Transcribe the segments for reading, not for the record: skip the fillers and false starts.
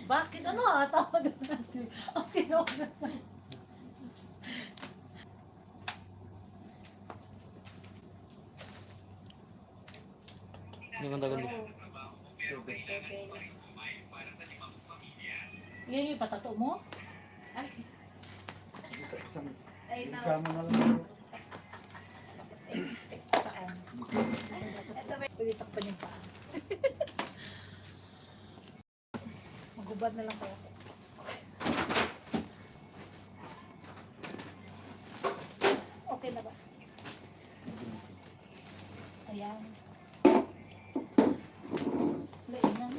Bakit ano tawag natin? Ang tinawag naman. Hindi man tagal din. Yan yung patato mo? Ay, Isang ay, ito. kamo na lang. Saan? Ito ba? Pwede takpan yung paa. Magubad na lang kaya ako. Okay na ba? Ayan. Lainan.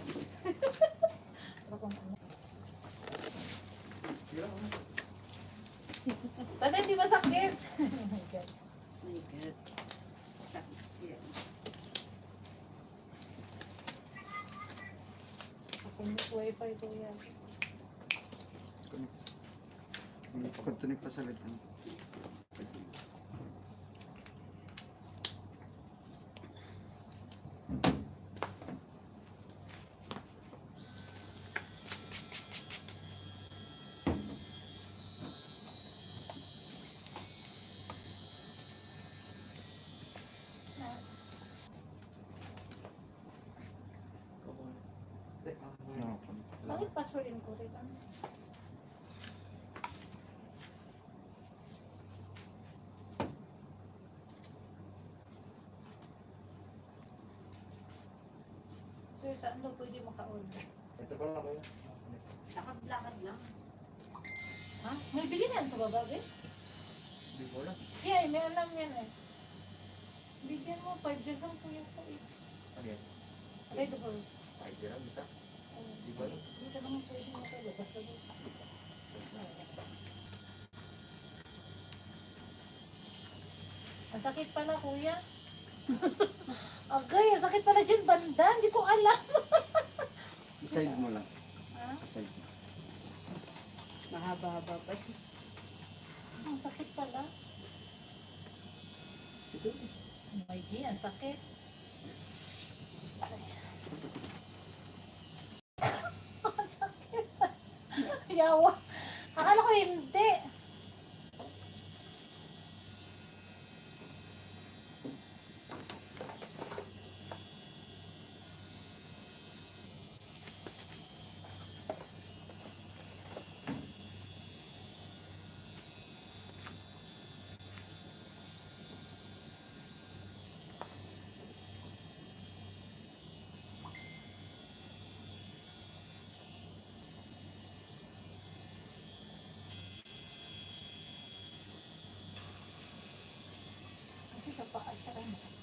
Sana hindi masakit. Oh my God. My God. Sakit yan. Ako may wifi ko yan. Continuing pa sa litan. Bakit password incorrect? Ano? Sir, saan daw pwede maka-order? Ito ko lang kayo. Lakad-lakad lang. Ha? May bili na yan sa baba, eh? Hindi ko lang. Yeah, may alam yan eh. Bigyan mo, 5 dyan lang po yung po eh. Ano yan? Red horse. Ay, di lang, bisa. Di ba lang? Hindi ka naman pwede makalo. Basta doon. Ang sakit pala, kuya. Agay, ang sakit pala dyan, banda. Hindi ko alam. Side mo lang. Ha? Side mo. Mahaba-haba pa. Ang sakit pala. My G, ang sakit. Ay. Ang sakit. Yawa. Akala ko hindi. Kasi sa paa siya kayo masakit.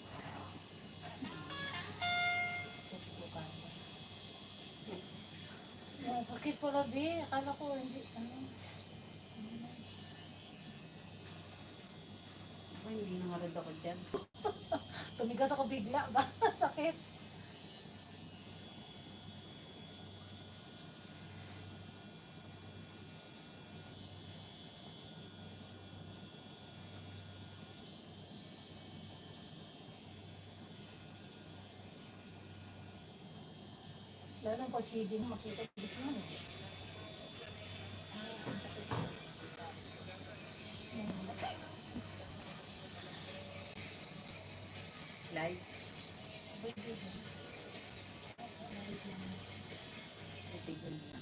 Yan, sakit pala di. Akala ko hindi. Ano? Ako hindi nangarad ako dyan. Tumigas ako bigla ba? Sakit. Lalo ng pag-cheating, makita ko dito naman eh. Live. Itigil na.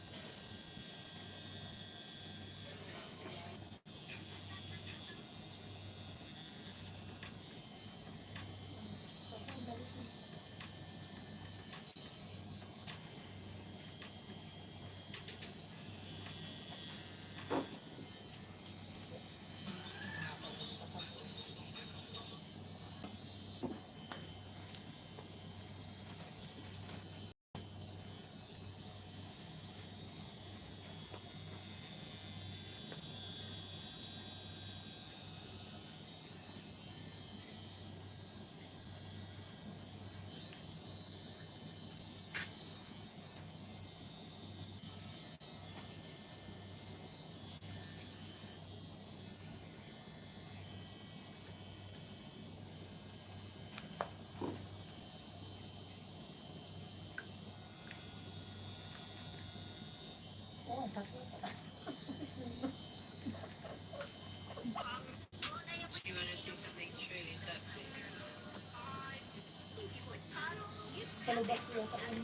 Palubak siya sa akin.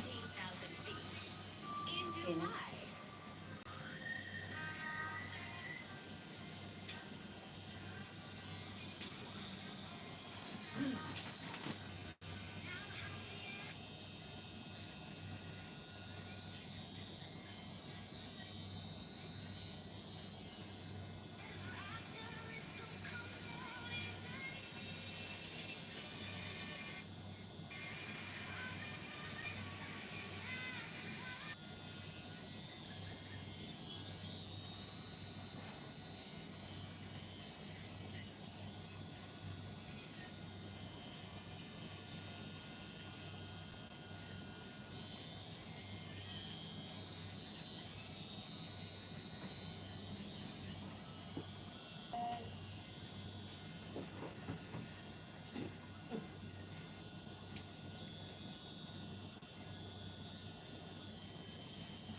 Okay na.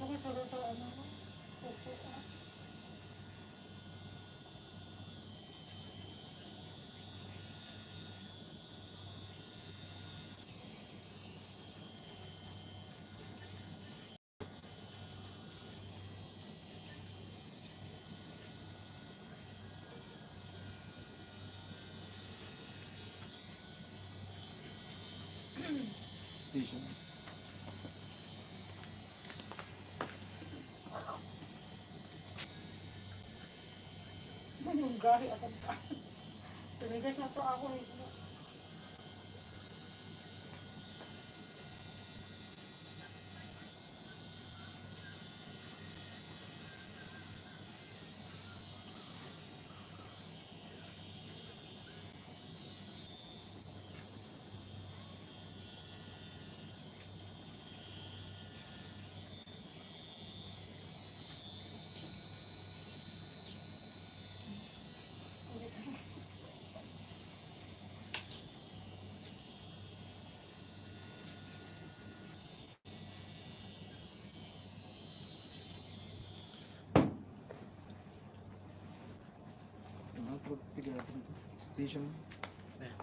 Bakit pala sa ano mo? Opo, ah. Station. Yung gahi ako pa. Tumigas na to ako eh. Tigil natin. Station. Ayan.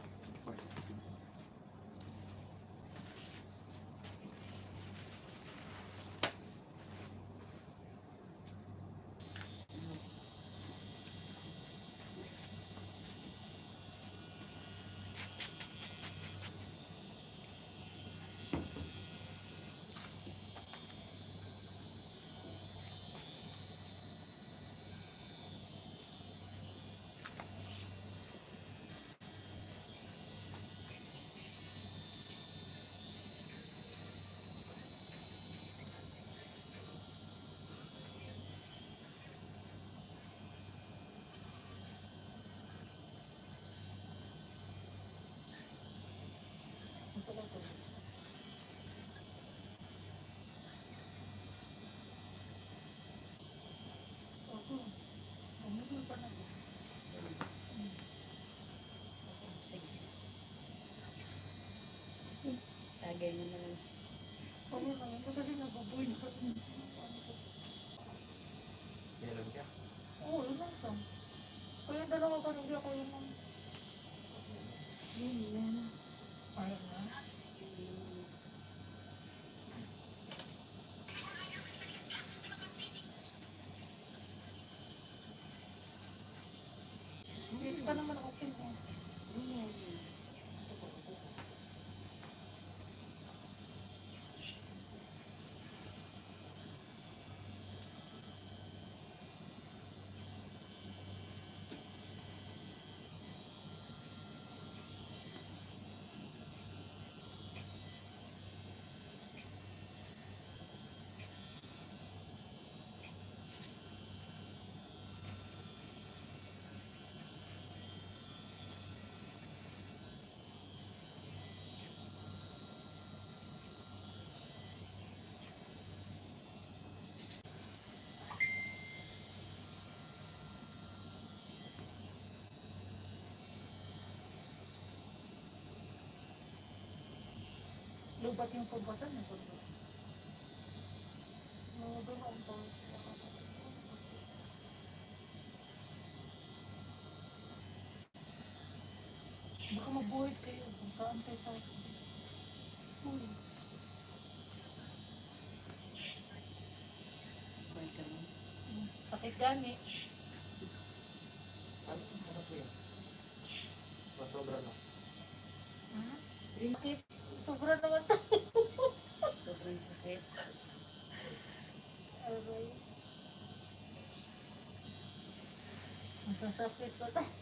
Ito lang to. Ako. Ano pa na? Sige. Tagay mo na lang. Ako na lang. Kasi nababoy na. Yan lang siya. Oo, yun lang to. Kaya dalawa pa rin ako yun lang. Yun, yun. Parang na. Hindi pa naman ako pin eh. Lubat yung pagbatan ng pagbat. Mga doon ang pagbat. Baka mabuhay kayo kung saan kayo sa akin. Uy. Sakit gani. Ano po yan? Masobra na. Sakit. Sobra naman to. Sobrang sakit. Aray. Masasakit ko tayo.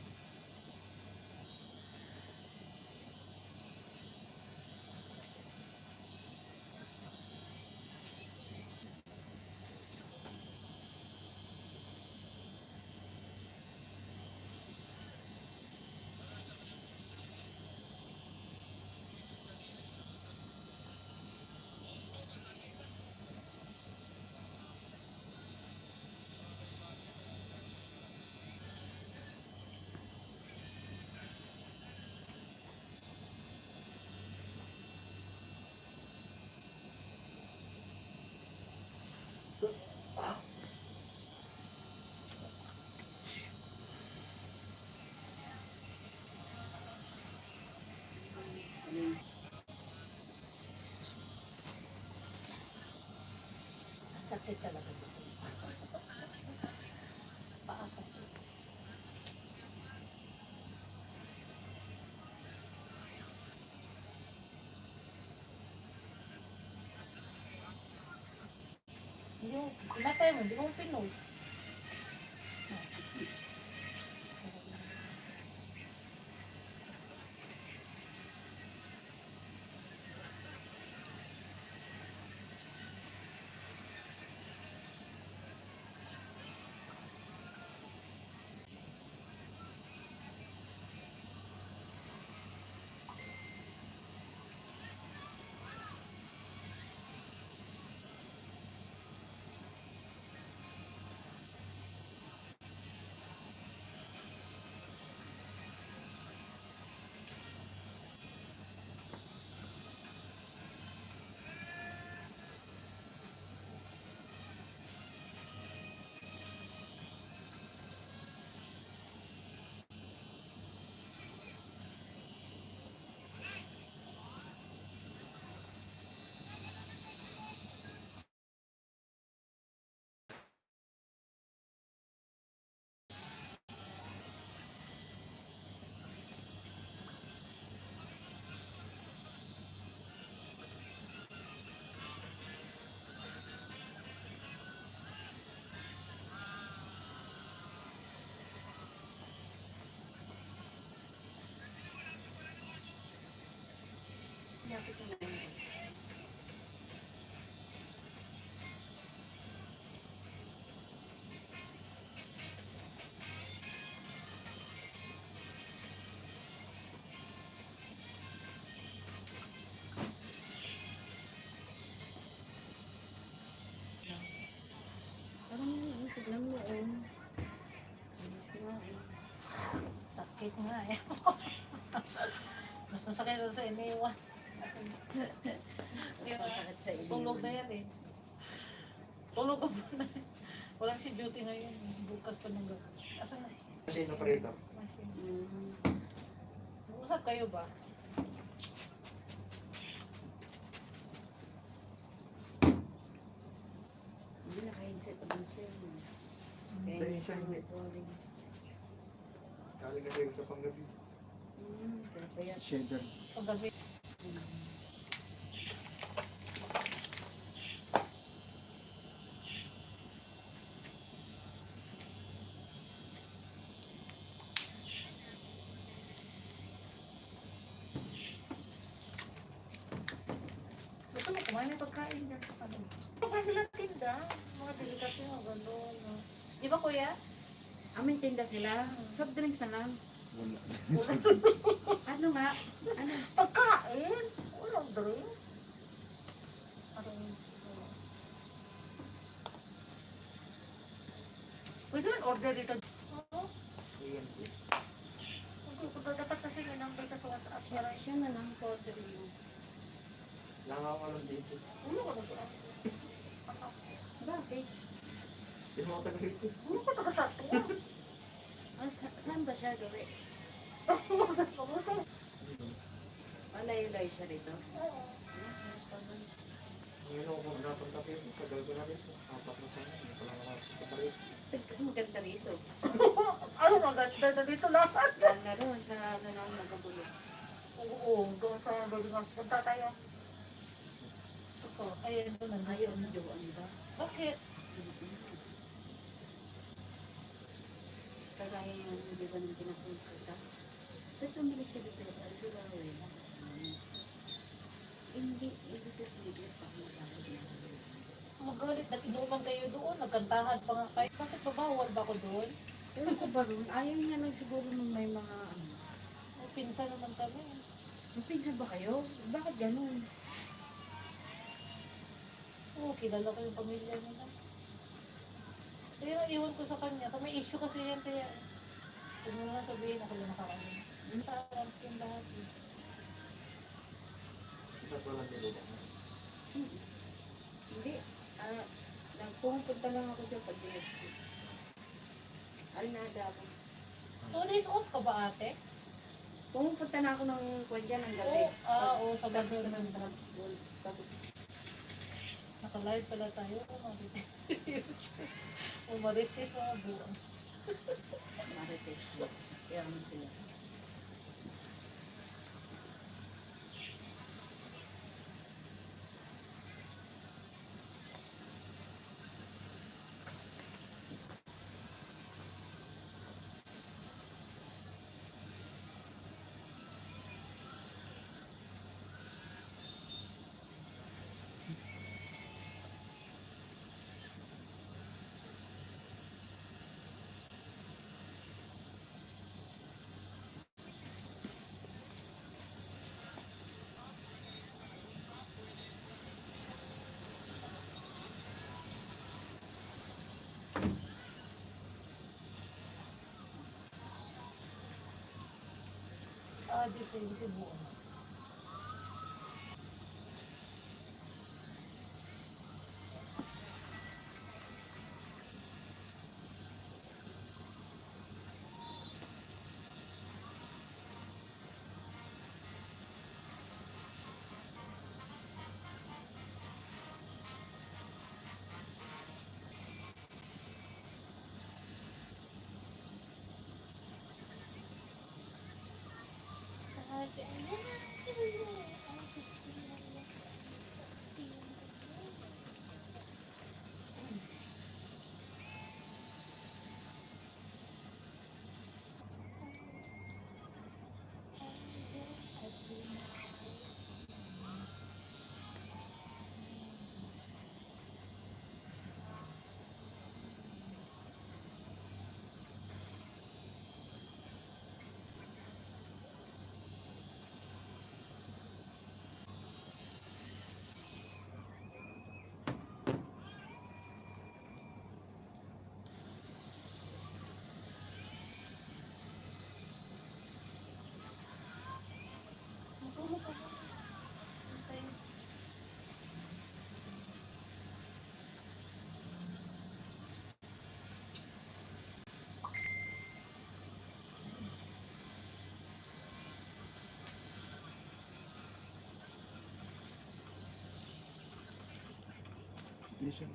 Sakit talaga. Paa kasi. Hindi mo, pinatay mo, hindi mo pinuy. Yapit na lang. Parang tignan mo, oh. Alis nga, eh. Sakit nga eh. Mas masakit doon sa iniwan. Mas masakit sa ilong. Tulog na yan eh. Tulog ka na. Walang si duty ngayon. Bukas pa ng gabi. Asan na? Machine operator. Machine. Mm. Usap kayo ba? Hindi, naka-headset pa din siya. Kaya Dahil hindi siya siya hindi. recording. Kaling na kayo sa panggabi. Kaya payat. Shader. Paggabi. Gusto mo kumain ng pagkain dyan sa kanila. Kapag sila tinda, mga delikate mga gano'n. No? Di ba kuya? Amin tinda sila. Soft drinks na lang. Wala. Ano nga? Ano? Pagkain? Walang drink. Pwede rin order dito. Oo. Ayan. Hindi ko dapat kasi yung number ka sa WhatsApp. Siya na lang order mo. Langaw ka lang dito. Ulo ko na siya. Bakit? Di mo ako taga-hito. Ulo ko na sa ato. Saan ba siya gabi? Malayo-layo siya rito. Oo. Ngayon ako napunta kayo. Tagal ko na dito. 4 na sana. Wala na ako sa palit. Maganda rito. Ano maganda na dito lahat. Yan na doon sa ano na nagkabulok. Oo, doon sa Balimas. Punta tayo. Ito, ayun doon na. Ayaw na jowa ba? Bakit? Kagaya yung hindi ba nang pinapunta ka? Ba't tumili siya dito? Sila wala. Hindi dito tumili pa ako magagalit na. Magalit na tinuman kayo doon. Nagkantahan pa nga kayo. Bakit babawal ba ako doon? Ewan ko ba rin? Ayaw niya lang siguro nung may mga ano. O, pinsan naman kami. Magpinsan ba kayo? Bakit ganun? Oo, kilala ko yung pamilya nila. Kaya iwan ko sa kanya. Kung may issue kasi yan, kaya huwag mo na sabihin ako lang nakakalim. Sa alam ko yung lahat eh. Ba't walang nilulong? Hindi. Nagpupunta lang ako dyan pag dinagpo. Alnada ako. 2 days off ka ba ate? Pumupunta na ako ng kwan dyan ng gabi. Oo, sa Tapos gabi. naman tapos Naka-live pala tayo. Umaritis mga buwan. marites mo. Kaya ano sila. Di sa buwan. Matulog ako. Antayin. Hindi siya.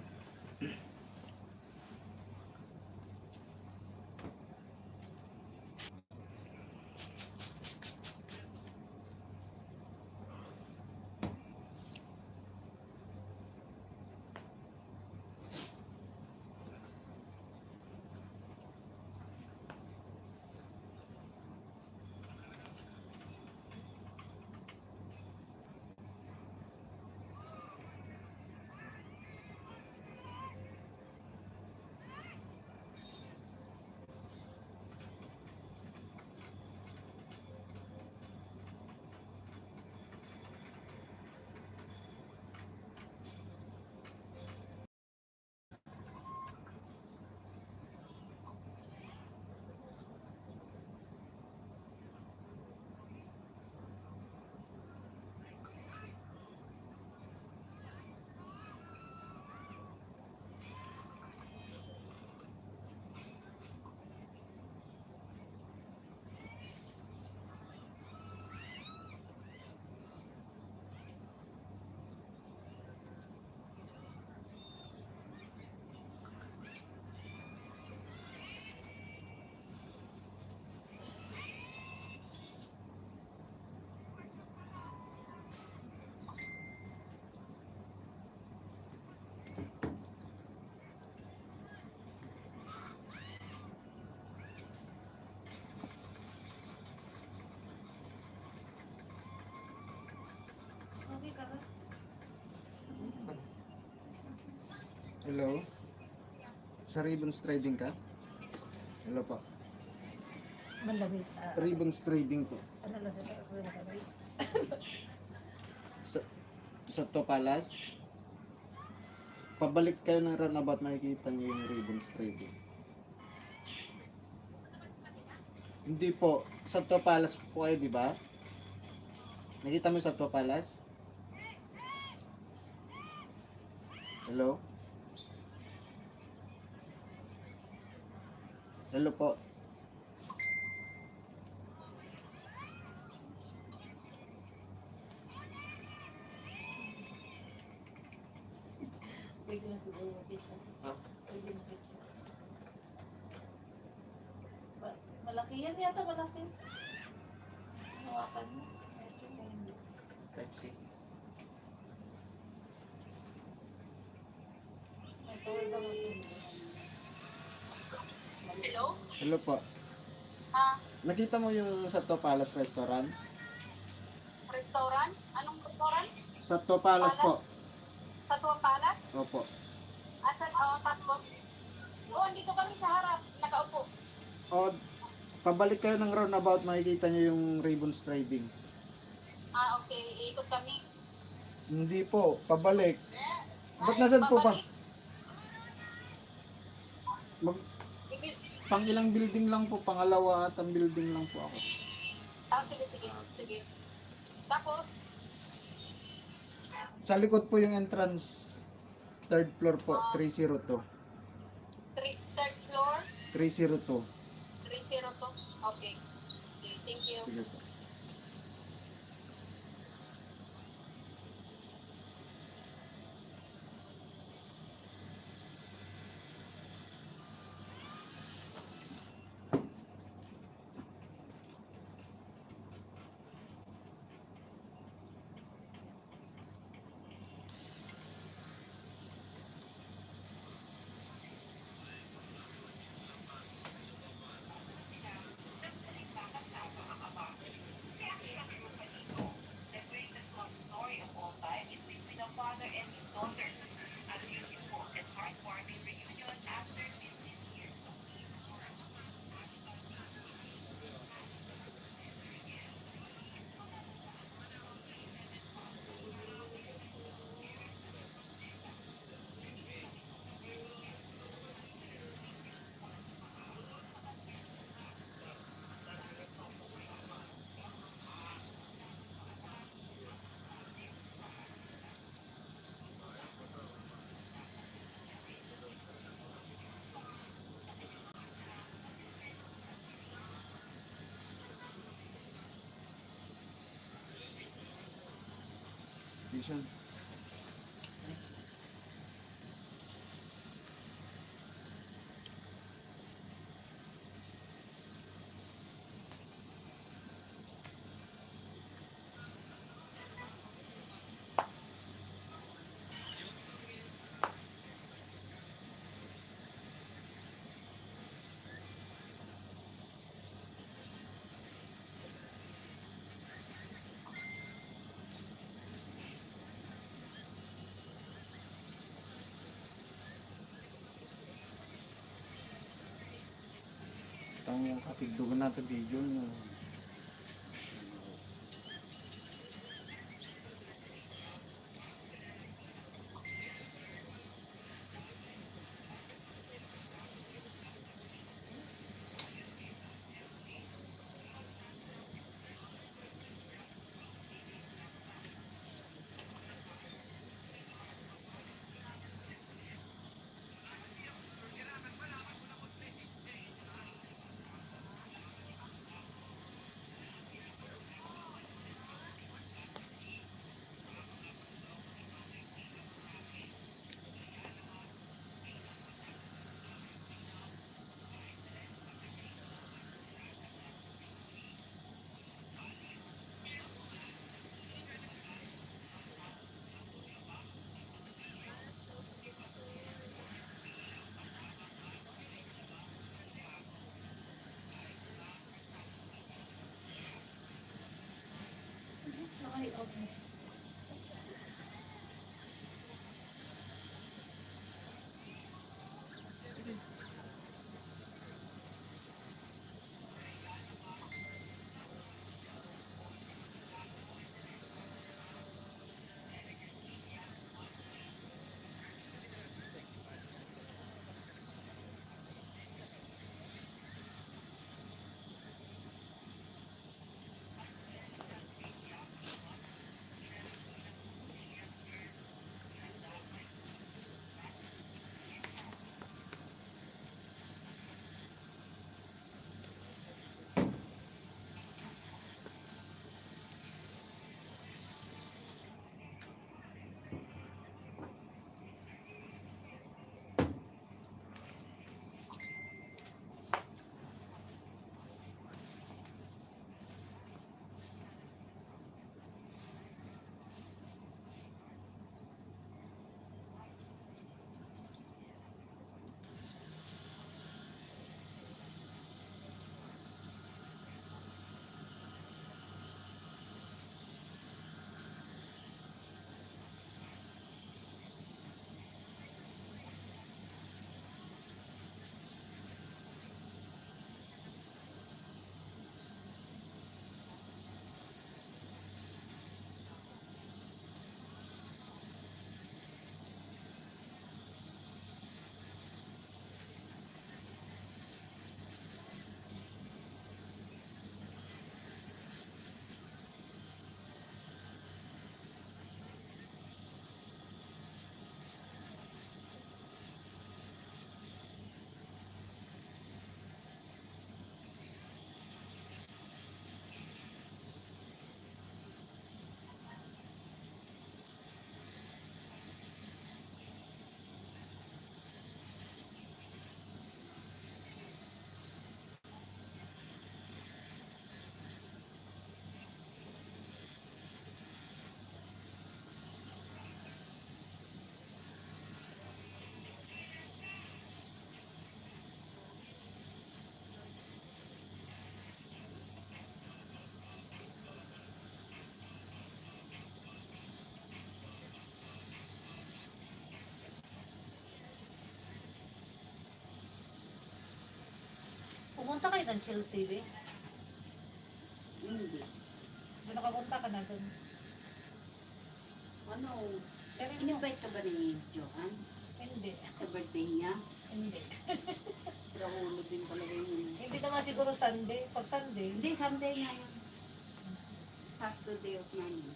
Hello? Sa Ribbons Trading ka? Hello po. Malamig. Ribbons Trading po. Ano lang sa malamig? Sa, sa Topalas. Pabalik kayo ng roundabout, makikita niyo yung Ribbons Trading. Hindi po. Sa Topalas po kayo, di ba? Nakita mo sa Topalas? Hello? Hello po. Pwede na siguro pizza. Ha? Pwede na pizza. Malaki yan yata, malaki. Hawakan mo. Medyo may hindi. Type C. May towel ba mag-hindi? Hello? Hello po. Nakita mo yung sa Topalas restaurant? Restaurant? Anong restaurant? Sa Topalas po. Sa Tuampala? Opo. Asan? Tapos? Andito kami sa harap. Nakaupo. O, pabalik kayo ng roundabout, makikita niyo yung Ribbons Trading. Okay. Iikot kami. Hindi po, pabalik. Ba't nasan po ba? Babalik. Pang ilang building lang po, pangalawa at ang building lang po ako. Sige. Tapos? Sa likod po yung entrance. Third floor po, 302. Third floor? 302. 302. Okay. Thank you. Sige po. Vision. Ang katigdugan natin video nyo. Punta kayo ng Chelsea, eh. Hindi. Doon nakapunta ka na doon. Ano? Pero In-invite ka ba ni Johan hindi. sa birthday niya? Hindi. Pero ulo din talaga yun. Hindi naman siguro Sunday. Pag Sunday, Hindi, Sunday nga yun. Saturday of namin.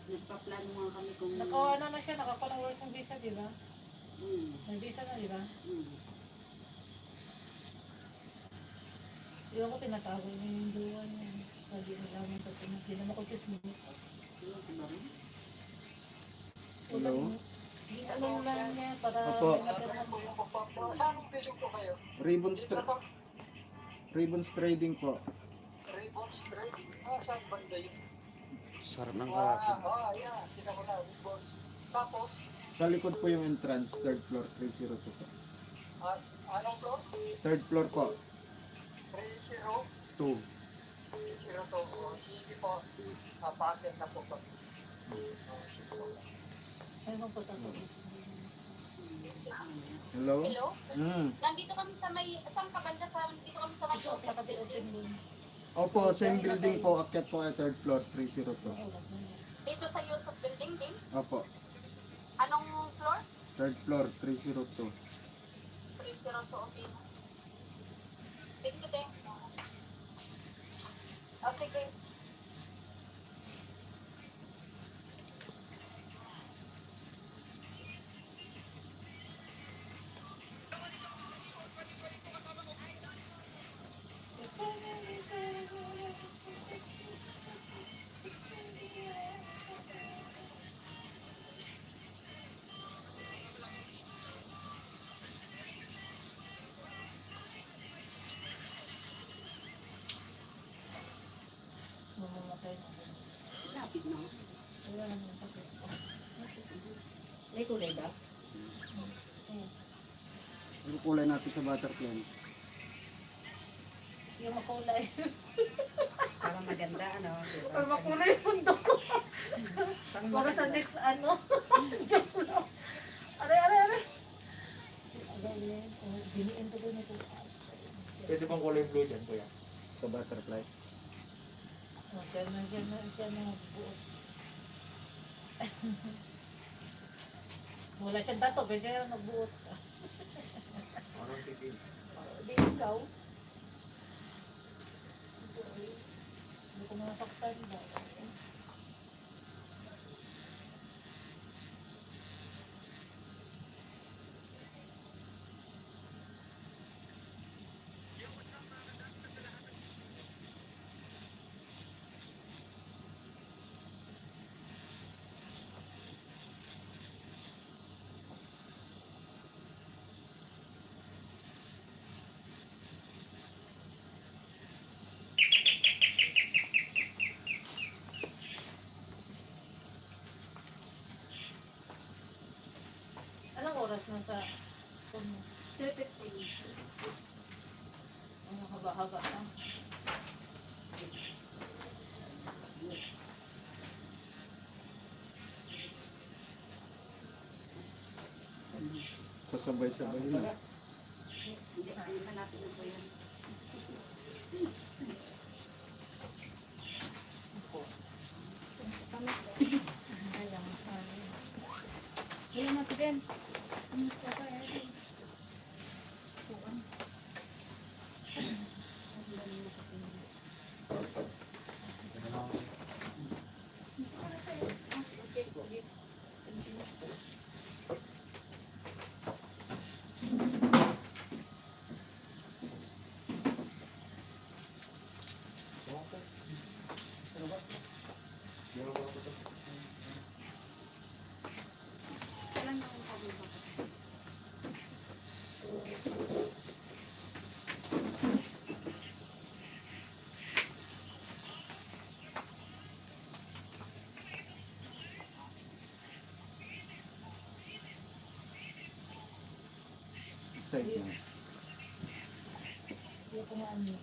Nagpaplano nga kami kung... nakawa naman siya, nakakuha ng working visa, di ba? Mm. May visa na, di ba? Mm. Di ako tinatago niya yung duwan niya. Sabi na namin sa pinas. Di naman ko chismis. Ano ka ba rin? Hello? Ano lang niya para... Opo. Saan ang video po kayo? Ribbons Trading po. Ribbons Trading. Saan banda yun? Sarap ng karakin. Yeah. Kita ko na, Ribbons. Tapos, Sa likod po yung entrance, third floor, 302 po. anong floor? Third floor po, 30? 2. 30 to. Sige po. Pa-attend na po kami. Sige po. Ano po sa Hello? Hello? Mm. Nandito kami sa may, saan ka banda sa, nandito kami sa may Ito Joseph kasi open building. din. Opo, same building po, akyat po ay third floor, 302. Dito sa Joseph building din. Opo, Anong floor? third floor, 302. 302, okay. Thank you, din. Okay, okay. Mamamatay na. Lapit na. Wala naman sakit. May kulay ba? Ano kulay natin sa butterfly? Yung makulay. Para maganda, ano? Diba? Or makulay yung mundo ko. Para sa next ano. Aray, aray, aray. Aray, biniin ko doon ito. Pwede bang kulay blue dyan, kuya? Sa butterfly? Diyan na buot. Wala siyang dato, pero siya nagbuot. Anong tigil? Di ikaw. Hindi ko masaktan ba? Anong oras na sa phone mo? 3:15. Ano haba-haba na? Sasabay-sabay yun. Hindi, malapit na po yan. Ayan, sorry. Wala na po din. Kailan na ang pagbuka kasi? Side na. Hindi ko nga ano.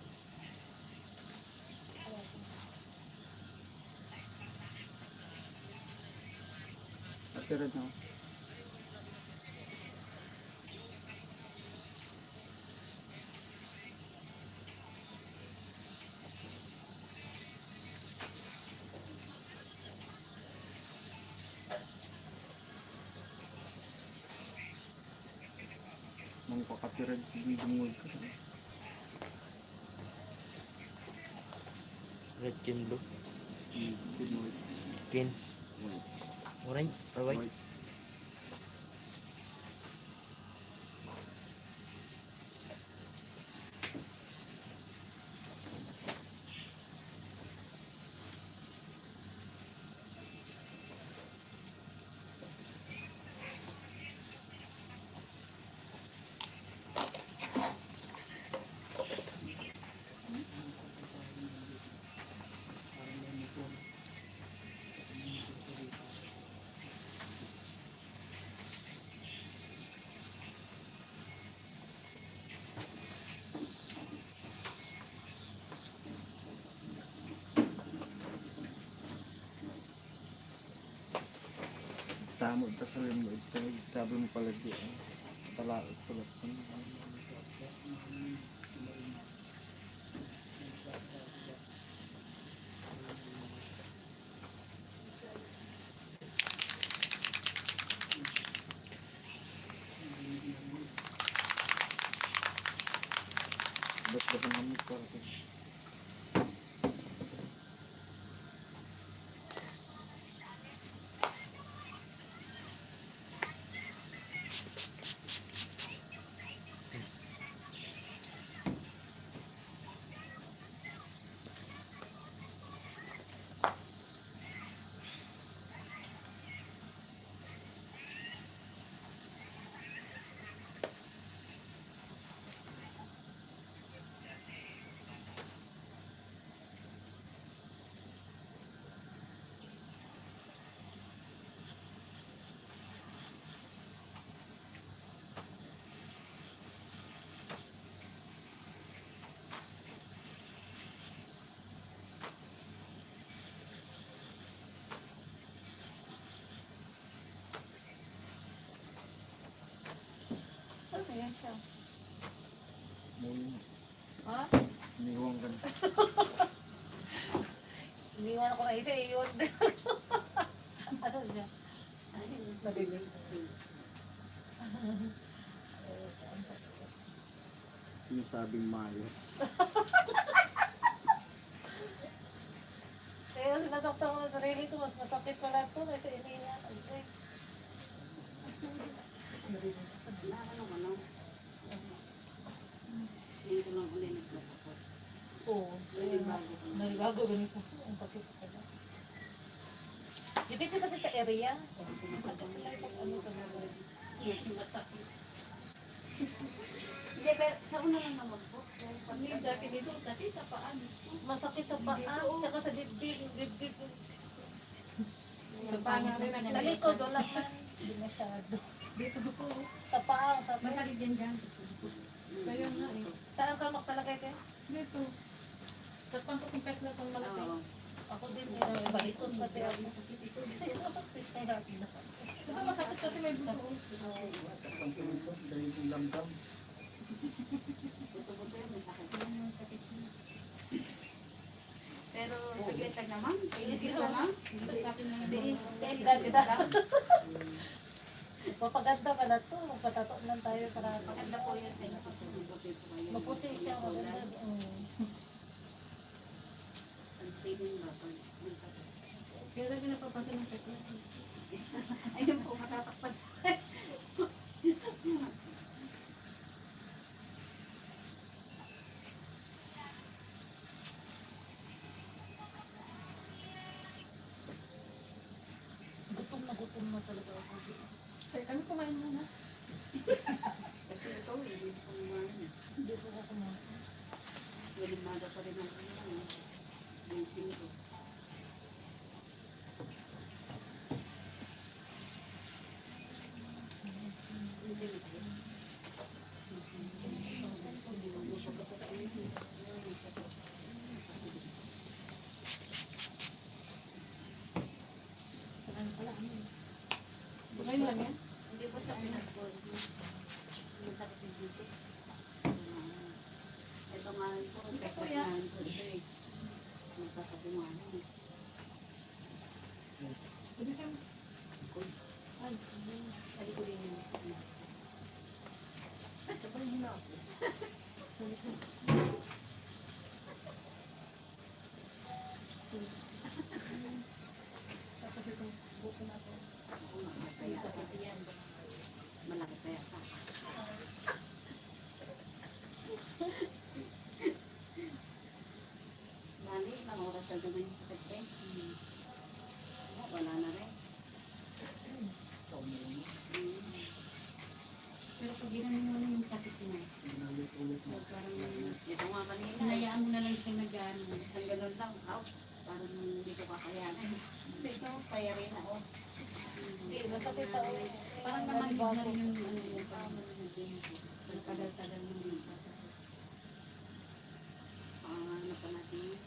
Ate red na. Kapatiran yung dungol ko. Red kin blue. Dungol. Kin. Orange. Or white. White. Tamo ta sa rin mo ito. Sabi mo pala di. Talaot pala. Ba't ba sa mamit ko? Ano yan siya? Ha? Iniwang ka na. Iniwan ako na isa, iyon. Asan siya? Nadilig. Sinasabing mayas. Kaya sinasaktan ko sa sarili ko, mas masakit pala ito kaysa iniwan. Ay, Ano? Hindi ko lang ulit nagpapakot. oo. Nalibago ganito. Ang sakit pala. Depende kasi sa area. Ano sa mga Hindi, pero sa una lang naman po. Hindi, dati dito kasi sa paan. Masakit sa paa, saka sa dibdib, dibdib. Sa paa nga rin, Sa likod, wala man. Hindi masyado. Dito po. Sa paa, sa paa. Masakit yan dyan. Kaya nga eh. Saan ka magpalagay kayo? Dito. Sa pangkukumpet na itong malaki. Oo. Ako din, baliton kasi ako. Masakit ito. Ito masakit kasi may buto. Dahil yung lamdam. Buto-buto yan, masakit. Pero saglit lang naman. Inis ka lang. Inis. Dati na. Mapaganda pala to. Magpatato lang tayo para Maganda po yan sa inyo kasi mabuti po kayo. maputi siya. Maganda. Ang saving ba? Pag Kaya lagi napapasa ng pekla. ayun po, matatakpan. Gutom na talaga ako. Ay, kami kumain muna. Kasi ito, hindi ko kumain. Hindi ko ako kumain. Pwede maga pa rin ang kumain. Busing ko. Ngayon lang yan? Hindi po sa Pinas po. Masakit yung dito. Ito nga rin po. Ito po yan. Ito Ilang oras na naman yung sakit eh. Wala na rin. Pero pag ginanin mo na yung sakit mo, so, parang ito nga kanina, hinayaan mo na lang siyang nag-ano, isang ganun lang, out, parang hindi ko kakayanin. Ito, kaya rin ako. Hindi, masakit ako. Parang naman na rin yung ano yung parang nagtagal-tagal mo dito. Ano pa natin yun?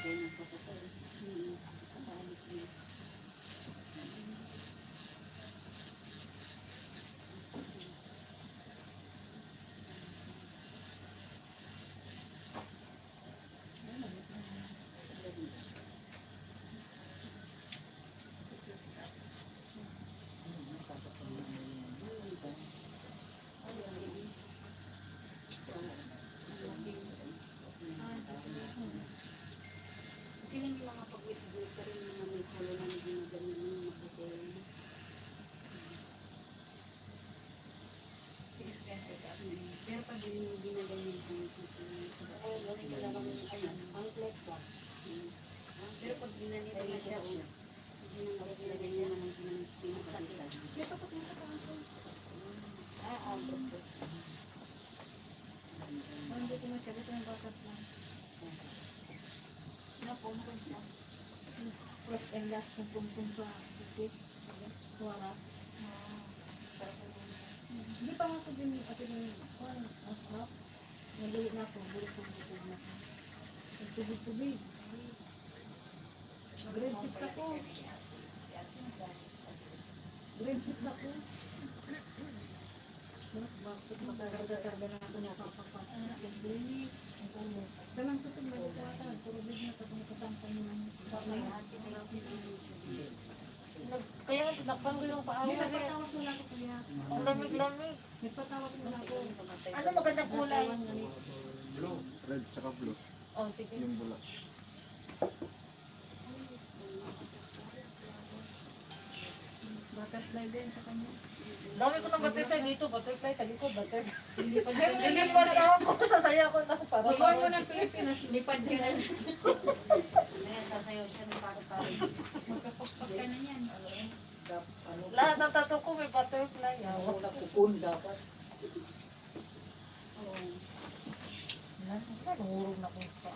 Ganyan pa sa tayo. Kapalik yun. Okay lang yung mga pag-wait-wait pa rin mga may kulo na ginaganyan yung makukulo mo. Pero pag ginaganyan ko pero pag ginanito na siya ginanito niya naman pinakalitan. Hindi ko masyado ito yung batas lang. Napumpun siya. First and last kong pumpun sa bukit. Waras. Hindi pa nga ko din at yung asap. Nagawin na ako. Bulit ko na ako. Nagtubig-tubig. Grade 6 ako. Grade 6 ako. Bakit makarga-karga na ako nakakapapasok. Nagbinig. Sanang sa itong magkakata. Puro big na tapos nakasampan naman. Kaya nakpanggol yung paa ko. Nagpatawas mo lang ako kuya. Ang lamig-lamig. Nagpatawas mo lang ako. Ano magandang kulay? Blue. Red tsaka blue. Oh, sige. Yung bulak. Butterfly din sa kanya. Dami ko ng butterfly dito. Butterfly sa likod. Butterfly. Hindi pa Hindi pa na ako. Sasaya ko na. Para Pagawin mo ng Pilipinas, lipad ka na. Ayan, sasayaw siya ng paro-paro. Magkapagpag ka na yan. lahat ng tattoo ko may butterfly. Una kupon dapat. Oo. Nahurog na ko sa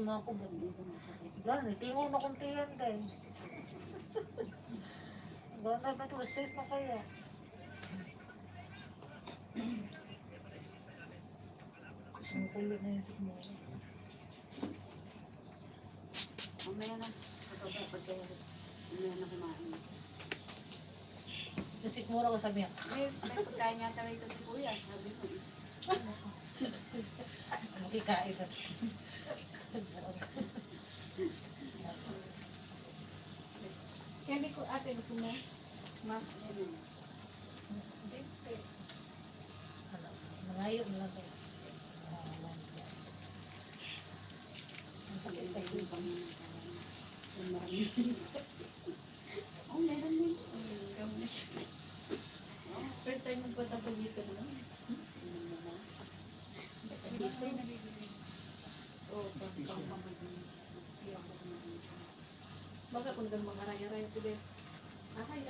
na ako. Gano'n, tingon na kong tiyan guys. Gano'n na ito, state na kaya. Ang kulo na yung mo. Mamaya na. Mamaya na kumain. Kasi mura ko sabi niya. May pagkain yata rito si Kuya. Sabi ko. Makikain na. Hindi ko ate gusto mo. Ma. Mangayo na lang tayo. Oh, meron din. First time magpunta ko dito, no? Dito yung nabibili. Oo, baka kung doon mga aray-aray ko din. Aray.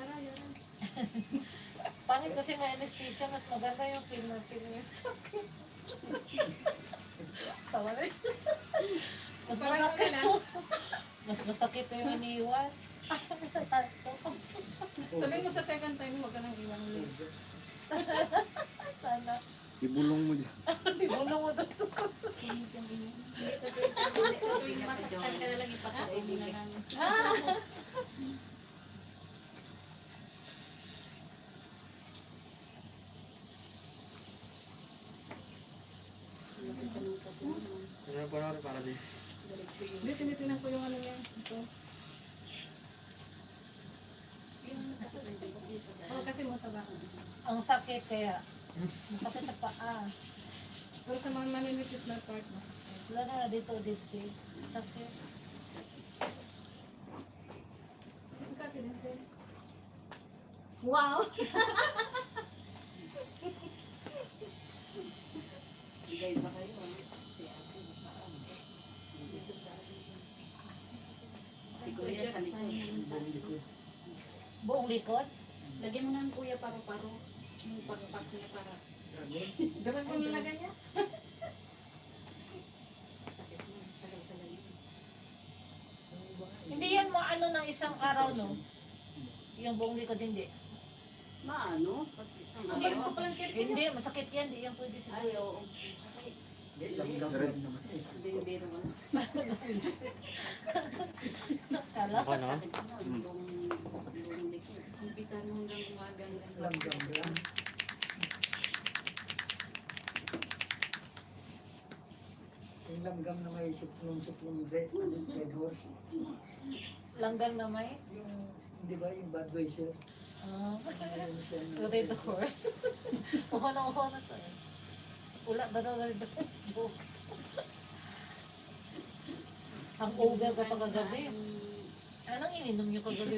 Pangit kasi may anesthesia, mas maganda yung film na fitness. Tawa na yun. Mas masakit. Mas masakit yung iniwan. Sabi mo sa second time, huwag ka nang iwan ulit. Sana. Ibulong mo dyan. Ibulong mo doon. Kunin siyang ino. masaktan ka na lang ipakain mo na lang. Ano pa na para din? Hindi, tinitingnan ko yung ano niya. Ito. Oh, kasi mataba. Ang sakit kaya. Masakit sa paa. Pero sa mga maninipis na part mo. Wala na dito. Sakit. Wow! Bigay ba kayo ah? Si ate, saan? Dito sa si kuya sa likod. Buong likod? Lagyan mo na ng kuya paro-paro. Yung pagpak niya para. Ganun mo nilagay niya? Sakit mo. Sagal-sagal yun. Hindi yan maano ng isang araw, no? Yung buong likod, hindi. Maano? Pag isang Hindi, araw. hindi, masakit yan. Hindi yan pwede sa Ay, oo. Sakit. Biro mo. Kala ko Baka naman. Sakit mo. Buong likod. Umpisa mo hanggang umagang lang. Yung langgam na may suplong red horse. langgang na may. Yung, di ba, yung Budweiser. Ayun siya na- Red horse. Uho na to eh. Ula ba daw red horse? Ang over ka pa kagabi. Anong ininom niyo kagabi?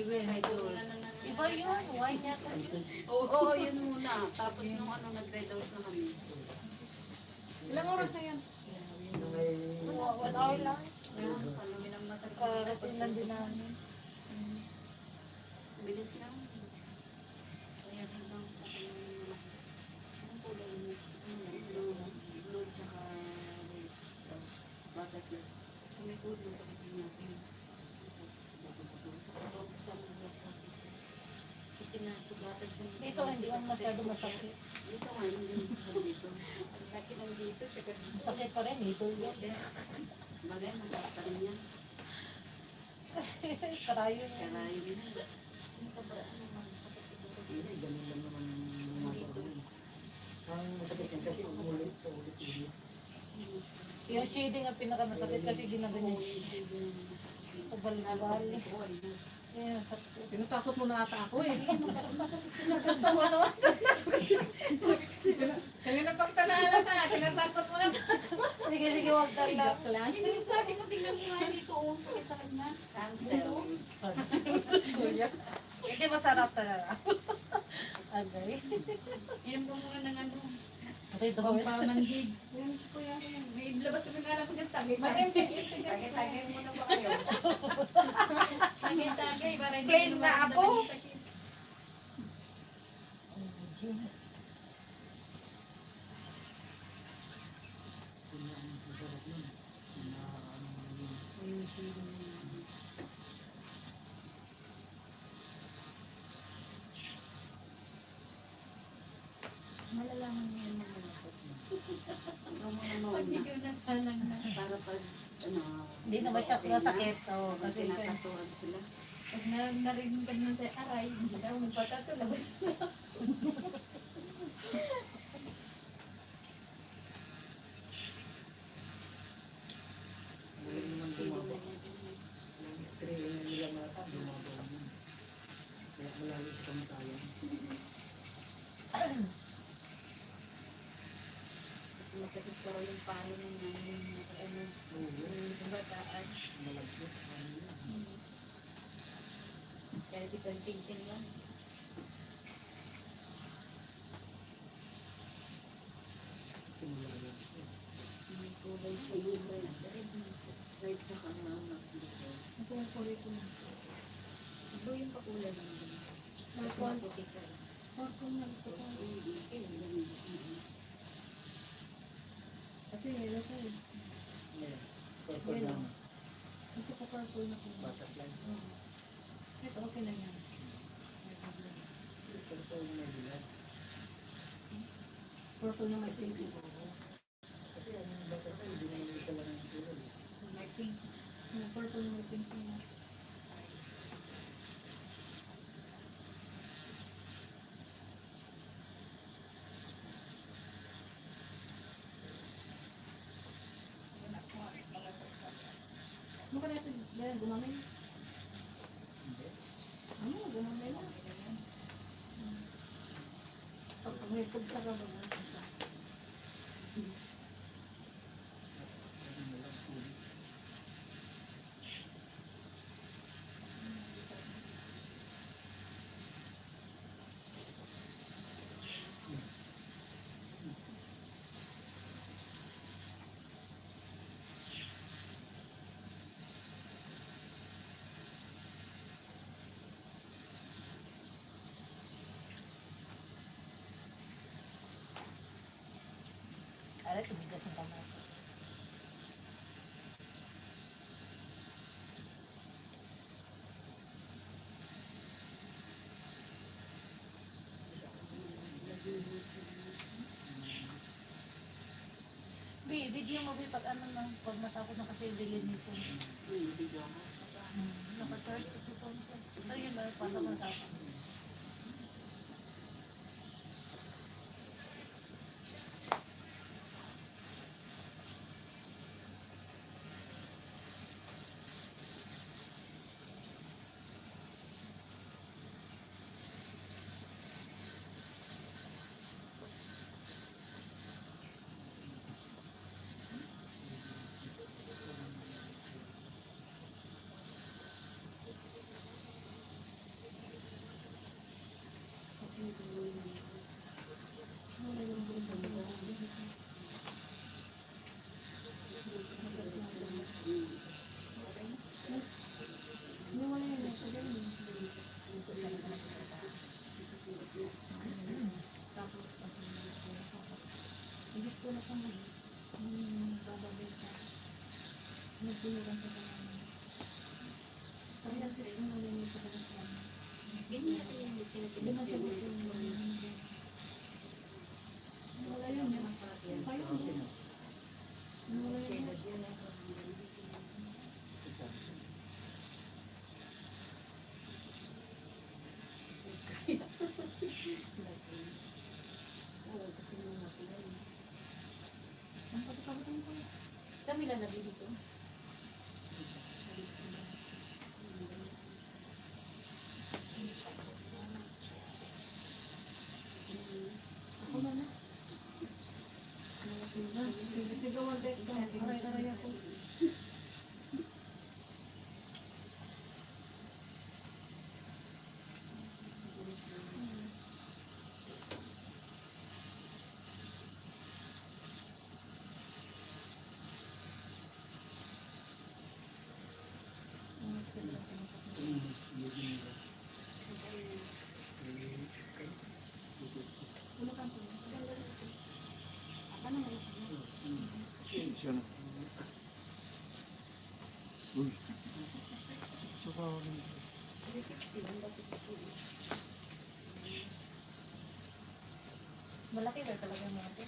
Iba yun. Wine yata. Oo, yun muna. Tapos nung ano, nag-redose na kami. Ilang oras na yan? Yung may... 1 hour lang. Palumin ang mata. Karating lang din namin. Bilis lang. Kaya din lang sa kanyang ang kulay niya. Blue tsaka butterfly. Sa may kulo sa kanya natin. Kasi nasugatan ko. Dito hindi man masyado masakit. Dito nga, hindi masakit dito. Ang laki lang dito. Tsaka Masakit pa rin. Dito yun. bagay, masakit pa rin yan. Karayo niya. Kaya yun na. Ano masakit siguro dito. Hindi, ganun lang naman yung mga parang. Ang masakit yan kasi umulit. Yung shading ang pinakamasakit kasi ginaganyan. Kabal-bal. Yeah, sakit. Pinatakot mo na ata ako eh. Kanina pag tanaalata, tinatakot mo na. Sige, wag ka lang. Hindi yung sabi ko, tingnan mo nga dito. Oo, sakit sa kanya. Cancel. Hindi masarap talaga. Agay. Yan po muna ng ano. Okay, ito ba? Pamanhid. Yan po yan. May labas sa mga alam ng tagay. Tagay muna ba kayo? Tagay. Para hindi Plain na maramdaman ako. yung sakit. Malalaman mo yan mga lakot. Pag ikaw na salang na. Para pag, ano, Hindi naman siya masakit. Oo, kasi kasi natatuan sila. Pag narinig ka naman sa aray, hindi daw magpatato, labas na. Galing naman bumaba. Trailer nila na bumaba yun. Kaya malayo sa kamatayan. Kasi masakit pa rin yung pano ng ano, yung bataan. Malagpit. Ano yun? Kaya isang tingting lang. Tumulayan. May kulay siya yung red tsaka mama. ito yung kulay ko na. Blue yung pakulay lang din. Purple. Puti ka. Purple na gusto ko. Kasi yellow ko eh. Yeah. Purple lang. Gusto ko purple na ko. Butterfly. Ito okay na yan. Purple na may bilad. Purple na may pink. Kasi ang butterfly, hindi naman ito lang ang kulay. May pink. Ano ka natin? Dahil gumamay. Ano? Gumamay na. Pag may pagsa ka ba? Aray, tumigas ang kamay ko. Video mo pag ano na, pag matapos na kasi dilinisin. Naka-search kasi ito. Ito yun ba, paano matapos? Kami lang nabili dito. Ako na na. Sigawan dito. Aray ako. Malaki ba talaga yung mga ito?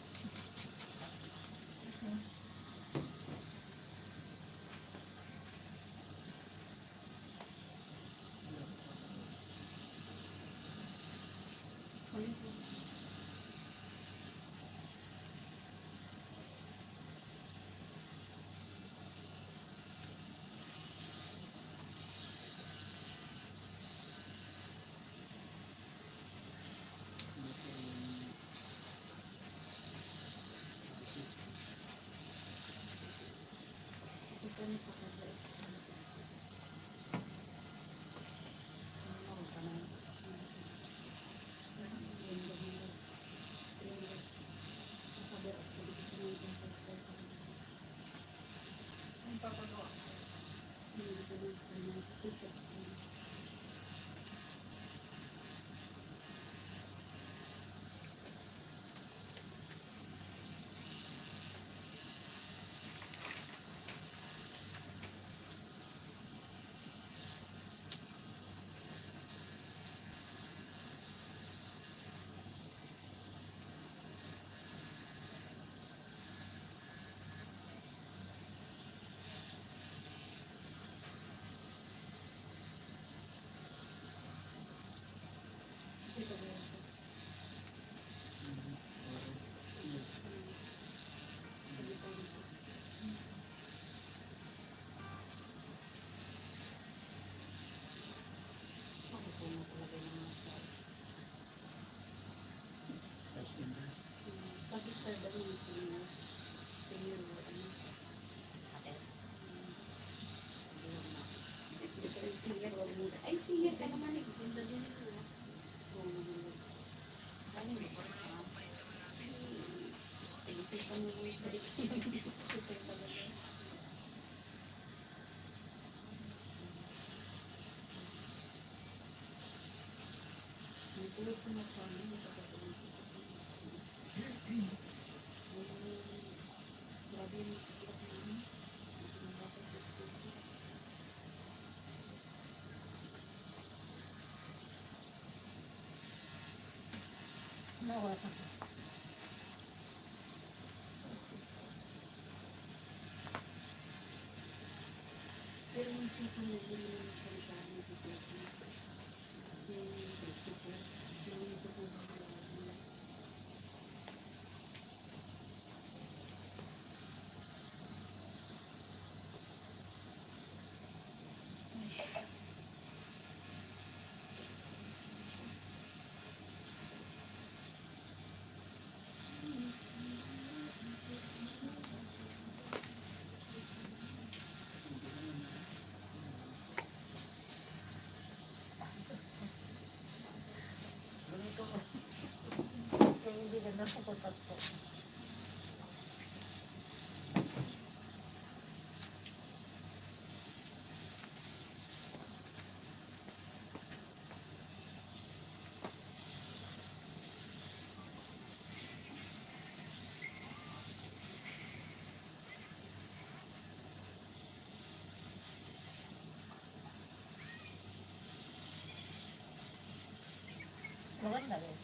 Nawa. Pero yung sipon na yun yung salita ng pagkakas. Yung gusto ko, yung ito ko Kaya hindi ganda sa pagkat ko. Maganda rin.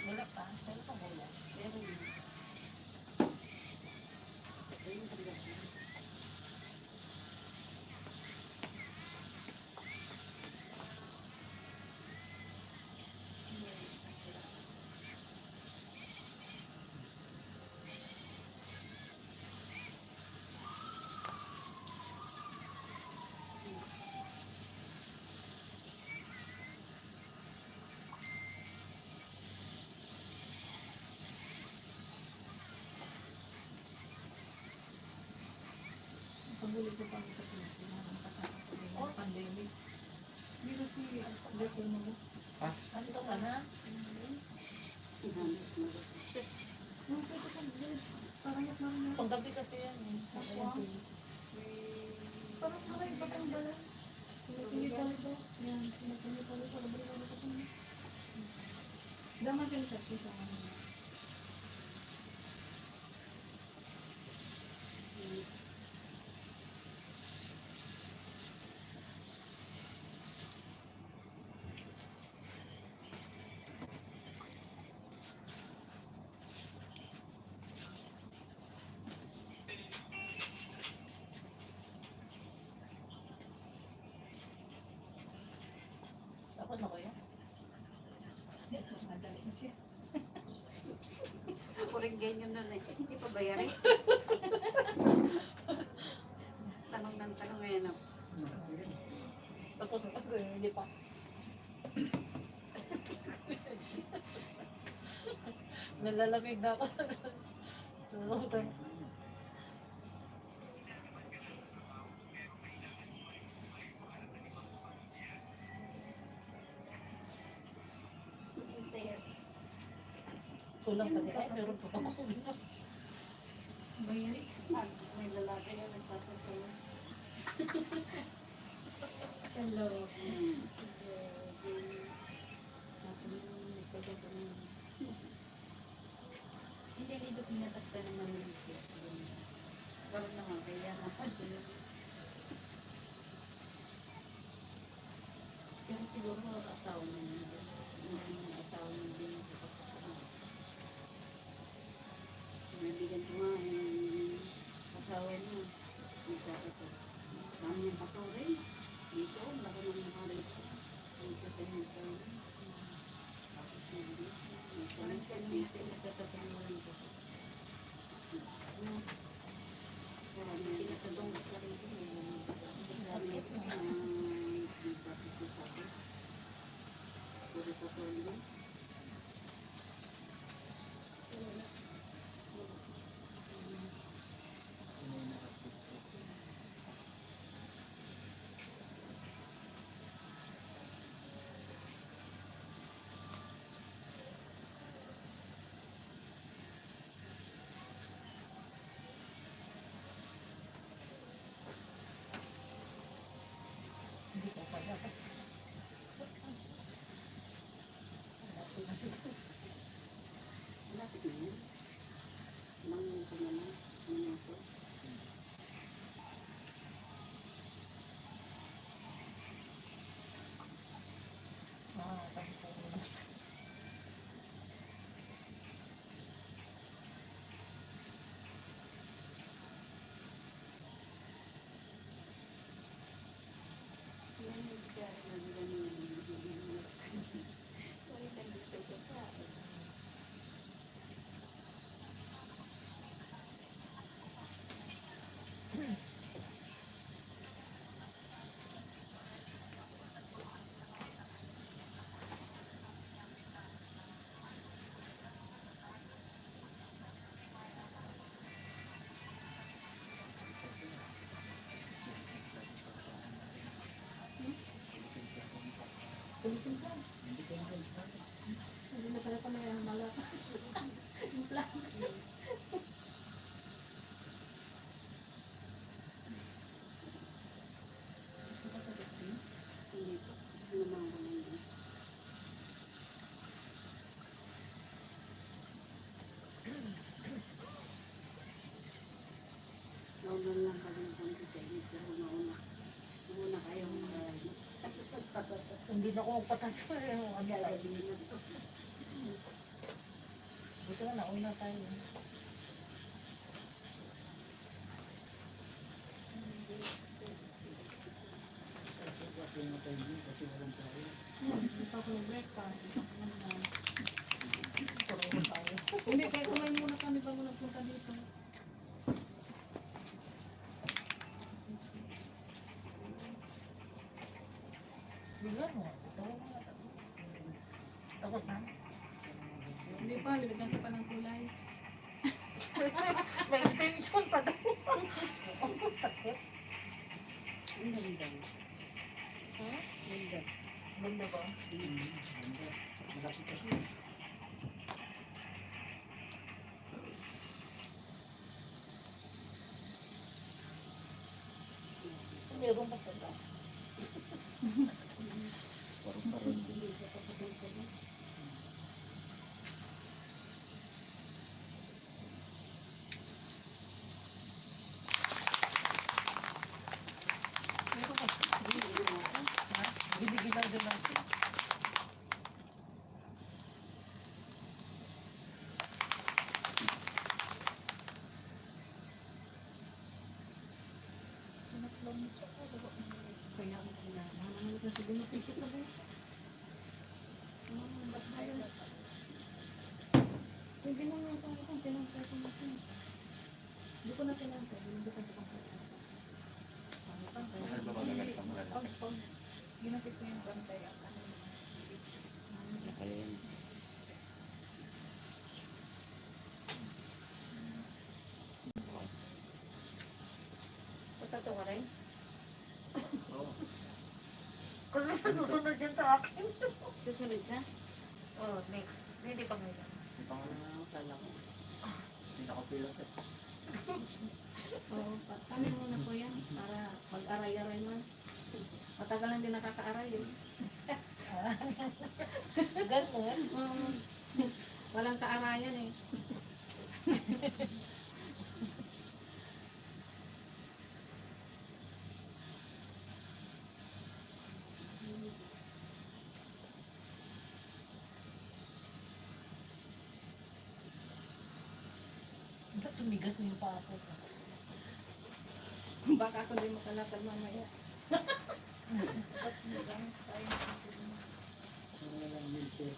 Wala pa. Wala pa wala. Pagbulit ko pa sa Pilipinas, Oh, pandemic. hindi kasi dati mo. Ano ka na? Parang mas marami. Paggabi kasi yan eh. Parang maray ba ang bala? Hindi pala ba? Yan, hindi pala sa labay na ito kami. Daman yung sabi sa amin. Tapos na ko yan. Madali na siya. Ako rin ganyan nun eh. Hindi pa bayarin. Tanong ng tanong ngayon. Tapos na ko hindi pa. Nalalamig na ako. Tulog. Kulang pa din. Ay, meron pa ako. Bayarin? May lalaki na nagpapatulong. Hello. Hindi dito pinatakta naman ng parang naman kaya napatuloy. Pero siguro asawa na yun. Yung asawa na din yung kapatid. Nabigyan ko nga yung asawa niya. Nagkakato. Dami yung pato rin. Dito, laki ng mga rito. Dito sa yung pato. Tapos yung dito. Dito, nagkatatangan ko. Kaya may kinatadong sa rito. Dami ito. Tapos yung pato. Puro pato rin. Masarap pa may malak. Hindi po. Ano naman ko lang. Naulan lang kami konti sa inyo, pero nauna kayo Hindi na ako magpatanto yung ano lang. Buti na nauna tayo. Kasi walang tayo. Hindi pa ako nag-breakfast. Puro tayo. Hindi, kaya kumain muna kami bago nagpunta dito. Bigyan mo. Takot na. Hindi pa, lilagyan ko pa ng kulay. May extension pa daw. Sakit. Ang ganda. Ha? Ganda. Ganda ba? Malaki kasi. Meron pa pala. Parang Hindi ka pa pasensya na. Meron pa. Bibigyan lang din lang. Kaya ako kailangan kasi binukit sa buhay. Ba't tayo? Hindi mo nga ito kung pinansay ko na ito. Hindi ko na pinansay. Hindi ko na pinansay. Ginapit ko yung pantay. Nakalim. Patato ka rin? Kung may susunod yan sa akin. Susunod siya? Oh, next. Hindi pa ngayon. Ang pangalan kala ko. Hindi nakapilot eh. Oo, kami muna po yan para mag-aray-aray man. Matagal lang din nakaka-aray eh. Ganun. Walang kaarayan eh. Ba't tumigas na yung paa ko? Baka ako din makalakad mamaya. Ano na lang wheelchair.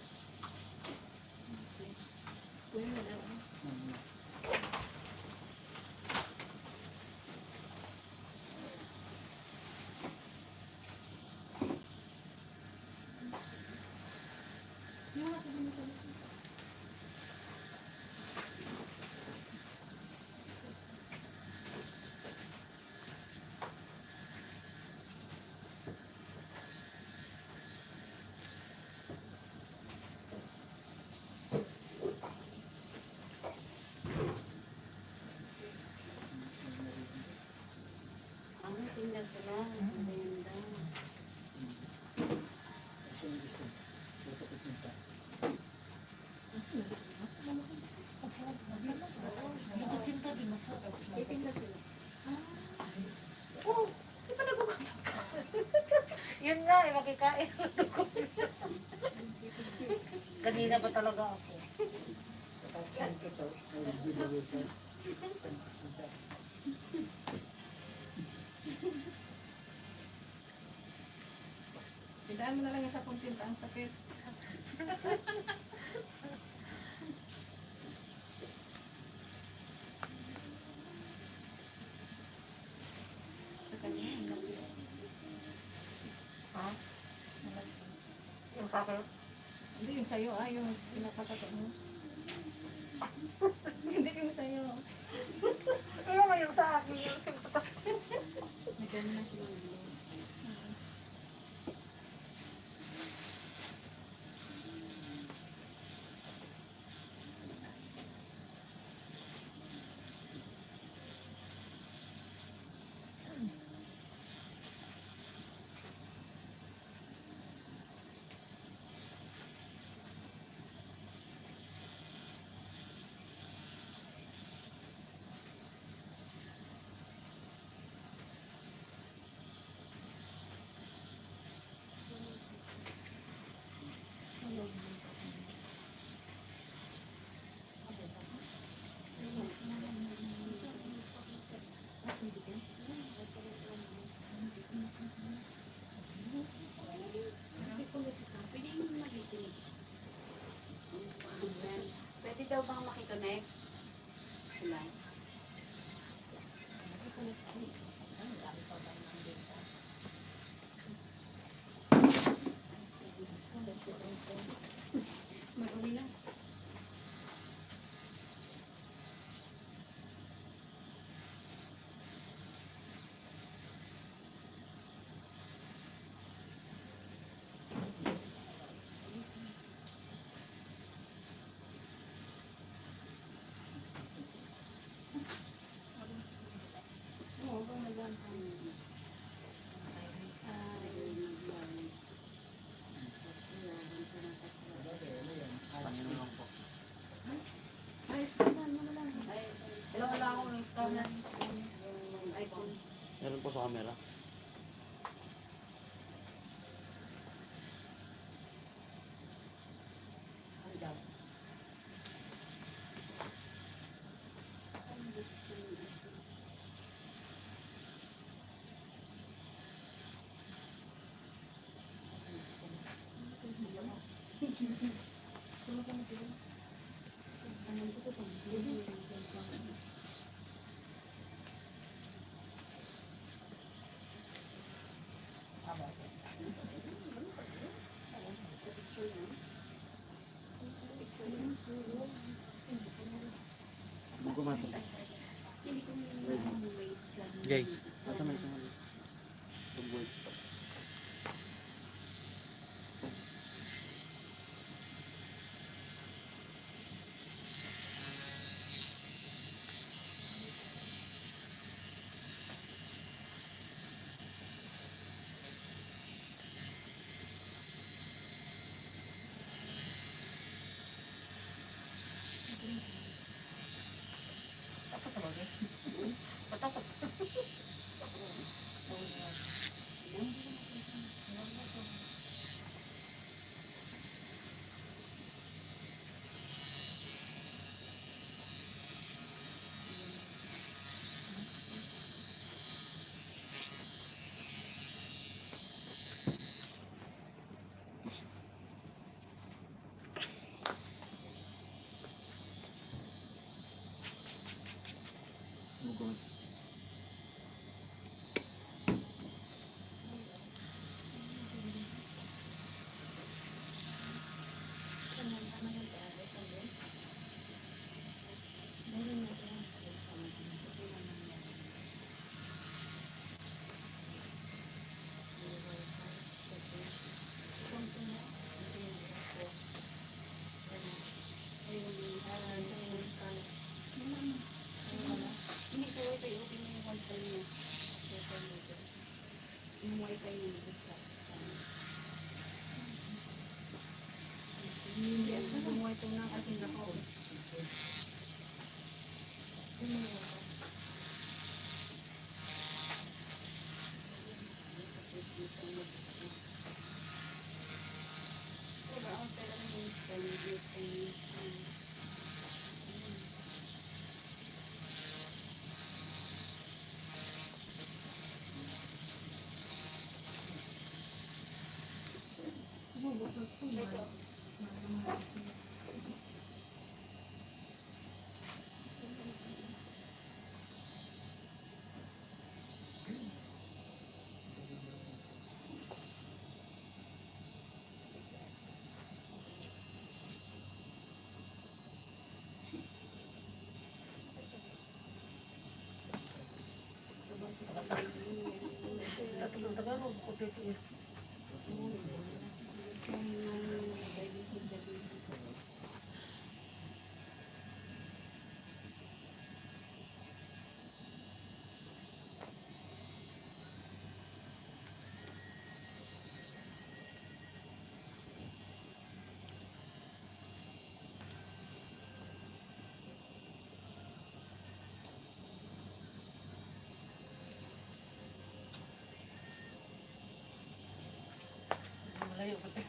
Uy, wala. Yung ako din ito. Ang tinda sila. Ang ganda. Kasi yung gusto. Dito ko punta. Nakatinta din masarap. Titinda sila. Oh, di ba nagugutom ka? Yun nga, makikain. Kanina pa talaga ako. Ang ito. Ay, giveaway ka. Tidaan mo na lang sa puntinta ang sakit. Sa kanya, ang laki. Ha? Yung kakil? Hindi yung sa'yo, yung pinapakata mo. Hindi yung sa'yo. Ano nga yung sa akin? Yung May ganun na siya. Pwede daw bang makiconnect? Sila. Mag-uwi na. Oo, kung nag-ano. Ay, scanan mo na lang. Wala akong ng scanan. Yung icon. Meron po sa camera. Gumato. Jay. Ito may isang ano. Tugboy. Gumato. Hindi ko wifi, open mo yung wifi niya. Yung wifi niya nag-stop. Hindi, yung wifi na kasi naka-off. Wala ang pera ng Malayo pa tayo.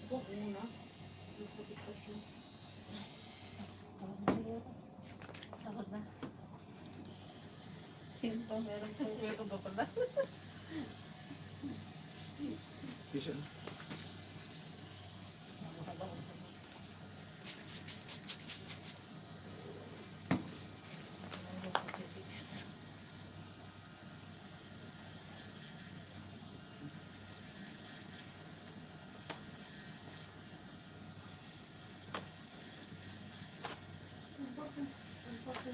Huwag muna. Masakit pa siya. Tapos na. Yun pa, meron pa. Ito ba pala? Vision.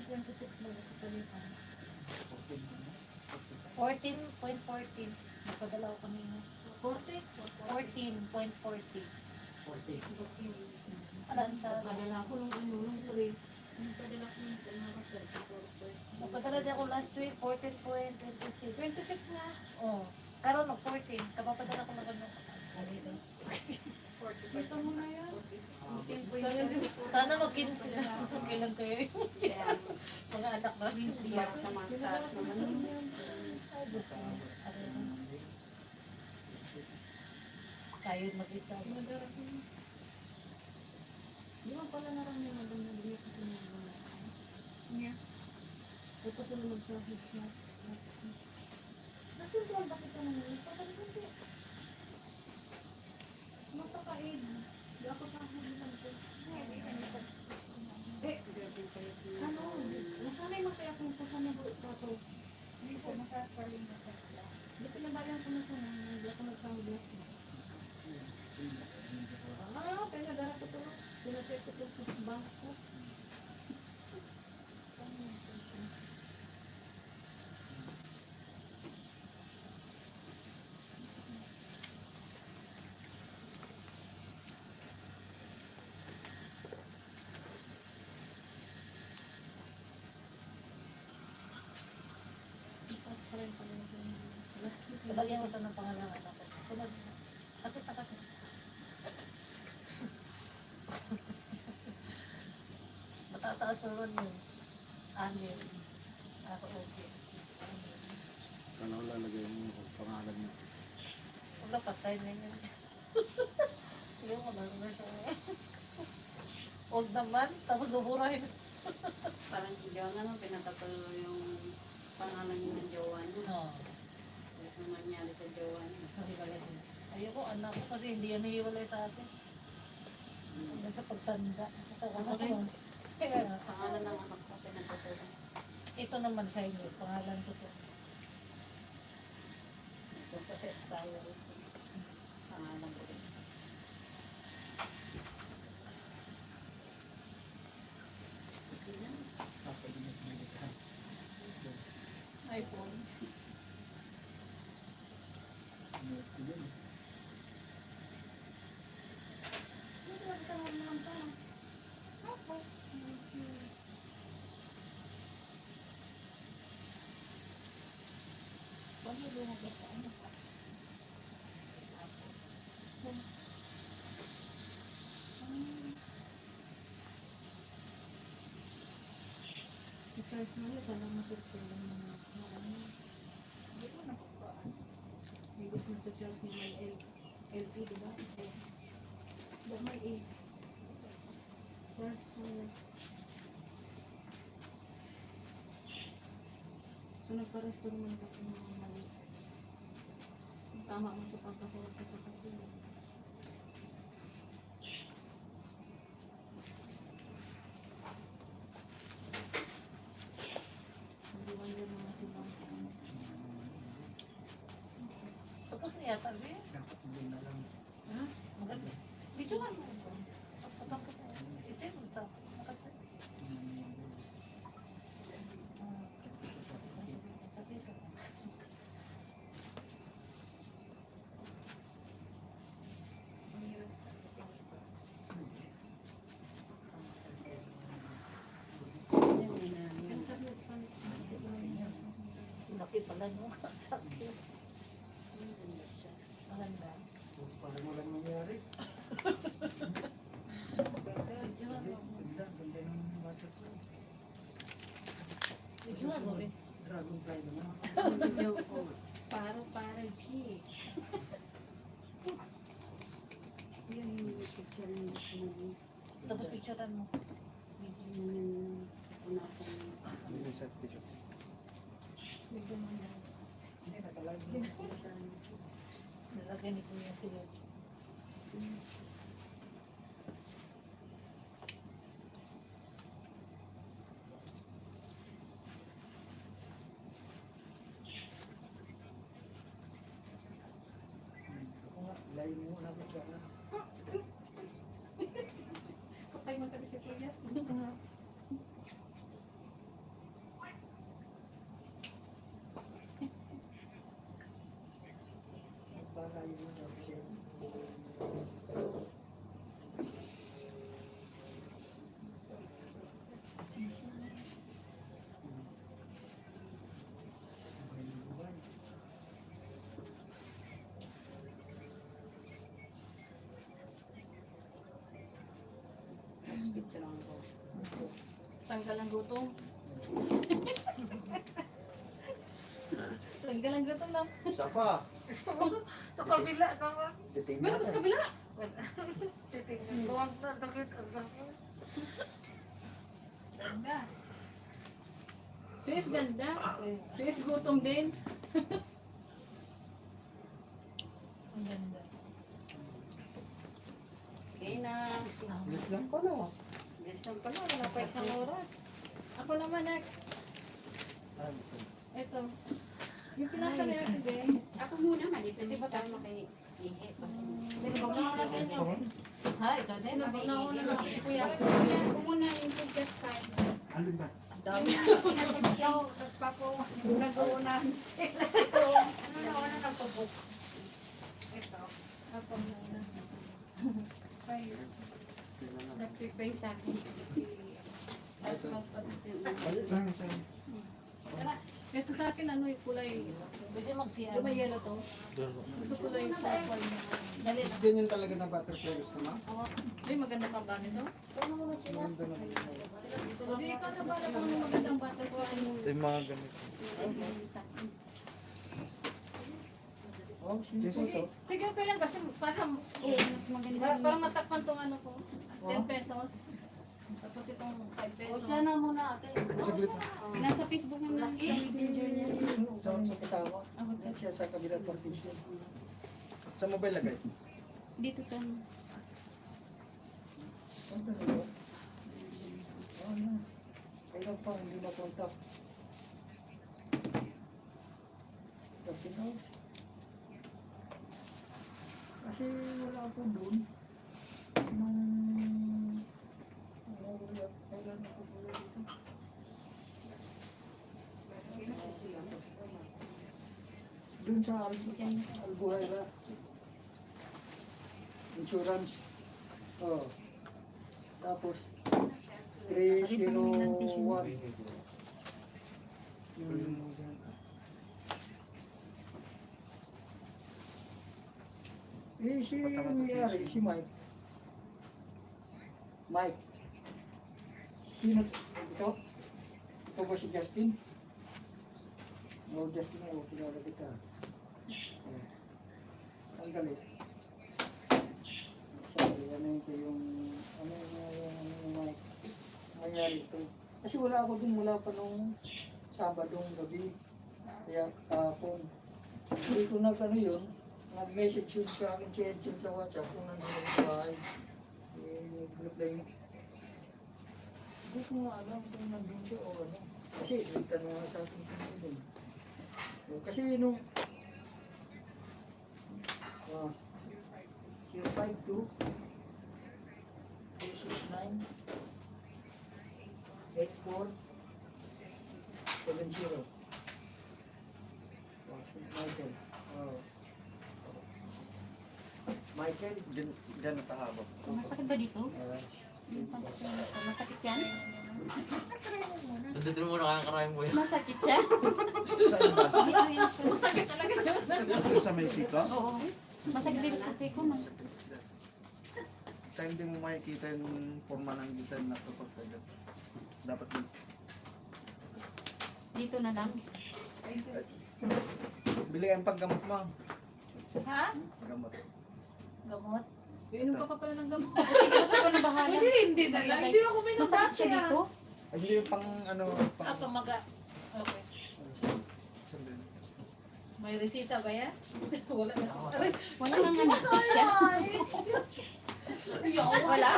26 ba sa palitan? 14.14. Napadala ko kanina. 40? 14.40. 40. Alam sa... Padala ko nung ano, nung 3. Padala ko nung sa mga sir, 40. Napadala din ako last week, 14.26. 26 na. Oh, karon no 14. Kapapadala ko na kanya. Gusto mo na yan? Sana mag-15 na. Okay lang kayo. Kaya, Mga anak na. siya sa mga stars naman. Ay, gusto mo. Kayo mag-isa. Di ba pala narami mo doon na bigay sa sinagawa? Yeah. Tapos sila mag-sahid siya. Kasi doon, bakit ka naman? Patalitin. Mapakaid. Di ako pahagitan ko. Ano? Nasanay mo kaya kung pasanay ko ito. Hindi ko makasaling na sa sila. Hindi ko nabayan ko na sa mga. Hindi ako nagsahid na siya. Kaya nagara ko ito. Pinacheck ko ito sa bank ko. Labagyan ko ito ng pangalang anak ko. Sunod. Sakit na kasi. Matataas na ron yun. Anin. Ako okay. Ano lalagay mo yung pangalan mo? Wala patay na yun. Yung mga siya. Huwag naman. Tapos guburahin. Parang si Jowa nga, pinatatulo yung pangalan niya ng jowa niya. Oo. Tapos nung nangyari sa jowa niya. Nahiwalay din. Ayoko, anak ko kasi hindi yan nahiwalay sa atin. Hanggang sa pagtanda. Sa anak ko. Kaya nga, Pangalan ng anak ko, pinatatulo. ito naman Chinese. Pangalan ko to. Ito kasi style. Pangalan ko rin. iPhone. I-charge mo yun, alam mo sa school lang ng mga ano. Hindi ko napapaan. May gusto mo sa charge niya may LP, di ba? Ba't may A? Charge mo. So nagpa-resto naman ka kung mga mali. Tama mo sa pagkasulat ka sa kasi. Tapos niya sabi. Dapat hindi na lang. Ha? Maganda. Video ka mo. Tapos isip mo sa nakachat. Laki pala nung sakit. Maganda. Parang walang nangyari. Ganda, ganda ng bata ko. Video nga mo rin. Dragonfly naman. Para G. Yun yung picture niya sinabi. Tapos picturean mo. Video niya yung punasan niya. Yung isa dito. Bigyan mo na. Hindi, nakalagi. Nilagyan ni Kuya sila. Layo mo na ko siya. Kapag magkabisi ko yan. Picture lang ako. Tanggal ang gutom. Tanggal ang gutom na. Isa pa. Sa kabila ka ba? Meron ba sa kabila? Titingnan. Huwag na, sakit ang sakit. Ganda. Tiis ganda. Tiis gutom din. Ang ganda. Okay na. Bilis lang pala. Bilis lang pala. Wala pa isang oras. Ako naman next. Ah, isa. Ito. Yung pinasa ni Ate Zen. Ako muna, malito din sa mga ihi. Binabag na ako na sa inyo. Ha, ikaw din. Binabag na ako na lang. Kuya. Ako muna yung suggest side. Alin ba? Dami. Pinasensyaw. Tapos pa po. Nag-uunahan sila. Ito. Ano na ako na nagpabuk. Ito. Ako muna. Fire. Gastric pa yung sa akin. Asphalt pa dito. Balik lang sa Ito sa akin ano yung kulay. Pwede mag-CR. Ano may yellow to? Doon po. Gusto ko lang yung purple na. Dali. ganyan talaga na butterfly gusto mo? Ay, maganda pa ba nito? Maganda na. O di ikaw na ba na kung magandang butterfly mo? Yung mga ganito. Oh, sige Sige, to. sige okay lang kasi parang mas maganda. Parang matakpan tong ano ko. 10 pesos. Tapos itong 5 pesos. O siya na muna ate. Saglit. Nasa Facebook mo lang sa messenger niya. Sa katawa. Ah, WhatsApp. Siya sa kabilang partition. Sa mobile lagay. Dito sa ano. Ang talaga. Ano? Kailan pa hindi na contact. Tapos. Kasi wala ako doon. Nung kailan ako pula dito. Doon sa Albuhaira. Insurance. Oh. Tapos 301. Eh, si nangyari, si Mike. Mike. Sino? Ito? Ito ba si Justin? No, Justin mo, kilala kita. Oh. Ang galit. Sabi, ano ito yung, yung Mike. Nangyari ito. Kasi wala ako dun, wala pa nung Sabadong gabi. Kaya kahapon. Hindi ko ano yun, nag-message yun sa akin si Edson sa WhatsApp kung nandun yung sa bahay. Eh, reply mo. Hindi ko nga alam kung nandun siya o ano. Kasi nagtanong nga sa akin kung nandun. Kasi nung 052 269 8470. Michael. Oh. Michael. Ganun kahaba. Masakit ba dito? Yes. Masakit yan? Sundin mo na kakarayan mo yan. Masakit siya? Saan ba? Dito yun siya. Masakit talaga yun. Doon sa Mexico? Oo. Masakit dito sa siko, no? Tsaka hindi mo makikita yung forma ng design na kapag pwede. Dapat Dito na lang. bili kayong paggamot mo. Ha? Paggamot. Gamot? Iinom ka pa pala ng gamot. Sige, basta ko na bahala. Hindi na lang. Hindi ako Masakit siya dito? Ay, bili yung pang ano, pang... Pamaga. Okay. Sandali. May resita ba yan? Wala na. Wala nang anesthesia. Wala?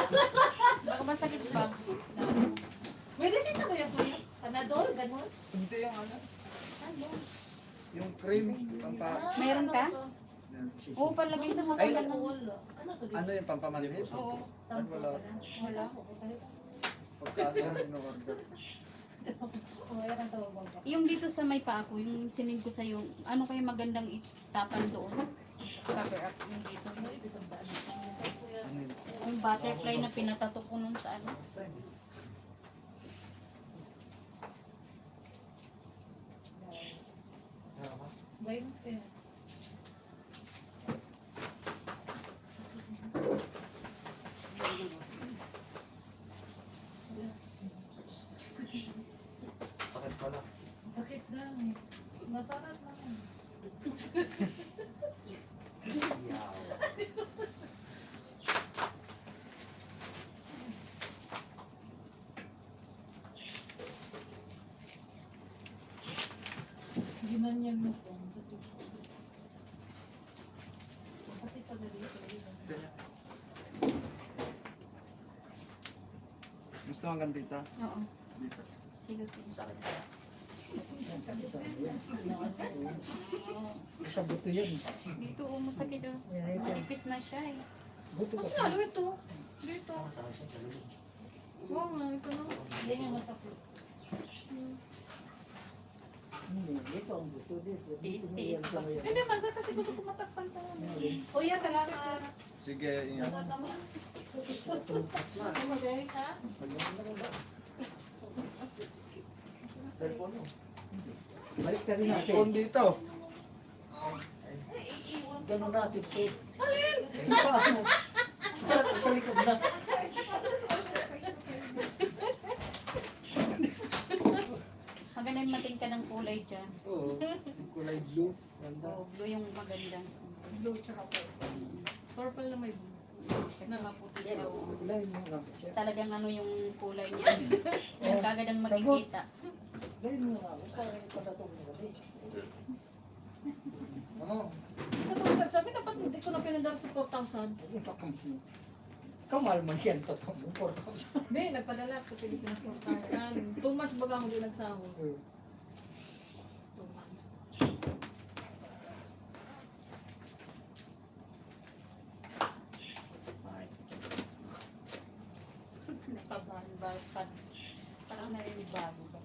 Baka masakit pa. May resita ba yan kuya? Panadol? Ganon? Hindi yung ano. Yung cream. Pampa... Mayroon ka? Oo, palagay na Ay, matagal na. Wala. Ano to? Ano yung pampamanhid? Oo. Ay, wala. Wala. Pagka ano in-order. Wala kang tawag Yung dito sa may pa ako, yung sinend ko sa'yo, ano kaya magandang itapan doon? Cover up yung dito. Ay, isang daan na ito. Kuya. Ano yun? Yung butterfly na pinatato ko nun sa ano. 20. Sakit pala. Sakit lang. Masarap lang. Ginanyan mo po. Sakit pa na dito. Gusto mo hanggang dito? Oo. Dito. Sige. Sakit pala. Sa buto yan. Dito masakit oh. Yan ito. Ipis na siya eh. Buto Mas kasi. lalo ito. Dito. Oo nga, ito na. Hindi nga masakit. Dito ang buto dito. Dito mo Tiis-tiis yan sa ngayon. Hindi, magda kasi gusto ko matakpan pa. Kuya, salamat. Sige, ingat. Salamat naman. Magaling ka? Cellphone mo. Balik ka rin natin. Phone dito. Ganun natin ito. Alin? Sa likod na. Maganda yung mating ka ng kulay dyan. Oo. Yung kulay blue. Ganda. Oh, blue yung maganda. Blue tsaka purple. Purple na may blue. Kasi maputi siya. Oh. Kulay mo lang siya. Talagang ano yung kulay niya. Yan kagad ang makikita. Kulay mo lang. Parang patatong mo kami. Ano? Katong sir, sabi dapat hindi ko na pinadala sa 4,000. Kamal man yan. Tatang mo. 4,000. Hindi, nagpadala ako sa Pilipinas 4,000. 2 months baga ako din nagsahod. 2 months. Nakabahan-bahan. Parang nalilibago ba?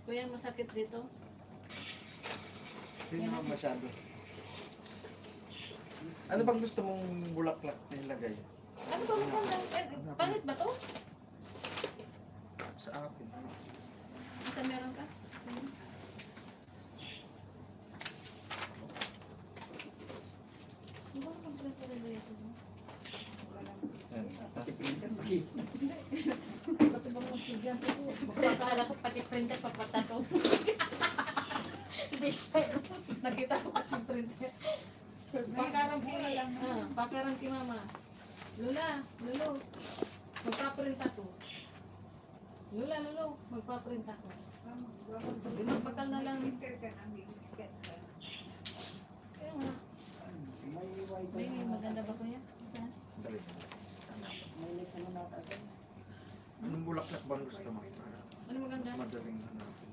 Kuya, masakit dito? Hindi naman masyado. Ano bang gusto mong bulaklak nilagay? Ano ba maganda? Pangit ba to? Sa akin. Asa meron ka? Di ba mag-prepare ba ito? Yan. Ito bang mga estudyante ko? Akala ko pati printer sa patato. Nakita ko kasi yung printer. Pakaram ki mama. Lula, Lulu, magpaprint ako. Lula, Lulu, magpaprint ako. Magpakal na lang. Kaya nga, May wifi may na maganda ba kuya? Isa? Dali. May net na natin. Anong bulaklak bang gusto mo? Ano maganda? Madaling hanapin.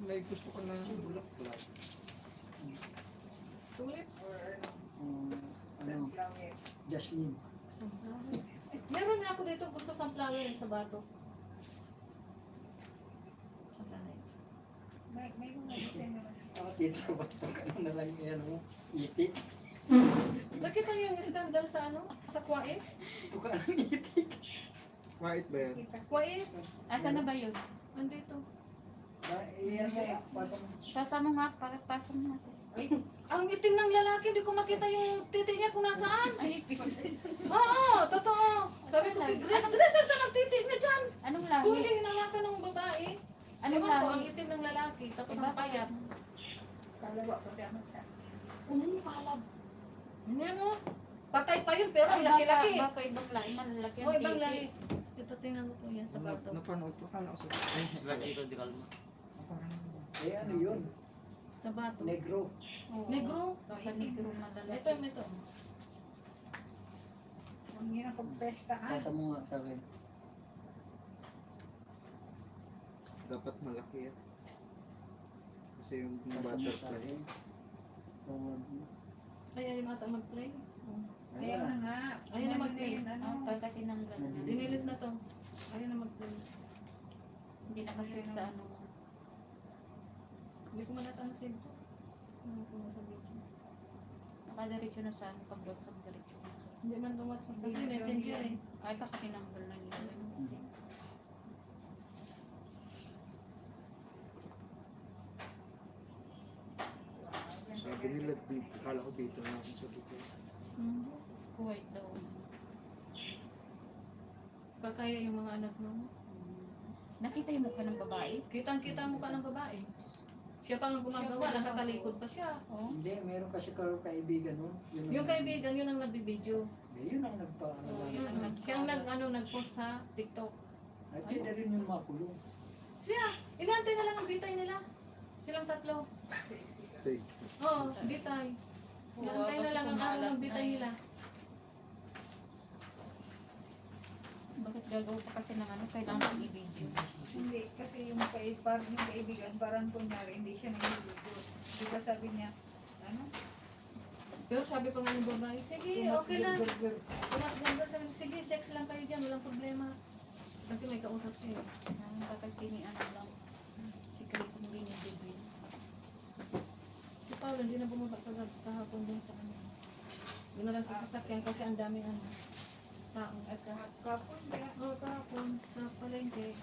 May gusto ko na bulaklak. Tulips? Ano? Jasmine. Meron nga ako dito gusto sunflower sa bato. Asan na yun? Kapatid sa bato ka na lang yan mo. Itik. Nakita niyo yung scandal sa ano? Sa Kuwait? Ito ka ng itik. White ba yan? Kuwait? Asan na ba yun? Nandito. Iyan mo. Pasang. Pasa mo nga, pasa mo natin. Ang itim ng lalaki, hindi ko makita yung titi niya kung nasaan. Ay, ipis. Oo, totoo. Sabi ko, Grace, saan ang titi niya dyan? Anong Kung lahi? yung hinawakan ng babae, Anong ewan ko, lahi? ang itim ng lalaki, tapos Iba ang payat. Kalab. Ano mo? Patay pa yun, pero ang laki-laki. Baka ibang lahi, malalaki O, ang ibang titi. lahi. Ito, tingnan mo po yan sa bato. Napanood ko. Kala ko sa... Ay, Sila Chico di Calma. Eh ano yun? Sa bato. Negro. Oo. Negro? Baka negro malalaki. Ito. Pasa mo nga sa akin. dapat malaki yan. Kasi yung Pasa mo sa butterfly. akin. Tawag mo. Kaya yung ata mag-play. Ayaw na nga. Ayaw na mag- Ano? Pagka tinanggal na. Dinilit na to. Ayaw na Hindi nakasit sa ano mo. Hindi ko manatang-save to. Ano ko masabi ko? Nakadiretso na sa ano, pag WhatsApp diretso na. Hindi man to WhatsApp. Hindi Kasi na messenger yun. eh. Ay, baka tinanggal na nila. Sabi nila dito, kala ko dito na ako sa dito. Kuwait daw. Kakaya yung mga anak mo. Nakita yung mukha ng babae? Kitang-kita mo ka ng babae. Siya pa ang gumagawa, nakatalikod pa siya. Oo. Hindi, meron kasi kaibigan nun. Yun ang- Yung kaibigan, yun ang nagbibideo. Yun ang nagpa-ano. Yun ang Siya ang nag-post ha, TikTok. Ay, pwede rin yung makulong. Siya, inaantay na lang ang bitay nila. Silang tatlo. Take. Oo, bitay. Inaantay na lang ang araw ng bitay nila. Bakit gagawa pa kasi ng ano, kailangan i-video. Hindi, kasi yung parang yung kaibigan, parang kunyari, hindi siya nag-video. Di ba sabi niya, ano? Pero sabi pa nga ng babae, sige, okay lang. Burger. Tumas ganda, sabi niya, sige, sex lang kayo dyan, walang problema. Kasi may kausap siya. Kasi ni ano lang, secret hindi ni video. Si Paolo, hindi na bumaba kahapon din sa kanya. Yun na lang sa sasakyan kasi ang daming ano, tao. At kapon, kaya Oo, kahapon sa palengke.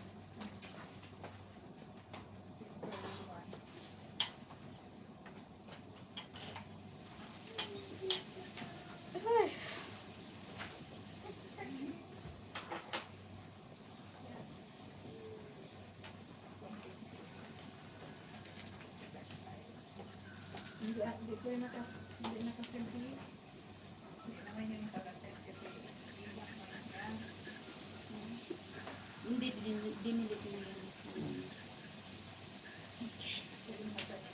Hindi ko yung nakaselfie. hindi naman yung nakaset kasi iba naman yan. Hindi, dinilit na yun. Pero maganda.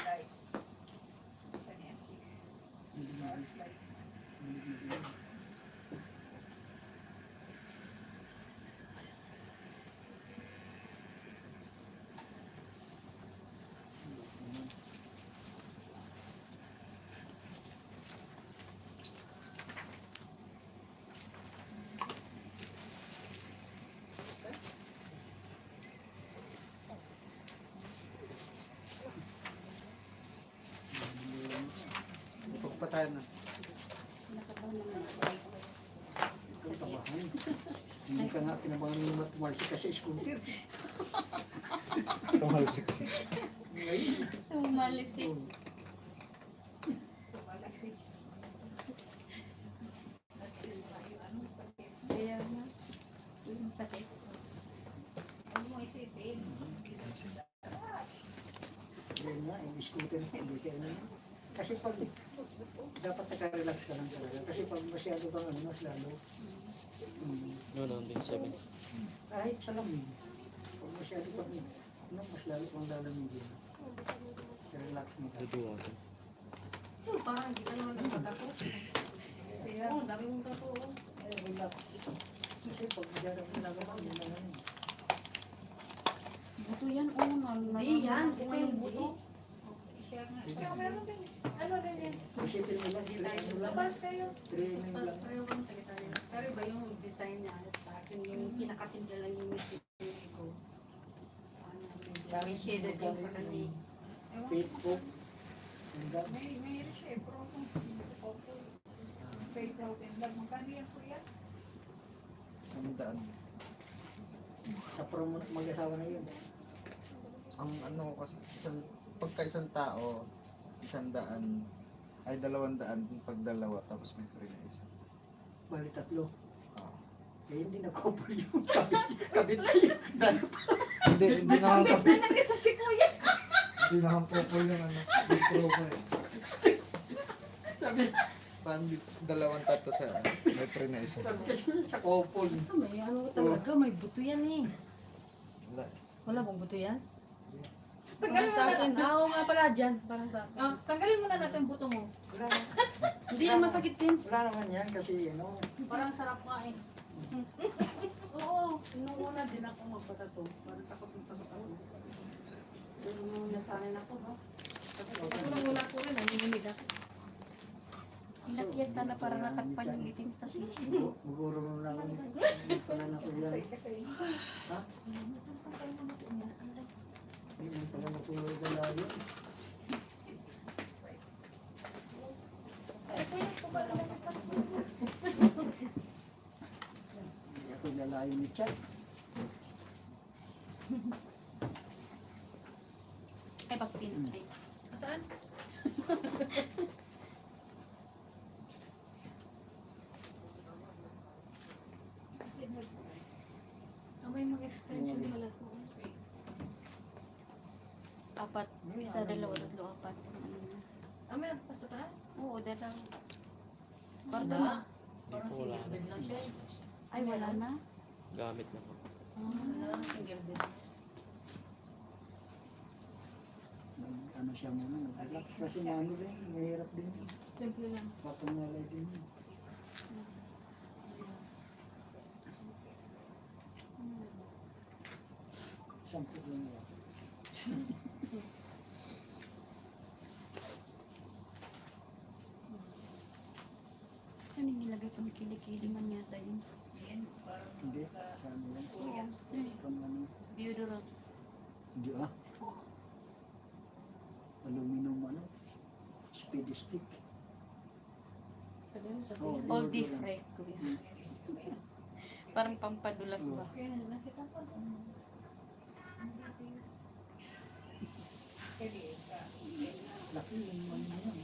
Like, ganyan. Last like. Pagpatayan na. Ikaw tabahan. Hindi ka nga pinabangan yung matumalsi kasi scooter. Tumalsik. Ngayon. Umalis eh. Tumalasi. Natiis pa yung ano, sakit. Kaya nga, yung sakit. Huwag mo isipin. Ngayon nga, yung scooter na, hindi ka ano. Kasi pag dapat naka-relax ka lang talaga. Kasi pag masyado kang ano, mas lalo. No, no, 7. Kahit sa lamig. Pag masyado kang ano, mas lalo kang lalamigin. Relax mo ka. Duduwa. Parang hindi ka naman nagpatato. Kaya, Oo, dami mong tato. Relax. Kasi pag masyado kang ginagawa, yun na lang. Buto yan, oo. Hindi yan, ito yung buto. siya nga. Siya, meron din. Ano din yan? Isipin mo lang, ano lang. Labas kayo. Training lang. Pareho kami sa gitara. Pero iba yung design niya sa akin, yung pinakasimple lang yung pinili ko. Sa amin shaded yung sa kanya. Ewan ko. Facebook. Ang dami. Mayroon siya eh, promo. Sa Popo. Fake out and love. Magkano yan kuya? Sandaan. Sa promo mag-asawa na yun. Ang ano kasi, pagka isang tao, 100, ay 200 yung pag dalawa, tapos may free na isa. Bali tatlo. Ah. Eh, hindi na couple yung kabit tayo. Hindi naman kasi, Nag-isa si Kuya. hindi naman couple yung ano, big pro ko eh. Sabi, Parang 2 tato sa ano, may free na isa. sabi kasi sa couple. May ano talaga, may buto yan eh. Wala. Wala bang buto yan? Tanggalin mo Sa na akin, oo nga pala dyan. Parang sa akin. tanggalin mo na natin buto mo. Wala, Hindi yan masakit din. wala naman yan kasi ano, Parang sarap nga eh. Oo, nung una din ako magpatato. Parang takot ng takot ako. Pero nung nasanay na ako, no? Unang-una ko rin, nanginginig ako. Inakyat sana para natakpan yung itim sa sili. Siguro na ako ng panganak ko yan. Ha? Hindi mo pala natulog na layo. Hindi ako lalayo ni Chad. Ay, baktin. Ay. Saan? May mga extension pala to. Apat. Isa, dalawa, tatlo, apat. Meron pa sa taas? Oo, dalawa. Kwarto na. Hindi po, wala na. Bed lang siya. Ay, wala na. Gamit na po. Single bed. Ano siya muna, nag-relax. Kasi ano rin, mahirap din. Simple lang. Papangalay din. Sampu lang yan. Ano yung nilagay kami kilikili man yata yun? Hindi, saan yan? Pang ano, Deodorant. hindi ah. Aluminum ano, speed stick. Sabi mo sa Oh, All deodorant. different ko yun. Parang pampadulas ba? Laki yung ano yan.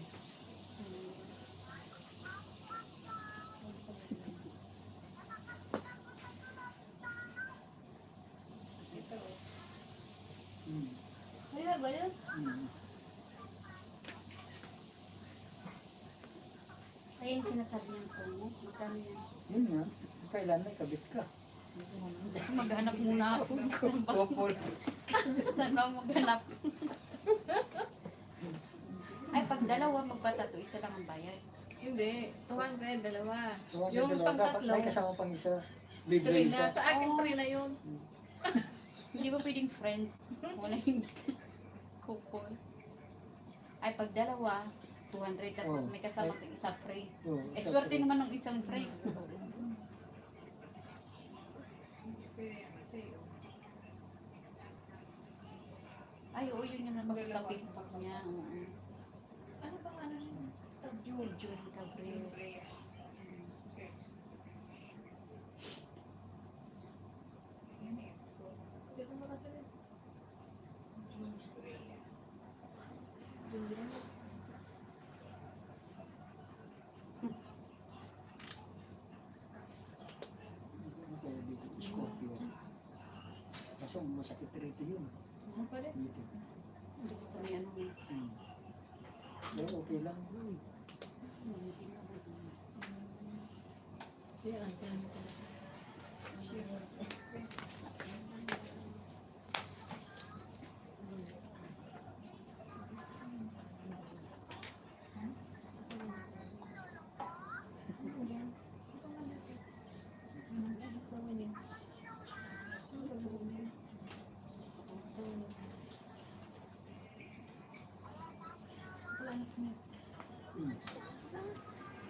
Hmm. Ayan ba yan? Hmm. Ayun sinasabi niyang tungo. Magkano yan? Yun nga, kailan may kabit ka. Kasi maghanap muna ako. Couple. Saan ba maghanap? Ay, pag dalawa magpatato, isa lang ang bayad. Hindi. 200, dalawa. Yung Yung dapat pangtatlo, may kasama pang isa. Libre free na. isa. Sa akin free na yun. Hindi ba pwedeng friends? Wala yung couple. Ay, pag dalawa, 200 tapos Oh, may kasama kang isa free. Oh, Eh, isa swerte free. naman ng isang free. Ay, oo, yun yung naman sa Facebook niya. Oo. Ano bang ano niya? June Cabrera. Dito mo kasi. Kaya dito, Scorpio. Kaso masakit rito yun. Ano pa rin? Dito. Dito sa may ano niya. Pero okay lang. Siya, ang kanya ko.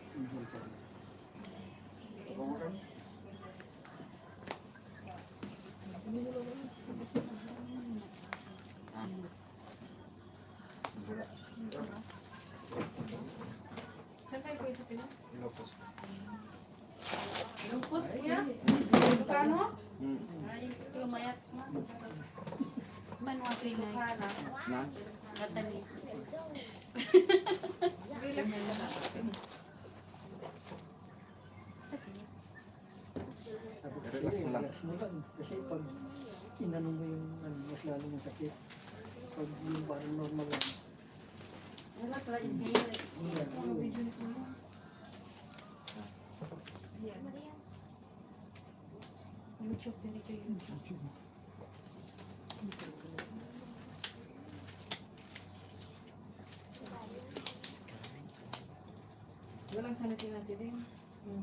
Enjoy ka. Saan kayo kuya sa Pinas? Ilocos. Lupos niya? Magkano? Lumayat na. Manwa Pinay. Na? Katali. Sakit. Sabi ko, Relax sige, lang. relax mo lang. Kasi pag inano mo yung ano, mas lalo masakit. Pag yung parang normal lang. Wala sa inhale. Yan, yun. YouTube din ito yung Walang sanatin natin din. Eh,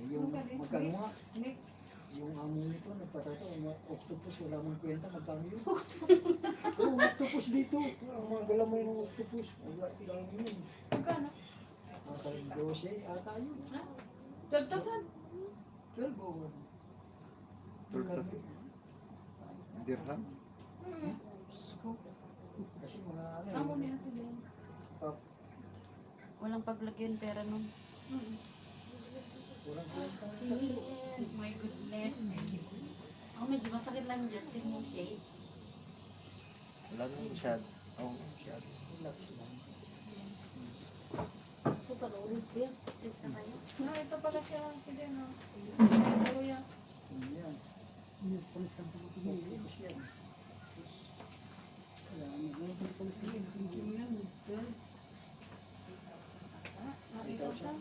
yung magkano nga, Hindi. yung amo nito, nagpatato, yung octopus, wala mong kwenta, magkano yun? Oo, octopus dito. Ang mga galamay ng octopus. Wala lang yun. Magkano? Nasa 12 ata yun. 12,000. 12 o 12 dirham. kasi mga ano Amo yun. niya ito din. Walang paglagyan pera nun. Kurang My goodness. Oh, medyo masakit lang dyan. Tingnan mo siya. Wala na masyado. Oo, masyado. relax lang. So, panulit ko yan. Sis na kayo. No, ito pala siya. Hindi, no. Ito kuya. Yan. Focus yan. Ah, 8,000.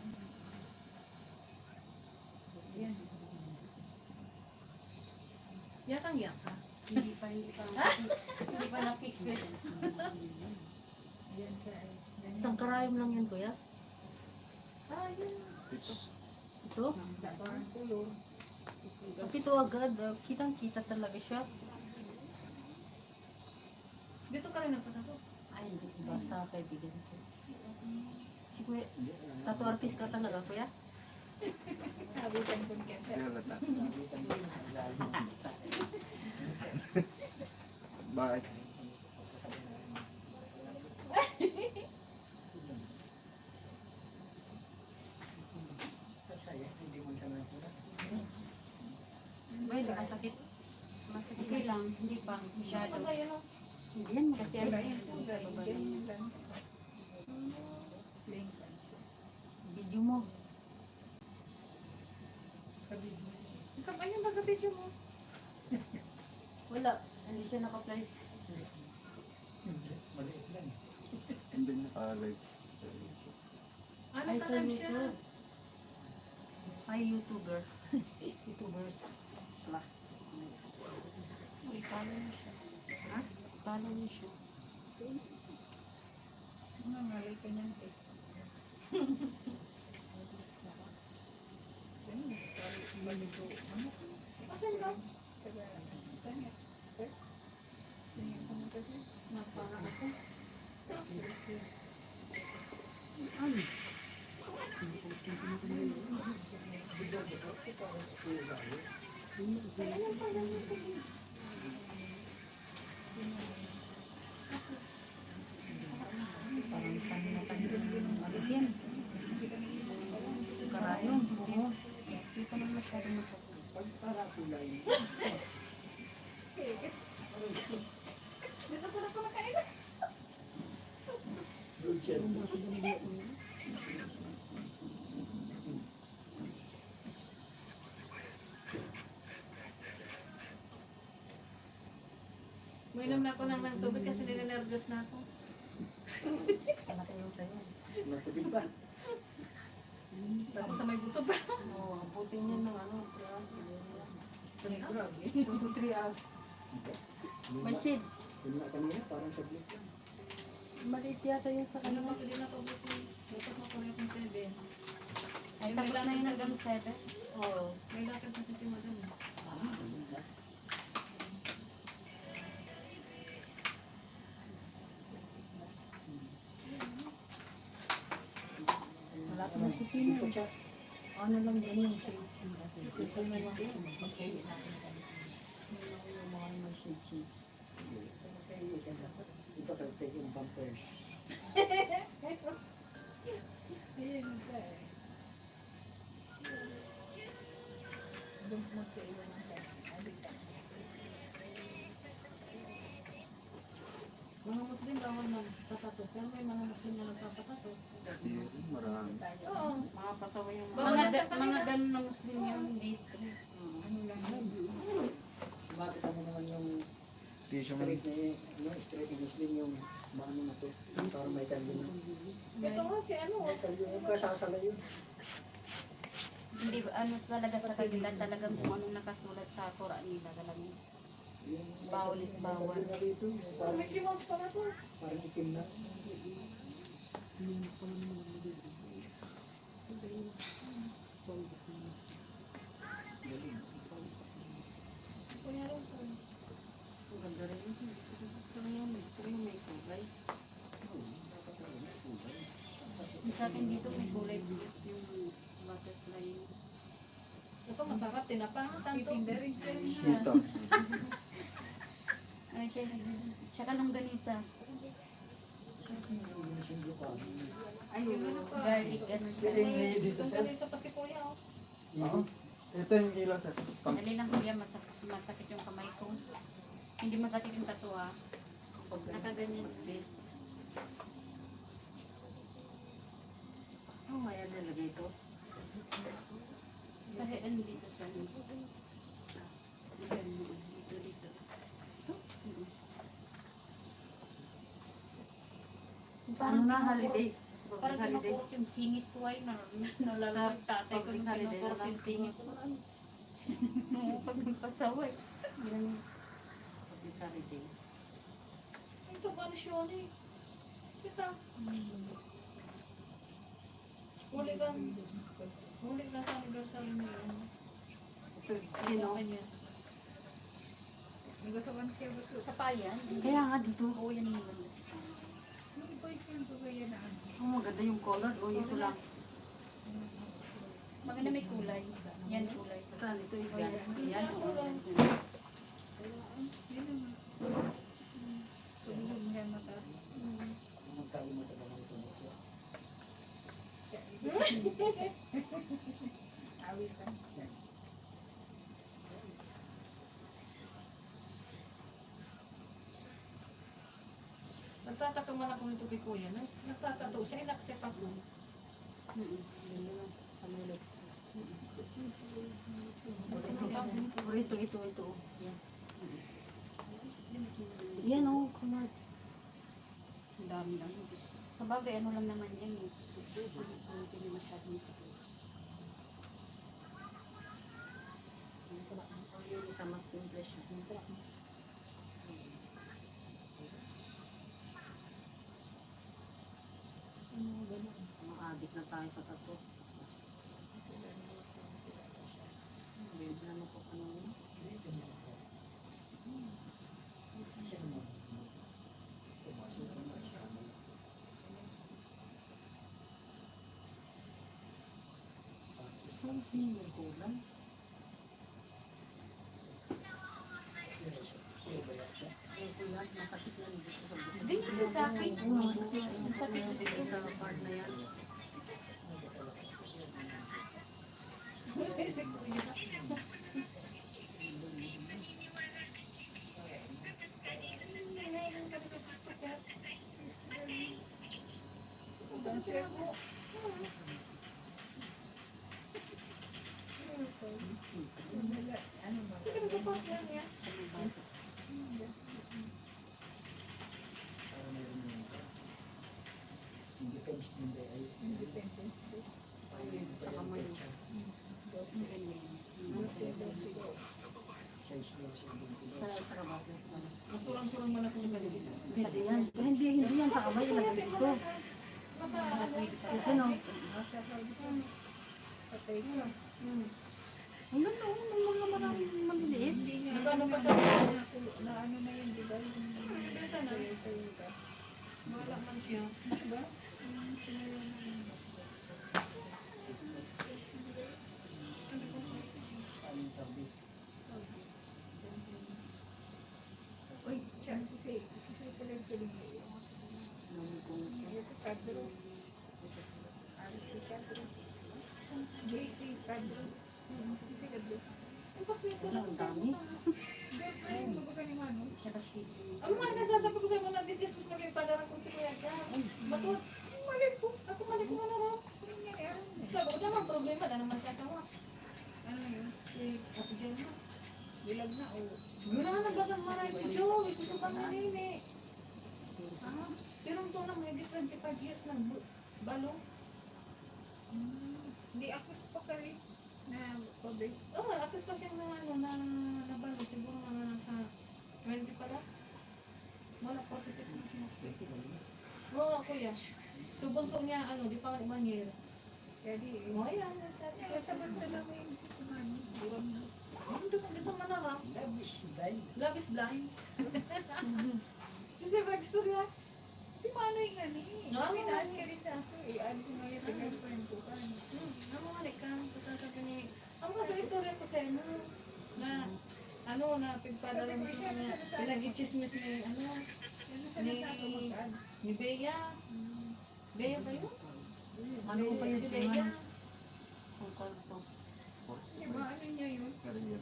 Yan. Yakang yaka. Hindi pa. Hindi pa na-fix yun. Yan siya. Isang karayom lang yan, kuya. Ah, yan. Ito? Parang color. At ito agad. Kitang-kita talaga siya. Dito ka rin nagpatato. Ay, hindi ba sa kaibigan ko? Si kuya, tattoo artist ka talaga, kuya? Habitan ko niya. Kaya lata. Bakit? Kasi hindi mo siya nakita. Ba, hindi masakit. Masakit okay lang, hindi pa. Masyado. Ano yan, no? Hindi yan, kasi ano yan. Sa baba lang yan. Video mo. Ikaw, ayun, baga-video mo. Wala, hindi siya naka-apply. Maliit lang. Hindi naka-live. Ano Ay, ka sa lang siya? YouTube. Ay, YouTuber. YouTubers. Wala. Uy, follow niyo siya. Ha? Follow niyo siya. Nangalay ka niyan, eh. Asan ka? Napaka ako. Parang tanim ng alipin. Karayong. Oo. Hindi pa naman masyadong masakit. Para kulay. Dito ko na po nakain. Richard. Uminom na ako ng tubig kasi ninenervyos na ako. Malaki yung sa'yo. Natubig ba? Tapos sa may buto pa. Oo, abutin niya ng ano, 3 hours. Grabe. 2 to 3 hours. May shade. Yun na kanina, parang saglit lang. Maliit yata yung sa Ano kanila. ba hindi na pabuti? Dapat makulit ng 7. Ay, tapos na yun hanggang 7. Oo. May lakad kasi si Madam. Wala pa na si Pino. Ito siya. Ano lang din yung shade. Ito na lang. Okay. Yung mga may shade. Ito kagtay yung bumpers. Ayun ka eh. Doon mo sa iwan ng mga Muslim bawal magpatato, pero may mga Muslim na nagpapatato. Marami. Oo. Mga pasaway yung Bawal na sa kanila. mga ganun na Muslim yung hindi straight. Ano lang yun? Makita mo naman yung Tissue mo. straight na straight na Muslim yung maano na to. Parang may kalyo na. Ito nga si ano. May kalyo. Yung kasasala yun. Hindi ano talaga sa kabila talagang kung anong nakasulat sa Quran nila talagang Yung bawal is bawal. kalyo na dito. Yung Parang parang, Mickey Mouse pala to. parang itim na. Kuya rin to. Ang ganda rin yun. Ito yung may kulay. Sa akin dito may kulay blue. Yung butterfly. Ito masarap, tinapa. Santo. Dito. Ay, siya. Tsaka longganisa. Ayun. Garlic, ano siya. dito Kung sir. kanisa pa si Kuya, oh. Oo. Ito yung ilaw sa Dali lang kuya, masakit yung kamay ko. Hindi masakit yung tattoo ha. Nakaganyan. Best. Oh, ayan nilagay ito. Sa head dito sa dito. Dito. Sa ano na, holiday. Sa Parang public holiday. kinukurot yung singit ko ay nalalawag tatay ko public yung holiday kinukurot na lang. yung singit ko. Oo, pag nagpasaway. Ganun. Public holiday. Ito ba na siya, eh? Kita. Huli ka sa anniversary mo yun. Ito, sino? Kanya. Sa payan. Kaya nga dito. Oo, yan yung maganda sa payan. Oh, maganda yung color. O, ito lang. Maganda may kulay. Yan kulay. Saan ito? Oh, Yan. yan. Yan. Oo, yan. Nagtatato man ako nito kay Kuya. Nagtatato siya, in-accept ako. Yan na lang. Sa may legs. Ito. Ito. Yan. Yan o, color. Ang dami lang. Sa bagay, ano lang naman yan eh. Hindi masyadong sakit. Yun isa mas simple siya. Mga adik na tayo sa tato. Bebe na ko kanina. Saan sinigil ko lang? Masakit na dito sa buto. Hindi, hindi sa akin. Masakit dito sa part na yan. Sige, nagpapas yan niya. Sa kamay. Sa kamay. Masurang-surang man ako ng galit. Pwede yan. Hindi yan sa kamay. Ilagay dito. Ito no. Ang ganda oh, may mga maraming maliliit. Nagano pa sa na ano na yun, di ba? Sana. Wala man siya. Diba? Uy, siya, sisi pala yung piling mo. Pedro. JC Pedro. JC Pedro. Ang dami. Tsaka shade. Ano nga nasasabi ko sa'yo mo nagdi-discuss na may padarang kung si Kuya ka? Ba't mali po? Ako mali ko na raw. Sabi ko naman, problema na naman siya sawa. Ano yun? Si Ate Jen na. Bilag na o. Yun na nga nagbagang maray si Joe. Isusupang na rin eh. Ah, pero ito na may 25 years ng balo. Hindi ako pa kali na COVID. Oo, atas pa siya na ano, na balo. Siguro mga nasa 20 pala. Wala, 46 na siya. Oo, kuya. So, bunso niya, ano, di pa nga 1 year. Kaya di, Oh, ayan, nasa kaya sabat na lang yung kumano. Buram na. Di pa manarang. Love is blind. Si Sir Rex to niya. Si Manoy gani. No. Pinaan ka rin sa ako. I-add ko ngayon sa girlfriend ko pa. Namumalik ka. Sasabi ni, Ang mga sa istorya ko sa inyo. na, ano, na pagpadala mo siya niya. Pinag-chismis ni, ano, Yan ang sinasabi ko mag-add. ni Bea. Bea ba yun? Ano ba yun? Si Bea. Kung kwarto. Di ba ano niya yun? Career.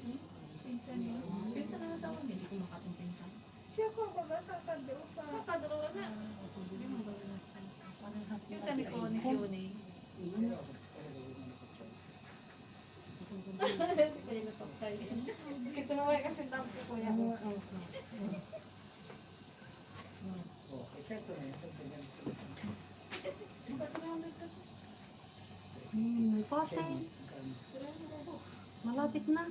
Pinsan niya. Pinsan na sa akin, hindi ko makatong pinsan. Siya ko baga sa kadro sa... Sa kadroga na. Pinsan ni ko, ni Sione. Kaya natapay. Kita mo kasi tapos ko kuya. Kasi, malapit na.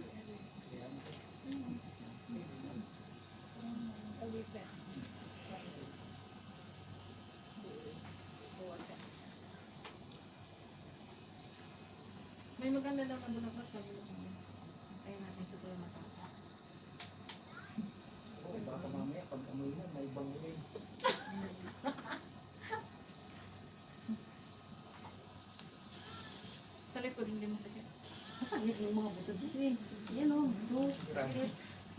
May maganda daw na doon ako sa bulong. Kaya natin siguro matatas. Oh, baka mamaya pag amoy na, may bango rin. Sa likod hindi masakit. Sakit yung mga buto dito eh. Yan o, ito. Sakit.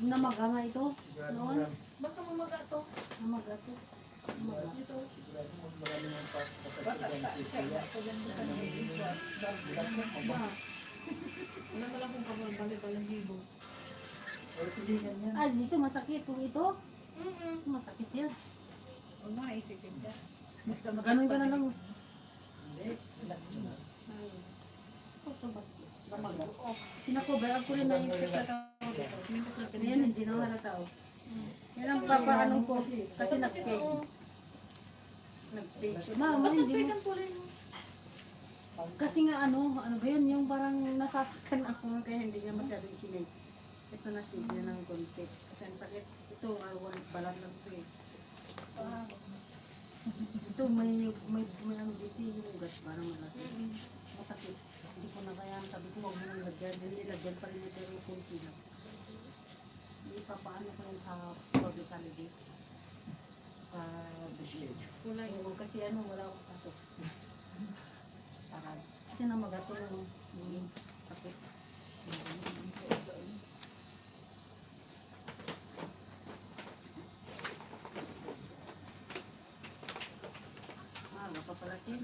Namaga nga ito. Noon, Baka mamaga to. namaga to. Namaga. Sigurado mo marami ng Baka siya. Ako dyan ko sa nag-iiswa. Wala pala kung kabal-balik palang libo. Or pilingan yan. Ah, dito masakit. Kung ito, Mm-mm. masakit yan. Huwag mo naisipin ka. Basta Ganun ka na lang. Hindi. Ito ba? Namaga. Pinakover ako rin na yung pagkatao. Ayan, hindi na halata o. Yan ang papaanong ko. Kasi nag-page. Nag-page. Mama, hindi mo. Pagpigan po rin. Kasi nga ano ba yun, yung parang nasasaktan ako kaya hindi niya masyadong sinay. Ito na siya ng konti. Kasi ang sakit. Ito, balat lang ito eh. Ito, may ano dito yung ugat parang malaki. Masakit. Hindi ko na kaya, sabi ko huwag mo nang lagyan. Hindi lagyan pa rin ito yung konti lang. Hindi pa paano ko yan sa public holiday. Kulay. Kasi ano, wala akong pasok. Kasi namagato na yung sakit. Ah, mapapalakin.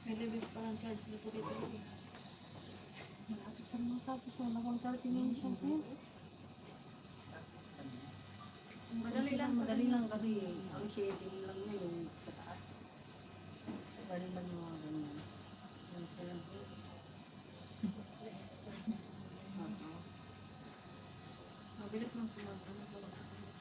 May libig parang charge dito dito. Malapit pa naman tapos wala akong 30 minutes lang po. Madali lang sa Madali lang kasi ang shading lang niya yung sa taas. Madali lang yung mga ganyan. Yan pa lang po. Mabilis man pumagano pala sa kanya.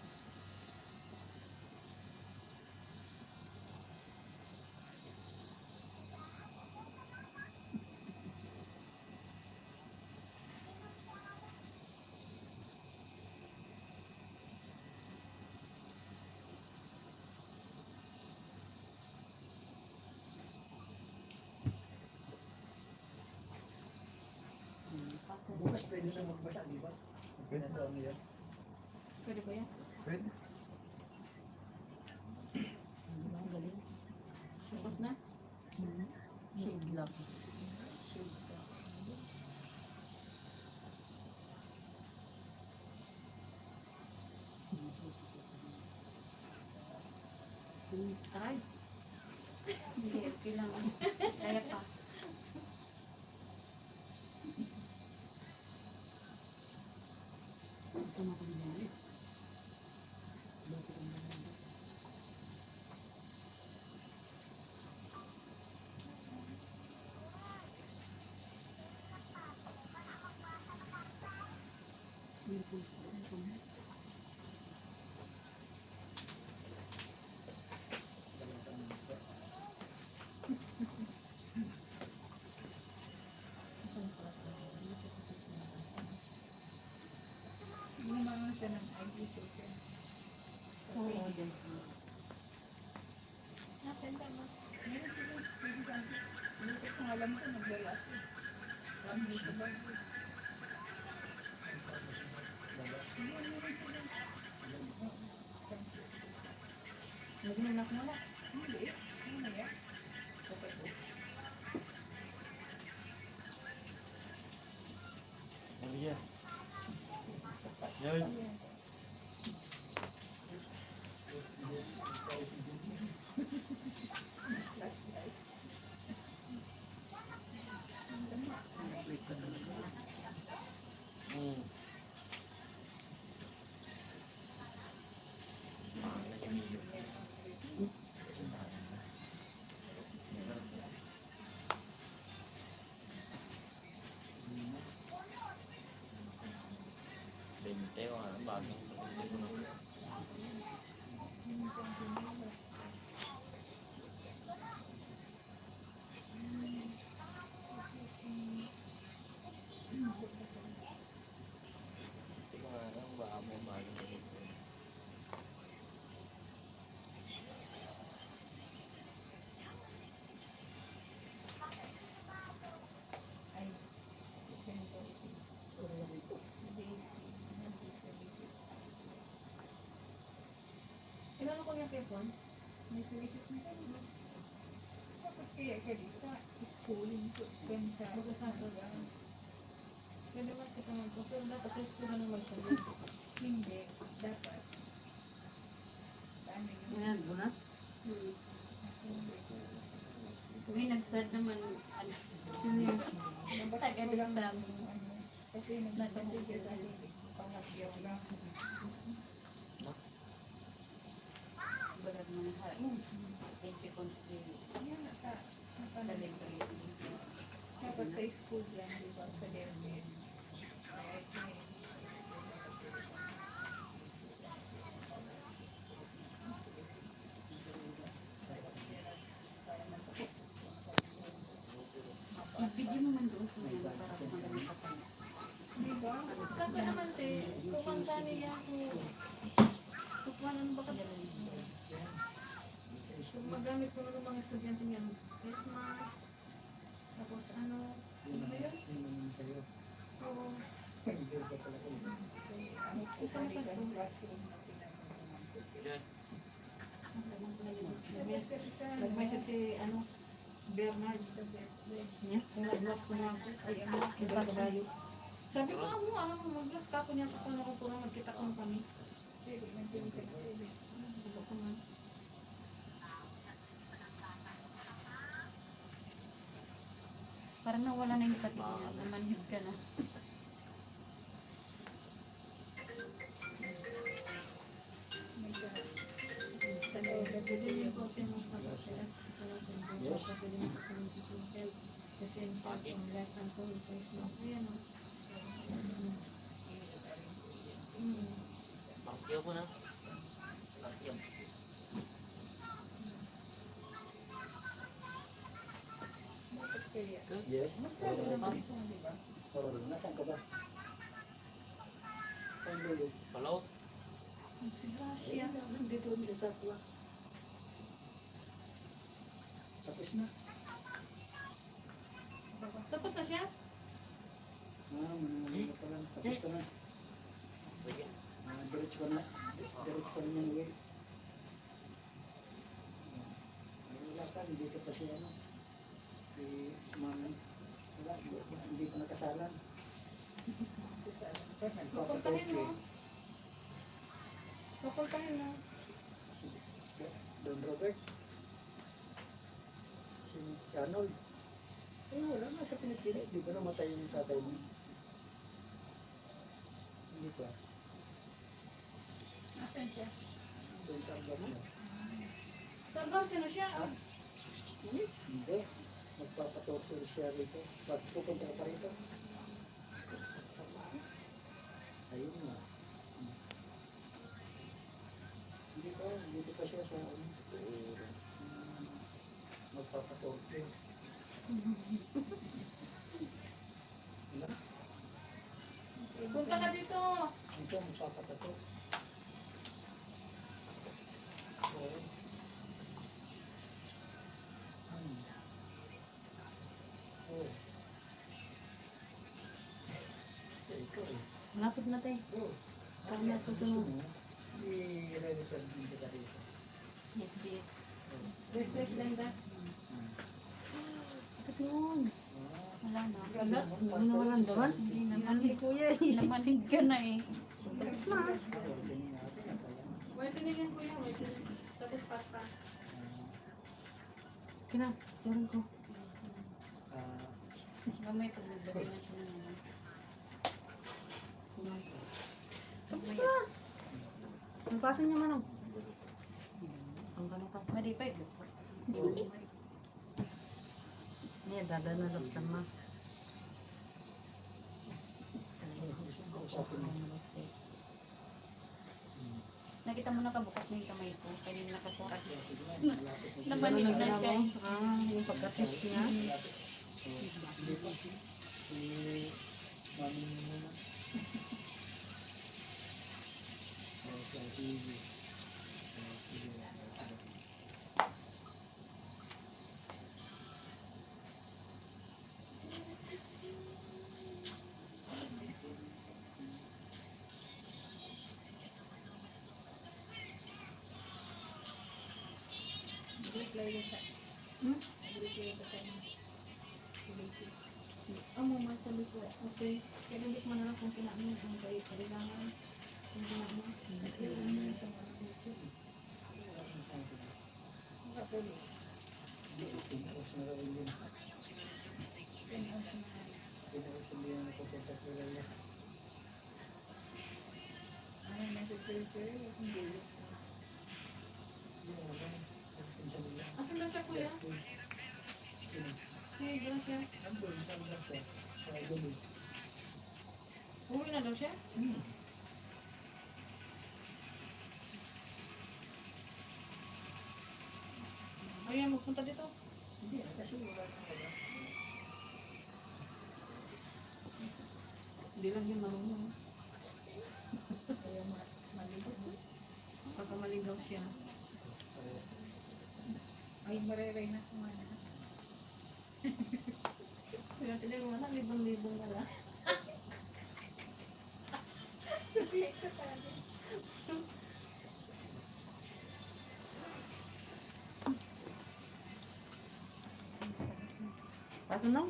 Bukas pwede na magbasa, di ba? Pwede na ano yan? Pwede ba yan? Pwede. Ang galing. Tapos na? Shade lang. Shade lang. Aray. Sige, okay lang. Kaya pa. Ito na kung yan. Gumawa siya ng ID ko. Oo, din. Nasend ka mo. Meron sila. Pwede ka. Hindi ko alam ko, naglalasa. Hindi sa bago. Nagnunak mo na? Hindi. Ano na yan? Dapat po. Ano yan? Yan. Flashlight. Hmm. Bente, mga bagong siguro baka mo bagong Ay, ganito. Si Daisy. Inano ko niya kay Juan? May solicit na siya. Diba? Dapat kaya sa schooling ko. Kaya sa mag-asawa. Pwede mas kita mag-go. Pero dapat sa school na magsabi. Hindi. Dapat. Sa ano yun? Ayan, doon na. Uy, nagsad naman. Ano? Sino yun? Nabasa ko lang ng ano. Kasi nagsasabi siya sa akin. Pangagyaw lang. Balag mga ha. Hindi ko Yan, sa libre. dapat sa school lang, di ba? Sa DepEd. Kaya ito eh. Mag-video mo man doon sa mga para magaling ka pa. Di ba? Saan ka naman, te? Kumanta niya so paano ba ka? So, magamit ko ng mga estudyante niya. Christmas. Tapos ano? Ano ba yun? Oo. Ano po sa ligang classroom na pinag-ano. yan. Yes, kasi sa Nag-message si ano? Bernard. sa birthday. Kung nag-blast ko na ako. Ay, ano, Diba sa bayo? Sabi ko, mag-blast ka ako niya kapag nakupura magkita ko kami. pero nandiyan ka na ulit. Sabi ko nga. Parang nawala na yung sakit niya. Namanhid ka na. May ka. Tanaw ka Pwede din yung copy mo sa process. Yes. Pwede mo sa mental health. Essential from life and from Christmas. Ayan o. Bakyo ko na. Bakyo. Bakit kaya? Yes. Mas lalo naman ito, di ba? Nasaan ka ba? Saan ba yun? Palaw. Si Gracia. Nandito kami sa sakwa. Tapos na. Tapos na siya? Manangali pa lang. Tapos ka na. Diretso ka na. Diretso ka na yung way. Wala ka, hindi ka pa siya ano. Si mami. Wala, hindi ka nakasalan. Si Sara. Papuntahin mo. Papuntahin mo. Si Don Robert. Si Arnold. Eh wala nga sa Pilipinas. Di ba namatay yung tatay mo? Hindi pa. Asan siya? Doon sa Agam. Saan ba? Sino siya? Hindi. Magpapatorture siya rito. Ba't pupunta ka pa rito? Ayun nga. Dito pa siya sa ano. Magpapatorture. Wala. Punta ka dito. Ito, magpapatato. Oo. Malapit na tayo. Kaya na susunod. I-refer din kita dito. Yes, yes. Stress lang ba? Sakit nun. Wala na. Wala. Ano walang daman? Hindi naman. Hindi kuya eh. Namanig ka na eh. Stress na. Whitening yan kuya, whitening. Tapos pasta. Kina, turun ko. Gamay pag nagbagay na siya ng ano. Tapos na. Ang pasan niya manong. Ang ganito. Maripay. Niya, dada na sa ma. Nakita mo na kabukas na yung kamay ko. Kanina nakasukat. Namanig na siya. Yung pagka-test niya. Mami mo na. Sige. Amo man sabi ko, okay. Kailangan mo na lang kung kinain mo kung kayo kailangan. Kung kinain mo. Asan na siya kuya? Hey, gracias. Uwi na daw siya? Ayan, magpunta dito. Hindi, kasi wala na wala. Hindi lang yun marunong. Kaya maligaw. Pagka maligaw siya. Ay, mareray na kumana. Sila tila mo na, libong-libong na lang. Sabihin ka tayo. Pasan na?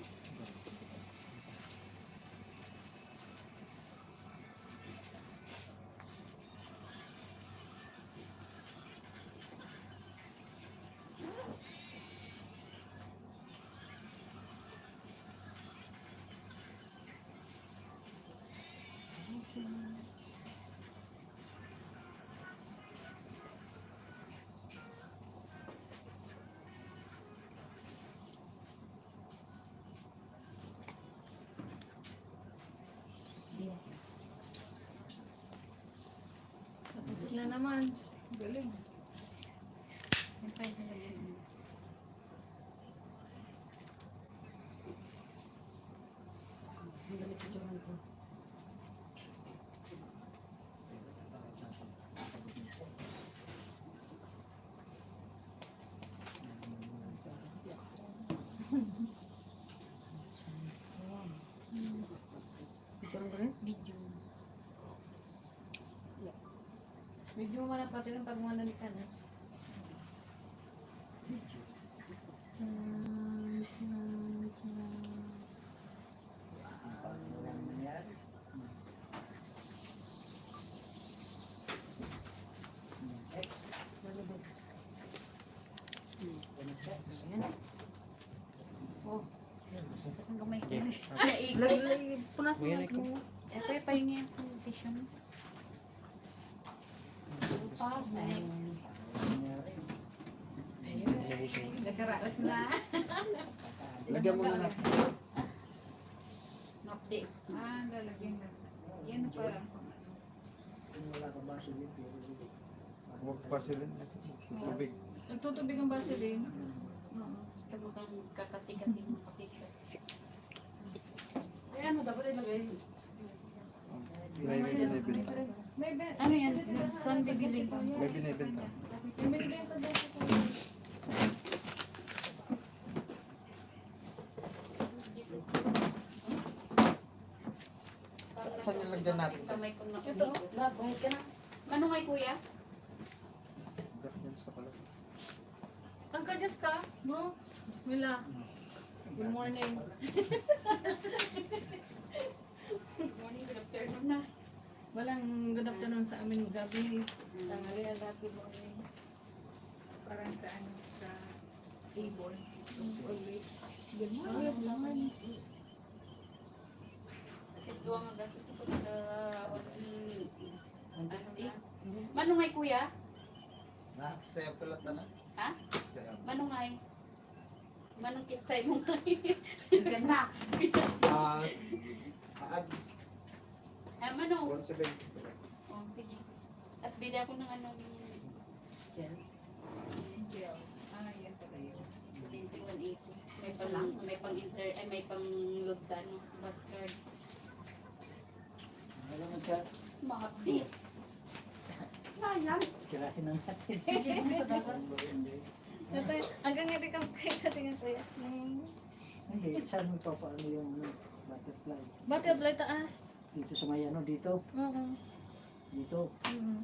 Tapos na naman. Galing. May pwede na yun. Ang galit ko dyan ko. Picture ko rin? Video. Video mo na pati ng pagmamahal ka na. Paano lang nangyari? X. Oh. Ang gamay ko. Punas mo mo. Ito yung pahingi yung tissue mo. Nakaraos na. Lagyan mo na. Update. Lalagyan na. Yan ang parang Kung wala ka ba sige, pero sige. Huwag pa sila. Tubig. nagtutubig ang Vaseline. Tapos kang kakati-kati mo katika. Eh, ano dapat ilagay? May binibenta. May ben- Ano yan? Saan bibili? May binibenta. May binibenta daw sa kuya. Saan yung lagyan? Lagyan natin ito. Kamay ko na. Ito, labay ka na. Manungay kuya? Guardians ka pala. Ang kadyas ka, bro. Bismillah. Good morning. Morning, good afternoon na. Walang good afternoon sa amin gabi. Tanghalian lahat, good morning. Parang sa ano, sa table. Always. Good morning. Kasi duwa nga gasto ko sa ano na. Manungay kuya? Na, sayo pala na. Ha? Sayo. Manungay. Manong kisay mo ngay. Ganda. Aag, Ha, manong? 170. Oh, sige. As bili ako ng ano, Ah, yan pala yun. 2180. May pang inter, ay may pang load sa ano, bus card. Alam mo siya, Ma-update. kirahin na natin. Hanggang hindi ka tingin ko yan. Hindi, saan mo papaano yung butterfly? Butterfly taas. Dito sa may ano, dito. Oo. Dito.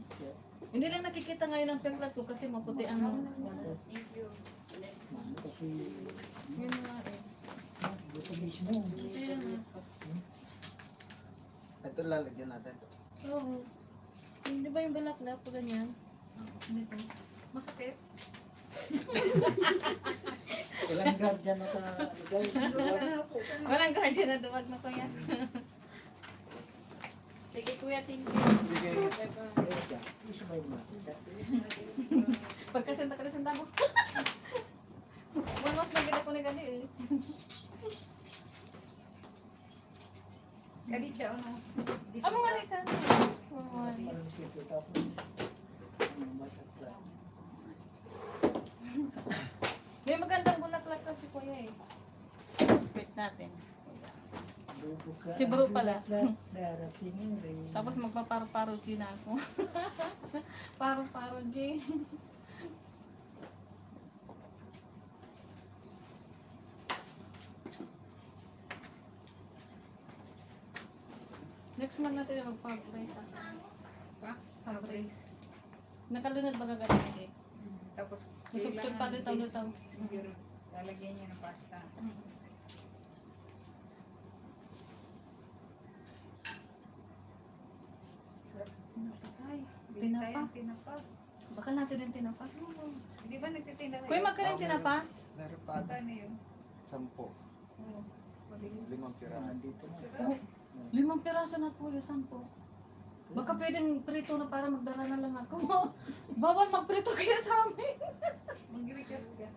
Kaya, Hindi lang nakikita ngayon ang peklat ko kasi maputi ang Thank you. ano kasi, yun nga eh. dito mismo. Kaya nga. Ito lalagyan natin. Oo. Hindi ba yung balaklak po ganyan? Dito. Masakit? Walang guardian na guys. Walang guardian na duwag na ko yan. Sige kuya, thank you. Sige. Isabay mo. Pagkasenta ka na senta mo. Mas lagi ako ni Gani eh. Kali siya, ano? Amo nga ni ka. Parang simple tapos, ano, butterfly. May magandang bulaklak na si Kuya eh. Wait natin. Bubuka Si Bro ang pala. bulaklak, darating yung rain. Tapos magpaparo-paro G na ako. Paro-paro G. Next month natin yung mag-pag-race ako. Pag-race. Nakalunod ba gagawin eh? Tapos, Masubsub pa rin taon-taon. siguro, lalagyan niya ng pasta. Ay, Bili tinapa. tayong tinapa. Baka natin din tinapa. Di ba nagtitinda kayo? Kuya, magkano yung tinapa? Meron pa ata. Magkano yun? 10. Oo. 5 piraso. Nandito na. Oh, 5 piraso na po yung 10. Baka pwedeng prito na para magdala na lang ako. Bawal magprito kaya sa amin. Mag-request ka.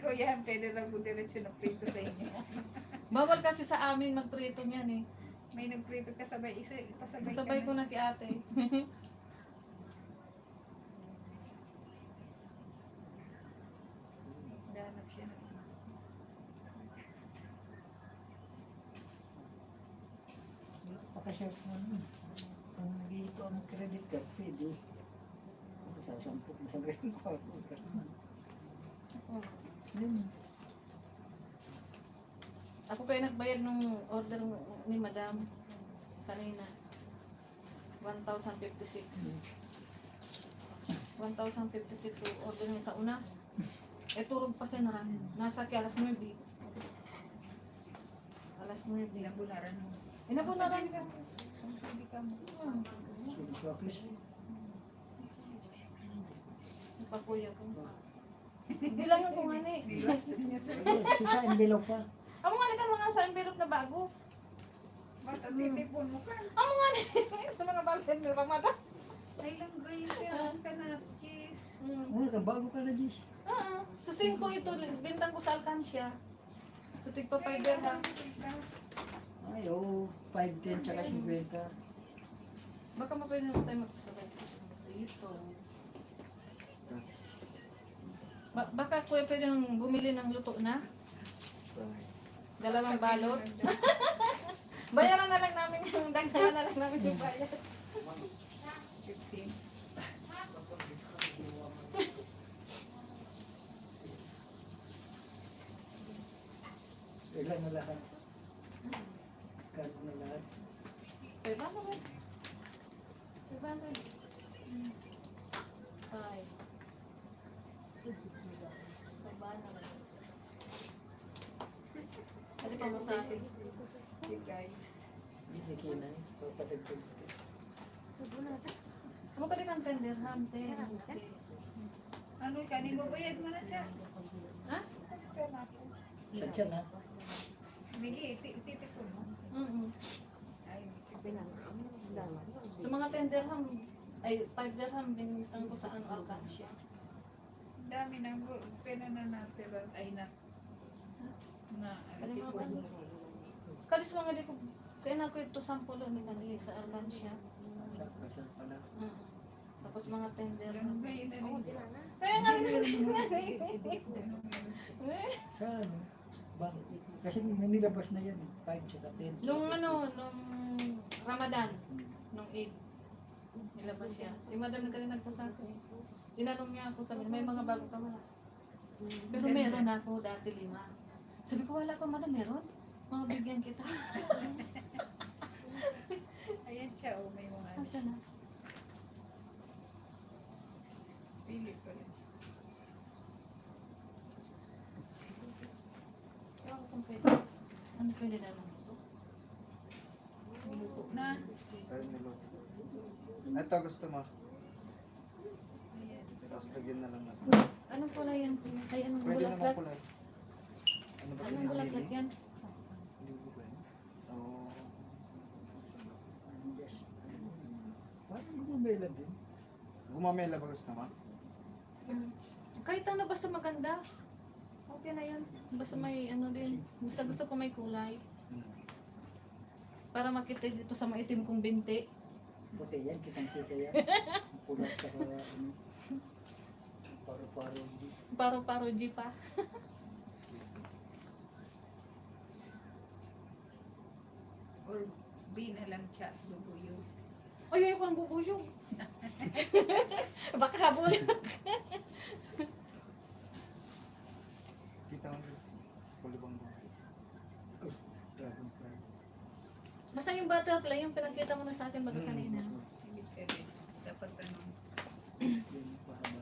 Kuya, pwede lang po diretso ng prito sa inyo. Bawal kasi sa amin magprito niyan eh. May nagprito ka sabay isa, pasabay ka Sabay ko na. na kay ate. Ganap siya. Baka siya kung ano, kung nag-iipo ang credit card, pwede. Sasampok mo sa credit card. Yun. Ako kaya nagbayad nung order ni madam kanina. 1,056. 1,056 yung order niya sa unas. Eh turog pa siya na. Nasa kaya alas 9. Alas 9. Inabunaran mo. Inabunaran ka. Hindi ka mo. Sino sa office? Sa kuya ko. Bilangan ko nga ni. Nilas niya sa Sa envelope pa. Amo nga ni kan mga sa envelope na bago. basta titipon mo ka. Amo nga ni. Sa mga bago na pamata. Ay lang guys, kaya ka na. Cheese. Ano ka, bago ka na, Jis? Sa 5 ito, bintang ko sa Alcancia. So tigpa 5 lang. Ay, oo. 5, 10, tsaka 50. Baka mapwede na tayo magkasabay. Dito. Baka kuya pwede nang bumili ng luto na. Dalawang balot. Bayaran na lang namin yung dagdagan na lang namin yung bayad. 15. Ilan na lahat? Card na lahat. Diba? mo sa akin. Bigay. Hindi kinay. Patagpag. Ano ka din ang tender, hante? Ano ka, di mo bayad mo na siya? Ha? Sa tiyan ha? Migi, titipon mo. Ay, Sa mga 10 dirham, ay 5 dirham binintang ko sa ano, Alcancia. dami nang pena na natin ay na tipon. Kalis mga di ko, kaya na ko ito sampulo ni kanili sa Alcancia. Sa kasal pala. Tapos mga 10 dirham. Ganun kayo na rin. Kaya nga rin. Sa ano? Bakit? Kasi may nilabas na yan. 5 tsaka 10. Nung ano, nung Ramadan, nung Eid, nilabas siya. Si Madam na kanina nagpo sa akin. Tinanong niya ako, sabi, may mga bago ka wala. Pero meron ako dati 5. Sabi ko, wala pa Madam, meron? Mga bigyan kita. Ayan siya, oh, may mga Asa na? pili pa rin. Ewan ko kung pwede. Ano pwede na lang ito? Niluto na. Ayun, niluto. Ito gusto mo. Ayan. Tapos lagyan na lang natin. Anong kulay yan? Ay, anong Pwede naman bulaklak? kulay. Ano ba Anong yun? bulaklak Lili? yan? Lili ba yun? Oo. Parang gumamela din. Gumamela ba gusto mo? Kahit ano, basta maganda. Okay na yan. Basta may ano din. Basta gusto ko may kulay. Para makita dito sa maitim kong binti. Puti yan, kitang-kita yan. Pulat tsaka ano. Paro-paro. Paro-paro G pa. Or B na lang siya, bubuyo. Ay, ayoko ng bubuyog. Baka habol. Kita mo. Kulibang mo. Dragonfly. Basta yung butterfly, yung pinakita mo na sa akin baga kanina. Hindi pwede. Dapat ano. Yun, pahaba.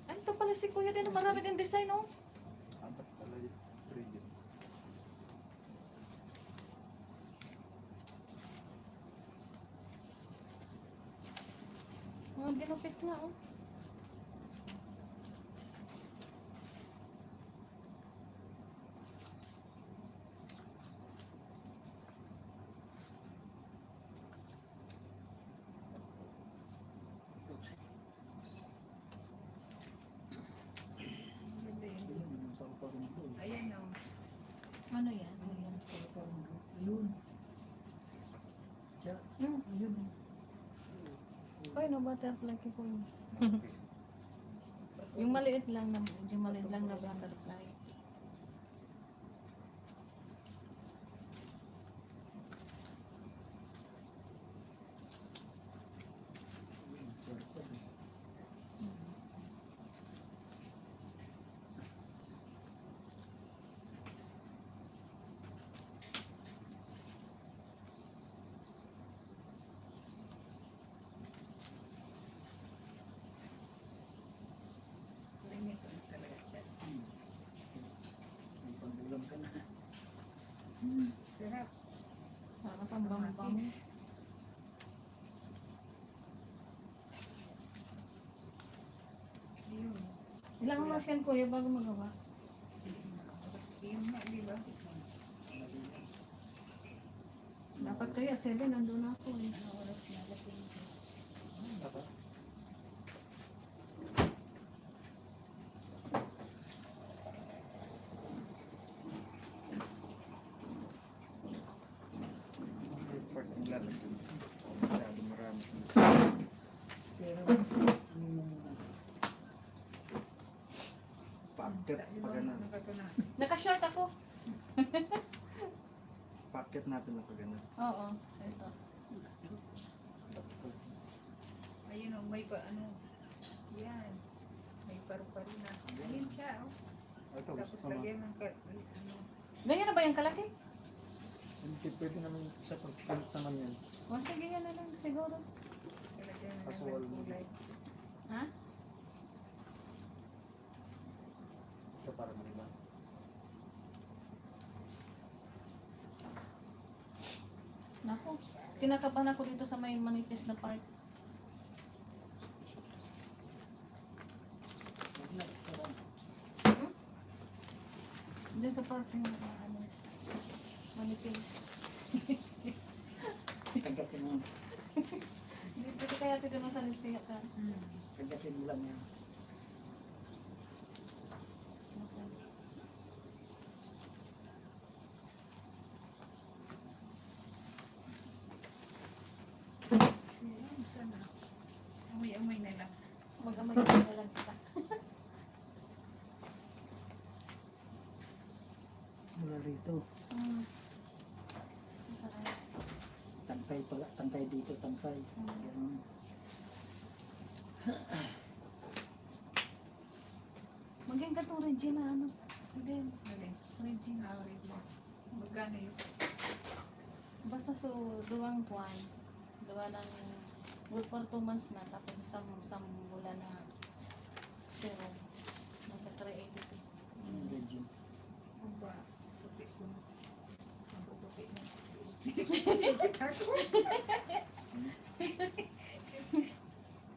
Ay, ito pala si Kuya din. Marami din design, oh. Antak talaga. 3D. Mga binupit na, oh. Ganda yun. Yun, paro-paro doon. Ayan o. Ano yan? Paro-paro doon. Yun. Siya, yun. Ay, no, butterfly ko po yun. Yung maliit lang na, yung maliit lang na butterfly. Limit na talaga siya. May pandulam ka na. Sarap. Sana pang bambang. Yun. Ilang mga yan, Kuya, bago magawa? Yun na, di ba? Dapat kaya 7, nandun ako eh. Ano oras na kasi. Tapos? Part nilalagyan. Masyado marami. Pero, yung Packet pa ganun. Ano ka to na? Naka-short ako. Packet natin na pa ganun. Oo. Ito. Ayun o, may pa ano. Yan. May paru-paro na. Ayun siya o. Ito, Tapos gusto mo. lagyan ng ano. Ganyan na ba yung kalaki? Hindi pwede naman sa pag-plant naman yan. O sige, yan na lang siguro. Ilagyan na Kaso lang wala ng mo. kulay. Ha? Ito para maniba. Naku, kinakabahan ako dito sa may manipis na part. Relax ka lang. Diyan sa part ng ano, manipis. Tagapin mo. Hindi pwede kaya ito naman sa nipis ka. Tagapin mo lang yan. Sana. Amoy-amoy na lang. Mag-amay na lang kita. Mula rito. Tangkay pala. Tangkay dito. Tangkay. Ganun. Maging katong Regina, ano? Again, Alin? Regina. Awit mo. Magkano yun? Basta so, duwang buwan. Duwa ng good for 2 months na. Tapos isang bulan na zero. Nasa 382. Medyo. Ang ba? Puti ko na. Ang puputi na.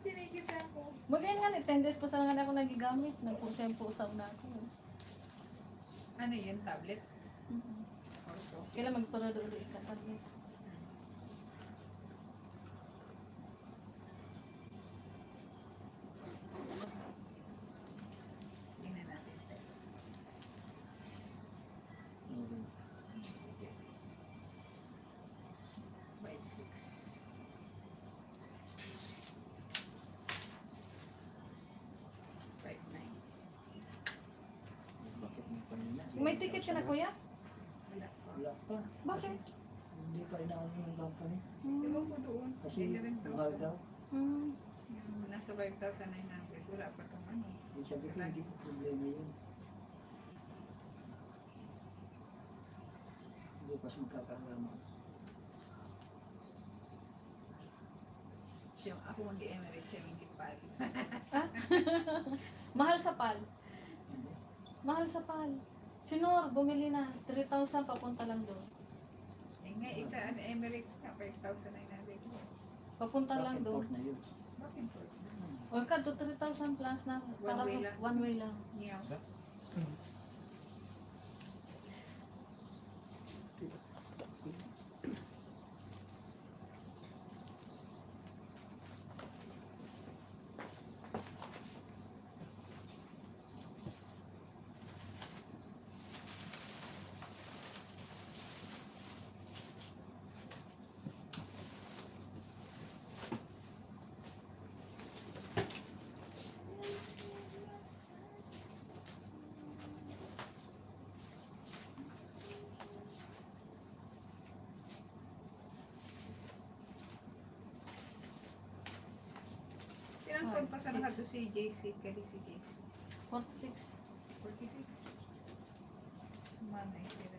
Tinikita ko. Magayon nga ni 10 days pa sa nga ako nagigamit. Nagpusaw na ako. Ano yun? Tablet? Mhm. Orto. Kailan magparado ulit ka tablet. Tingnan natin. Okay. 5, 6. Bakit mo kanina? May ticket ka na kuya? Wala. Wala pa. Bakit? Hindi pa inaano ng company. Ewan ko doon. Kasi 11,000. mahal daw. Hmm. Yung nasa 5,900. Wala pa itong ano. Yung sabi ko, hindi ko problema yun. Bukas magkakaalaman. Siya, ako mag-emirate siya, hindi pal. Mahal sa pal. Hindi. Mahal sa pal. Si Nor, bumili na. 3,000 papunta lang doon. Eh nga, isa ano, Emirates na, 5,900. Papunta lang Back and doon. forth na yun. Bakit po? O ka, 3,000 plus na. Parang way lang. one way lang. Niyaw. Ilang taon pa sa lahat si JC, kali si JC? 46. 46. Sumanay sila.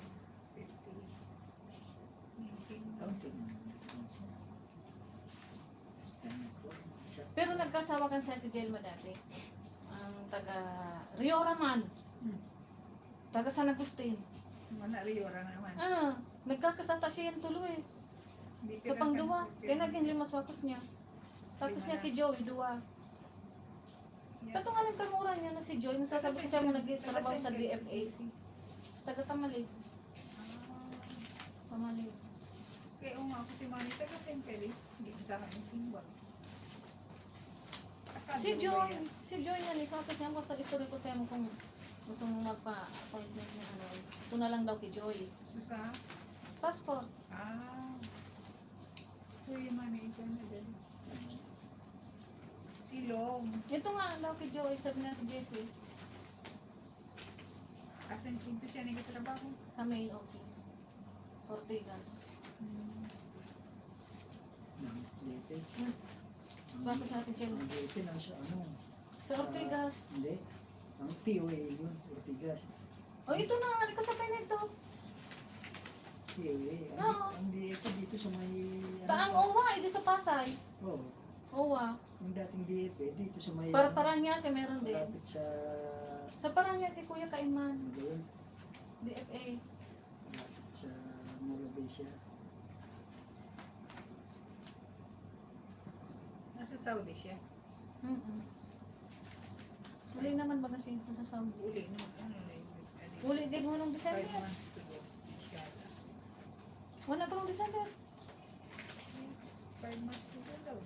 50. Kaunti na. Pero nagkasawa kan sa Ate Jelma dati. Ang taga Rio Raman. Hmm. Taga San Agustin. Wala Riora naman. Ah, nagkakasata siya yung tuloy. Hindi Sa pangduwa. Kaya naging 5 wakos niya. Tapos niya kay Joey, 2. Kato nga nagkamuran niya na si Joy. Nasasabi ko siya mo nag-trabaho sa DFAC. Taga Tamali. Tamali. Kaya nga ako si Manny, taga Sentry. Hindi ko sa akin simbol. Si Joy yan. Tapos niya ko sa story ko siya mo kung gusto mong magpa-appointment na ano. Ito na lang daw kay Joy. Susa? Passport. Kuya Manny, ito na din. Silong. Ito nga daw kay Joy. Sabi na si Jessie. Asan dito siya nagtatrabaho? Sa main office. Ortigas. Leyte. Swako sa Ate Jelma. Ang Leyte nasa ano. Sa Ortigas. Hindi. Ang POA yun. Ortigas. O ito na nga. Kasapay na ito. Oo. Ang DFA dito sa may... Kaang OWA, ito sa Pasay. Oo. OWA. Yung dating DFA dito sa may... Para Paranaque meron din. Malapit sa... Sa Paranaque, Kuya Kaiman. Doon. DFA. Malapit sa Morobesia. Nasa Saudi siya. Uli naman ba kasi ito sa Saudi? Uli mo. Ano na yun? Uli din mo nung 5 December. months to go. Inshallah. Wala pa nung December. 5 months to go daw.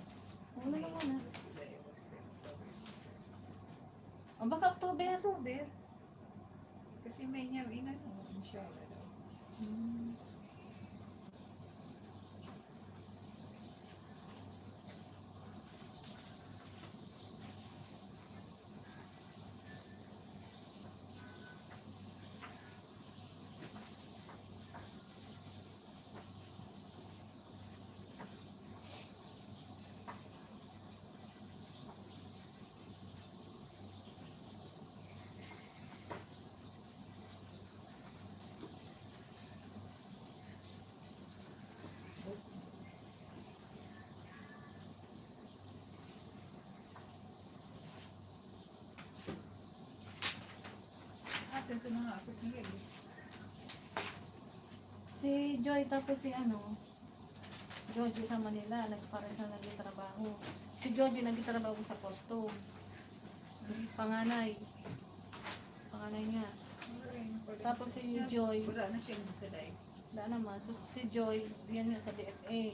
Wala naman na. O baka October. October. Kasi may niya inano. Inshallah daw. Asan sa mga apos ni Gabi? Si Joy tapos si ano, Joji sa Manila, nagpares na nagtatrabaho. Si Joji nagtatrabaho sa custom. Tapos panganay niya. Tapos si Joy, Wala na siya sa live. wala naman. So si Joy, yan nga sa DFA.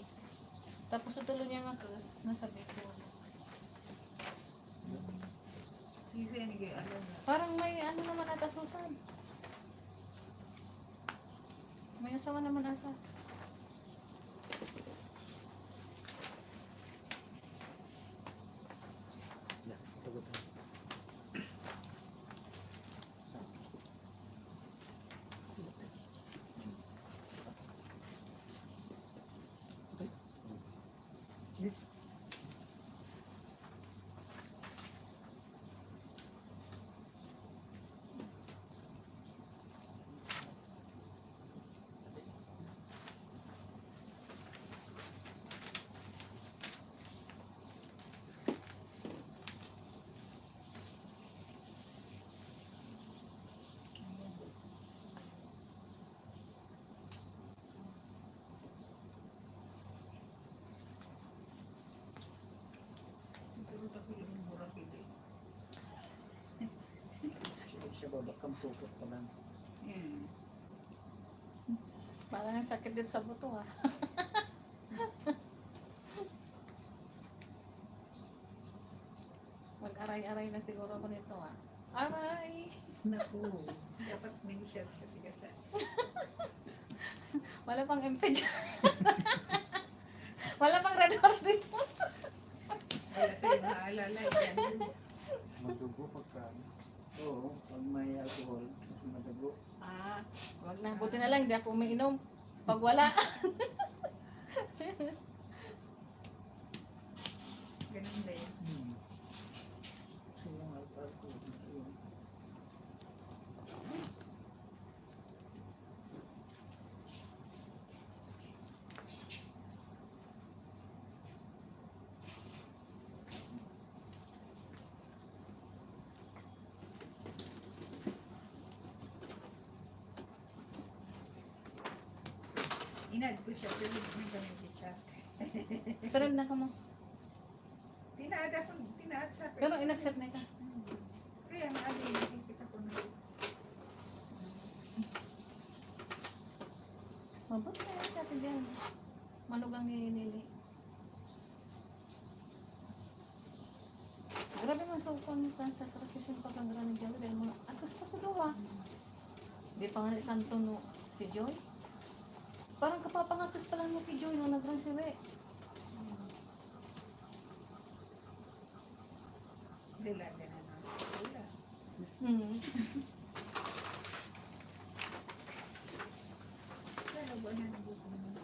Tapos sa tulo niya nga Cruz, nasa Bicol. Sige siya ni Gabi. Alam na. Parang may ano naman ata Susan. May asawa naman ata. Yeah, tagot na. Tulog ako yung mura kili. Sa baba kang tukot pa lang. Parang ang sakit din sa buto ha. Mag-aray-aray na siguro ako nito ha. Aray! Naku. Dapat mini shot siya tigasan. Wala pang MP dyan. Wala pang red horse dito. Wala sa'yo maalala. Yan. Madugo pagka... Oo, pag may alcohol, kasi madago. Ah, wag na. Buti na lang, hindi ako umiinom. Pag wala. Ganun ba yun? Kasi yung alcohol, yun. Inad ko siya. Pero hindi ko nang i-check. Pero na ka mo. Tinaad sa akin. Pero in-accept na ka. Kaya nga, nakikita ko na. Mabuti na yan sa atin dyan. Manugang ni Nini. Grabe man sa ukang ka sa profesyon pagkagara ng Joy. Dahil mga atas pa sa gawa. Di pa nga ni Santo no, si Joy. Parang kapapangatas pa lang mo kay Joy nung nag-run si We. Dila na na. Wala. Lalo ba na nabuko mo?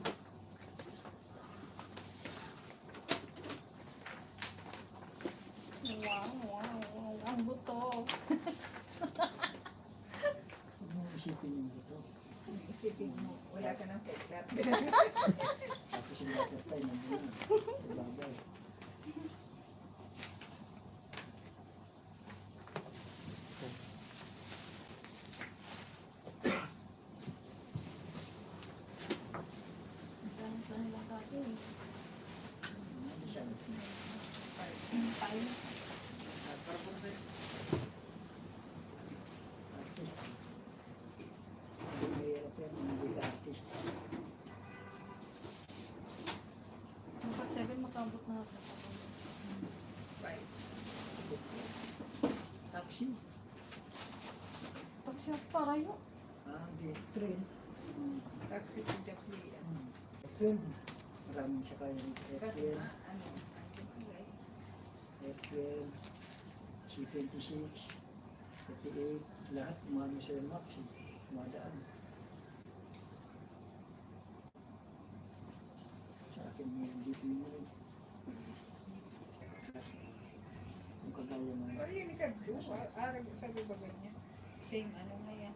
Wow. Ang buto. Huwag mo isipin yung ito. Isipin mo, wala ka ng peklat. Tapos yung butterfly nandun na, sa bagay. Saan lang kaki eh. Isang Tayo. Para po sa'yo. artist. Hindi mahirap yan, hindi artist. Dapat 7 makabot na ako. Bye. Taxi. Pag siya para yun. Hindi, train. Taxi to Jackie. Train. Maraming sakay ng Kasi F12, ano, ay, F12, C26, 58, lahat umano sa Maxi. Madaan. Sa akin, hindi pinili. Yung kagaya ng or yun ka do, arag sa babagan niya. Same ano nga yan.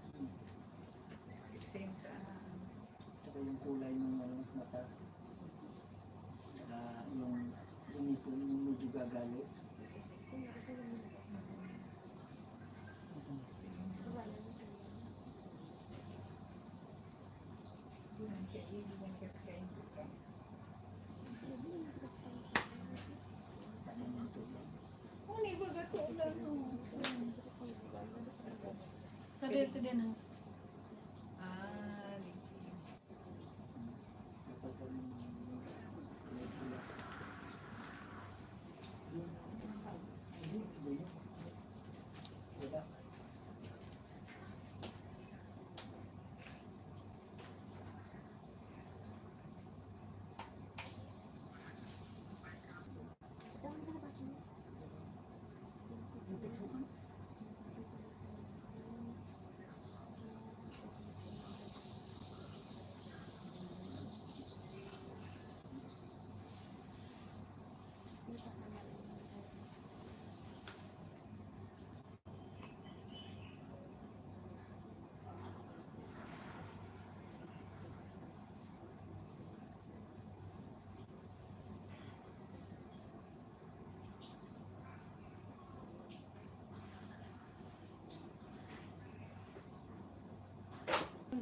Same sa tsaka yung kulay ng mata. Tsaka yung ipon, yung medyo gagali. yun, kaya ibigyan kasi kain ko ka. Ano ba gato lang? Sabi ito din ah. Ah, legit. Kapag ang kulay sila. Hindi. Wala.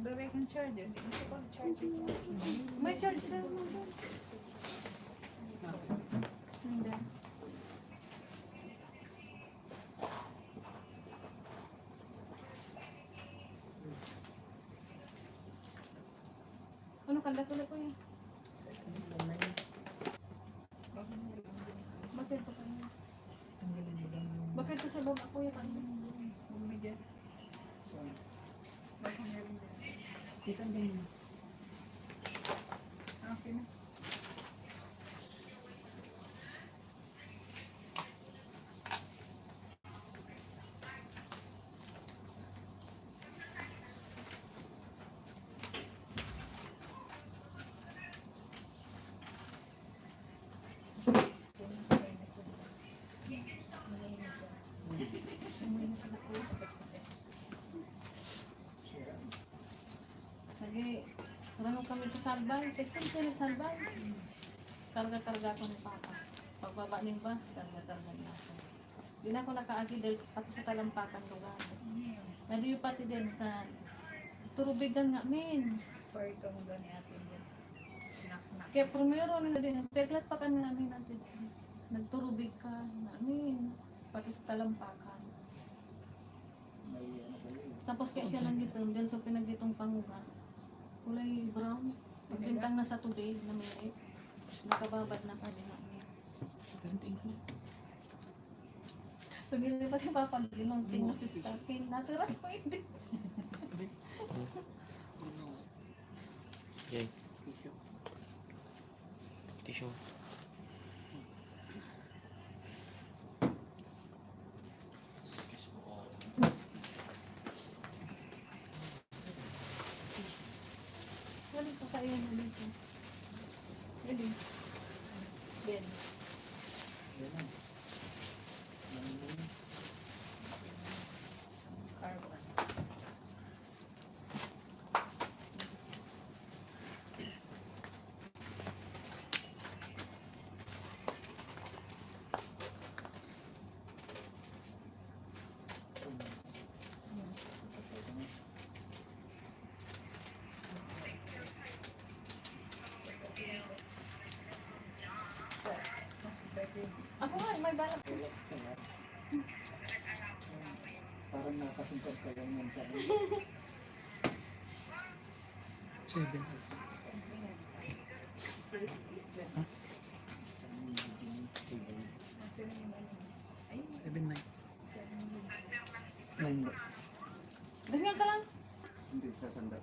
Direct ang charger, hindi ko pa charge ito. May charge na mo doon. Hindi. Ano kanda ko na ko yan? Bakit pa kanya? Bakit pa sa baba ko yan? Bumigyan. So, Baka meron din. kita din. Okay na. Sira. Lagi, marunong kami sa salbay. System siya nagsalbay. Karga-karga ko ng papa. Pagbaba ng bus, karga-karga na ako. Di na ako nakaagi dahil pati sa talampakan lugar. Nadi yung pati din ka turubigan nga min. Or ikaw mo ba ni ate din? Knock-knock. Kaya primero na din, peklat pa ka namin natin. Nagturubig ka namin. Pati sa talampakan. May ano ba yun? Tapos kaya siya lang dito, dyan sa pinagitong pangugas. Kulay brown. Pagbintang na sa tubig na merit. Nakababad na kami namin. So, hindi ba siya papaginong tingnan si stocking? Natiras ko hindi. Okay. Tissue. Excuse mo all. Galing ko kayo na dito. Ready? Ben. Yan na. Yan na. Carbon. singkap ka lang yan sa akin. 7. Seven, 9. 9 ba? Ganyan ka lang. Hindi, sasanda.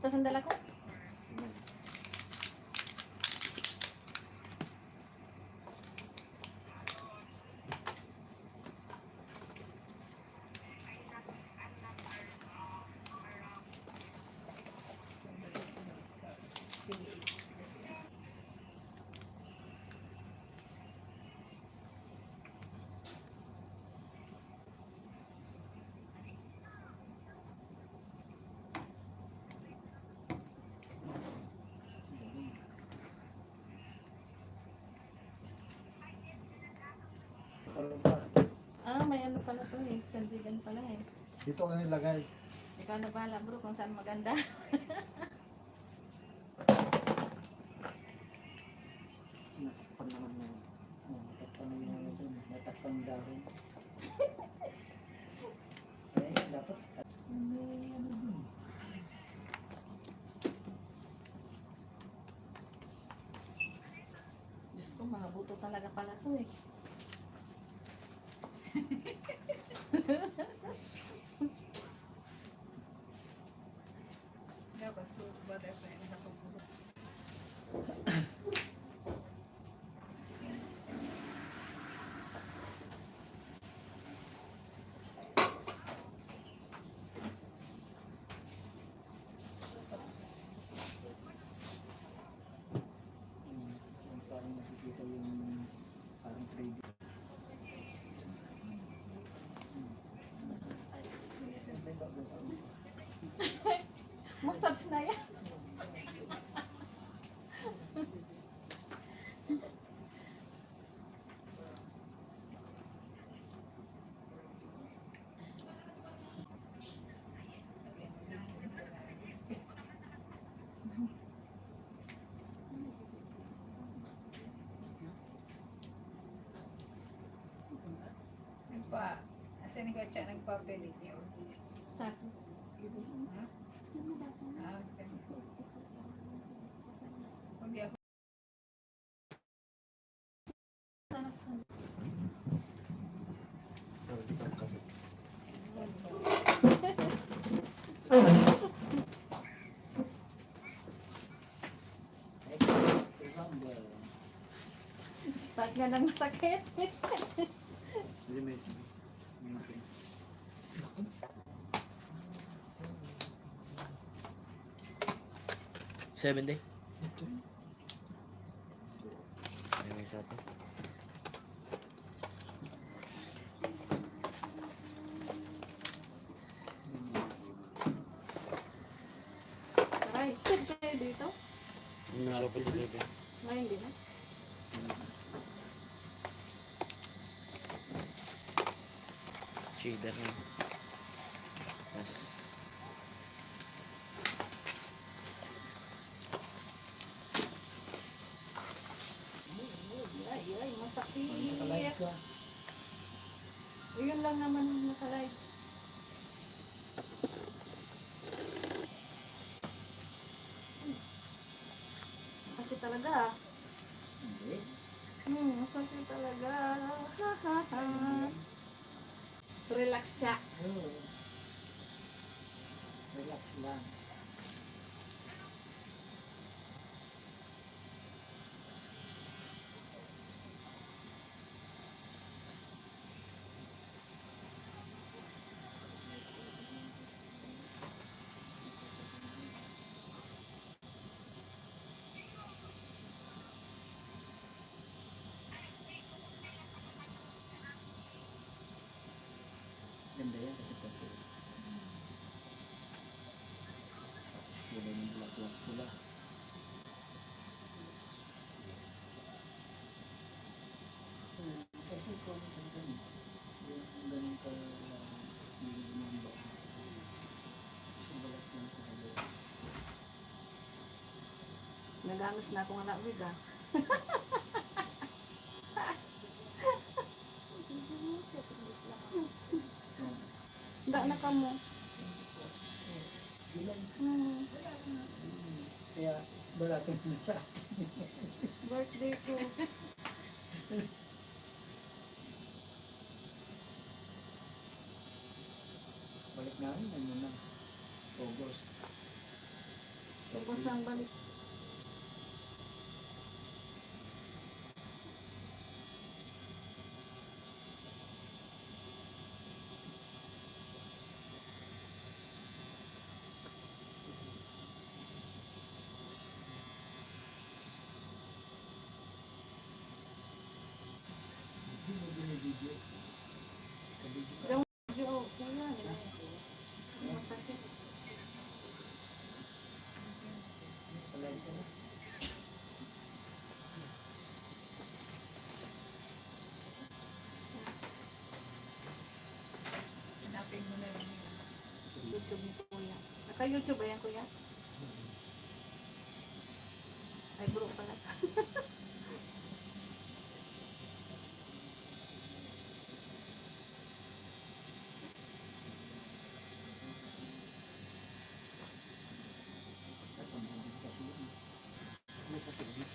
Sasandal ako. Ano ba? Ah, may ano pala to eh. Sandigan pala eh. Dito ka nilagay. Ikaw na bahala bro kung saan maganda. Natakpan naman na yun. Natakpan na yung ano dun. Natakpan yung dahon. Kaya yun, dapat may ano dun. Diyos ko, mga buto talaga pala to eh. Dapat so whatever yung nakapuro. Yung parang nakikita yung parang 3D. Massage na yan. Kasi ni Kotsa nagpa-pedicure. Sa akin. Ah, okay. Pag ako Pero di ka kasi. Remember. Start nga ng masakit. Hindi may sige. May makin. Seven day. Ay, may isa to. Aray, tayo dito. So, pwede dito. Ngayon din na. Shader na. Tapos, Ay, masakit. Nakalive ka. Yun lang naman yung nakalive. Masakit talaga. Hindi. Masakit talaga. Ha, ha, ha. Relax siya. Oo. Relax lang. Ganda yan kasi pati. Wala yung black pula. Kasi kung ganun, yung ganun ka hindi mo ba? Balat lang sa kabila. Naganos na akong anak wig ah. Hindi na ka mo. Bilang. Hmm. Kaya wala kang sa Birthday ko. balik namin, ano na, August. Tapos ang balik. Hindi mo binibidyo. Kabidyo ka. Yung video, kuya. Masakit. Palagi ka na. Hanapin mo na lang yun. YouTube ni kuya. Naka-YouTube ba yan, kuya? Ay, bro pala. Sa pambibig kasi yun. Ano sa pibig?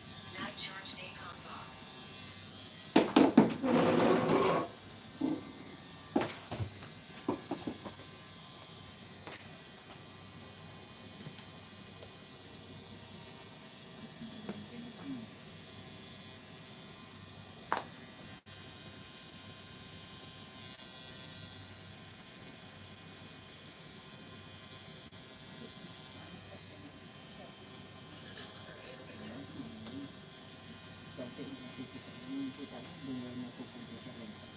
Dati nakikita ko yung kita ko, doon na napupunta sa renta.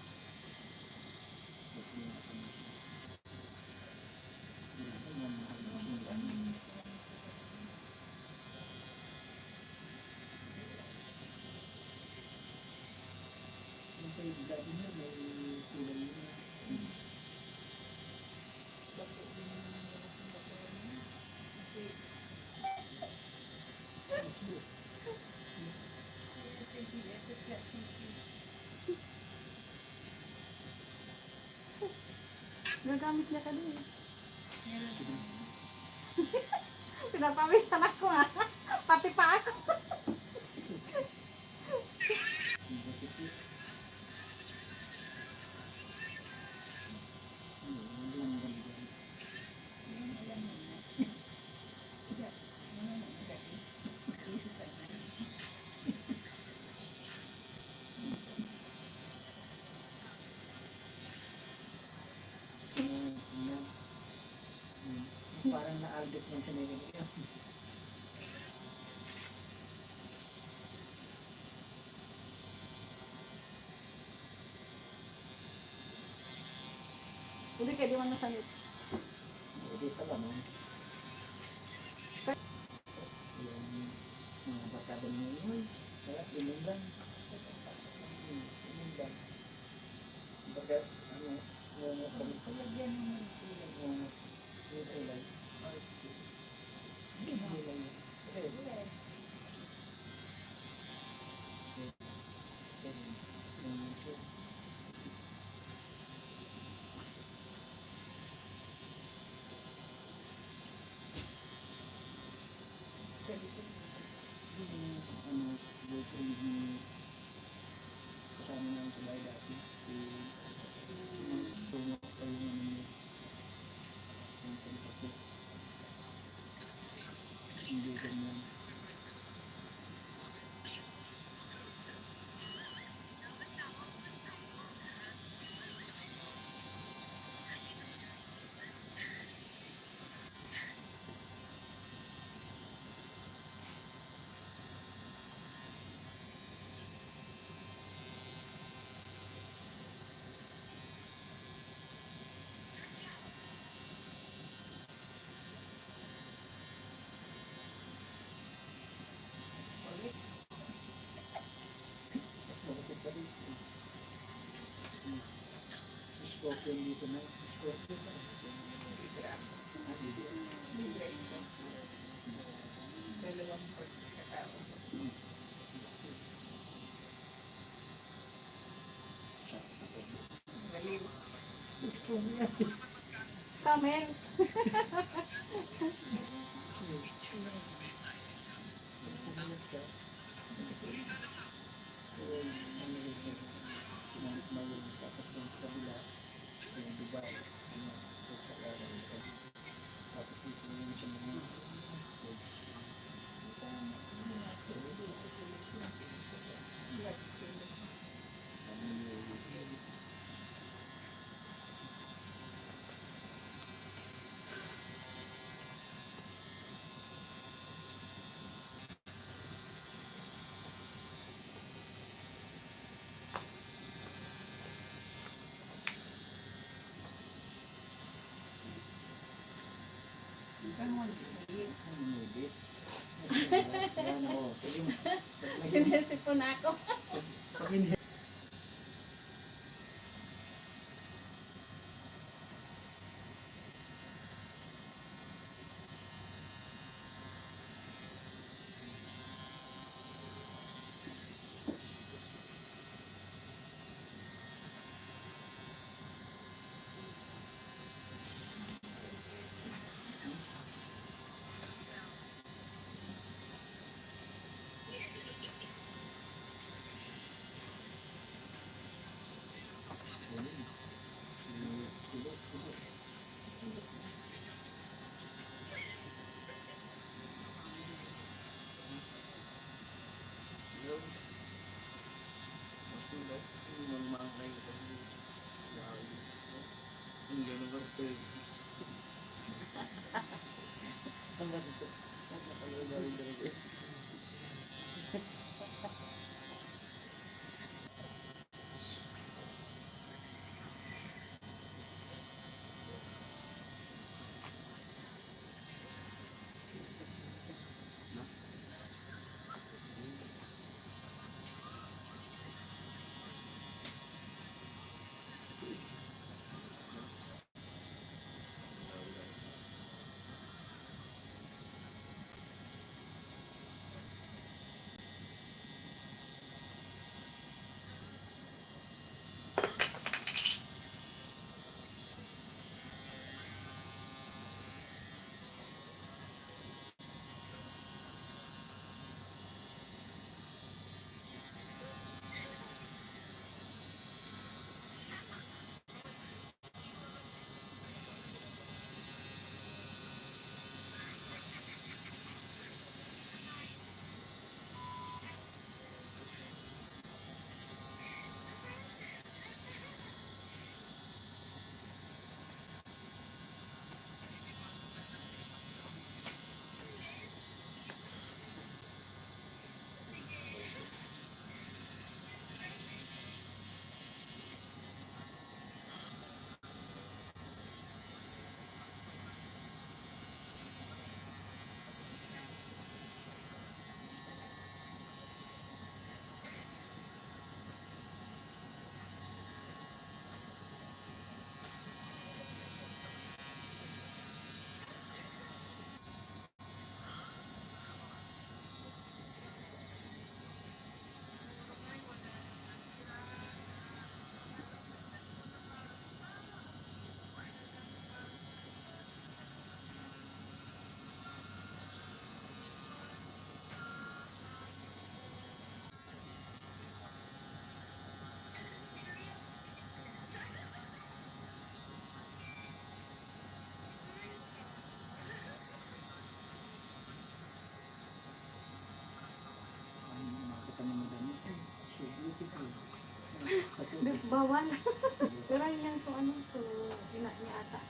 Kasi nga kami siya. Grabe, yung mahal na siya. Yung kay daddy niya, may sulam niya. Nagamit niya ka din. Pinapawisan ako nga. Pati pa ako. Parang na-albit lang sa negative. Hindi kayo di man nasanit. Hindi pala, no? Yung mga barkada mo yun, kaya inom lang. Inom lang. Baga, ano, yung kami. Lagyan mo ng kulay. Yung kulay. Hindi lang yun. Red. Yung suit. Ano, boyfriend ni kasama ng tulay dati. Sumo kayo naman niya. Ang pagkakas. Hindi ganyan. Bakit pa rin? Scorpion dito na. Scorpion na. Ah, Libra. Dalawang pagkakataon. Galing. Scorpion yan. Ka caramel. Tapos doon sa kabila, yung Dubai, tapos dito yung sa mga nubit. Yan o, sige. Sinesipon ako. Pag inhale, Bawal. Pero yun lang so ano, so ina niya ata.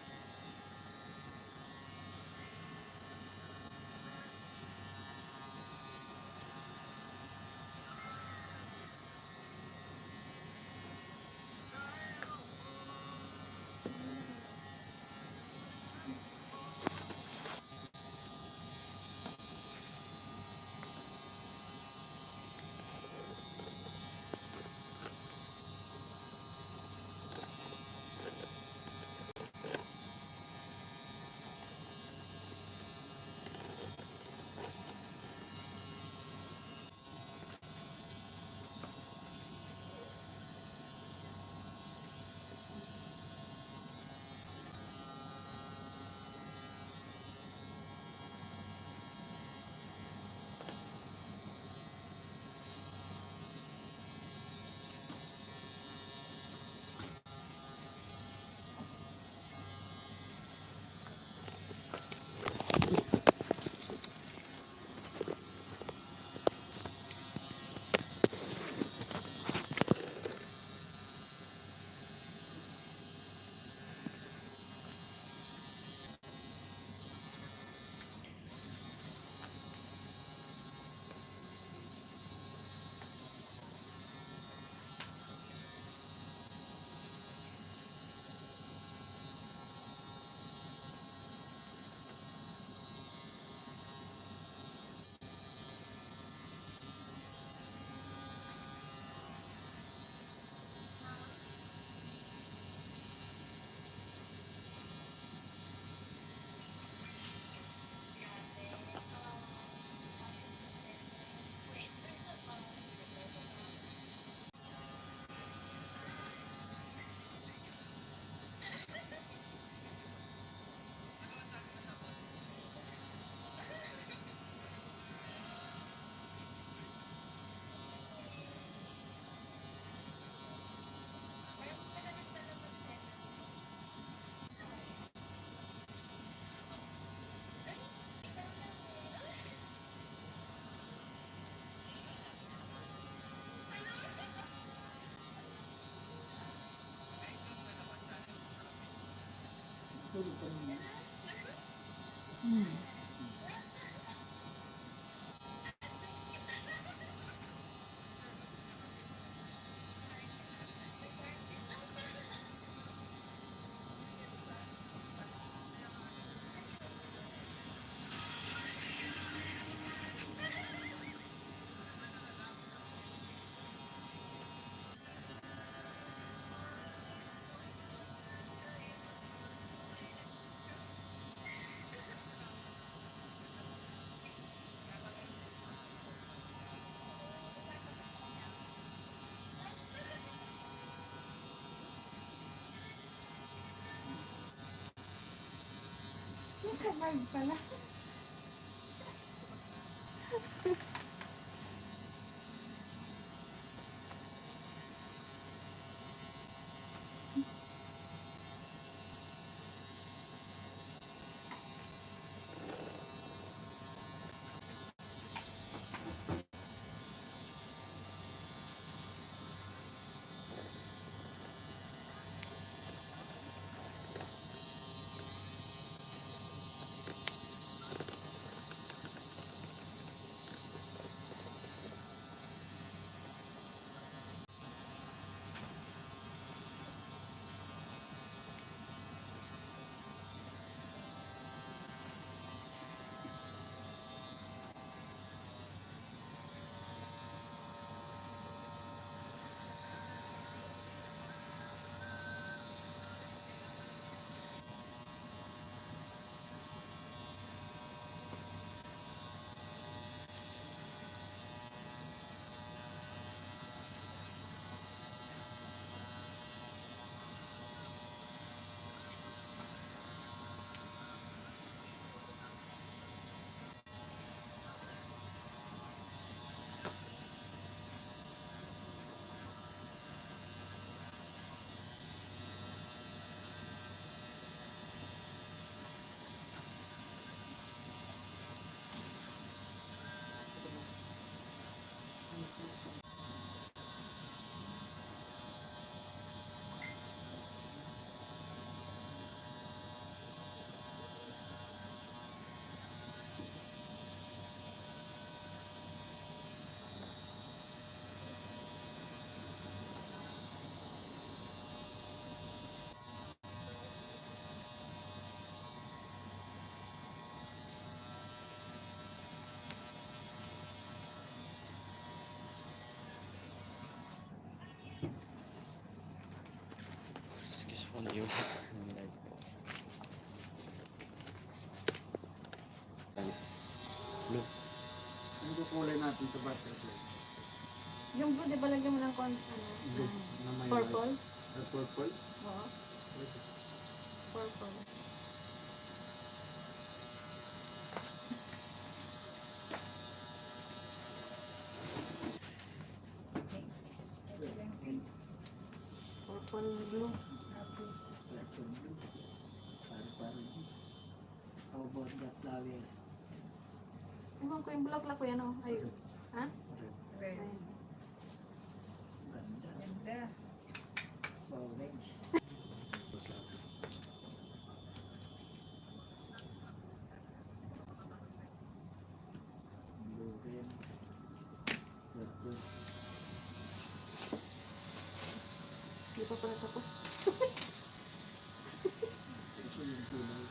Nakabag pala. Excuse po, hindi yung live po. Blue. Ano ba kulay natin sa butterfly? Yung blue, di ba lagyan mo ng Blue. Na may purple? white. Purple? Oo, purple. Purple blue. Purple blue. Pare-pare G. How about that flower? Ewan ko yung bulaklak ko yan, oh. Ay, ha? Red. Ay. Ganda. Ganda. Orange. Blue red. Purple. Di pa pala tapos. Ito yung kulay.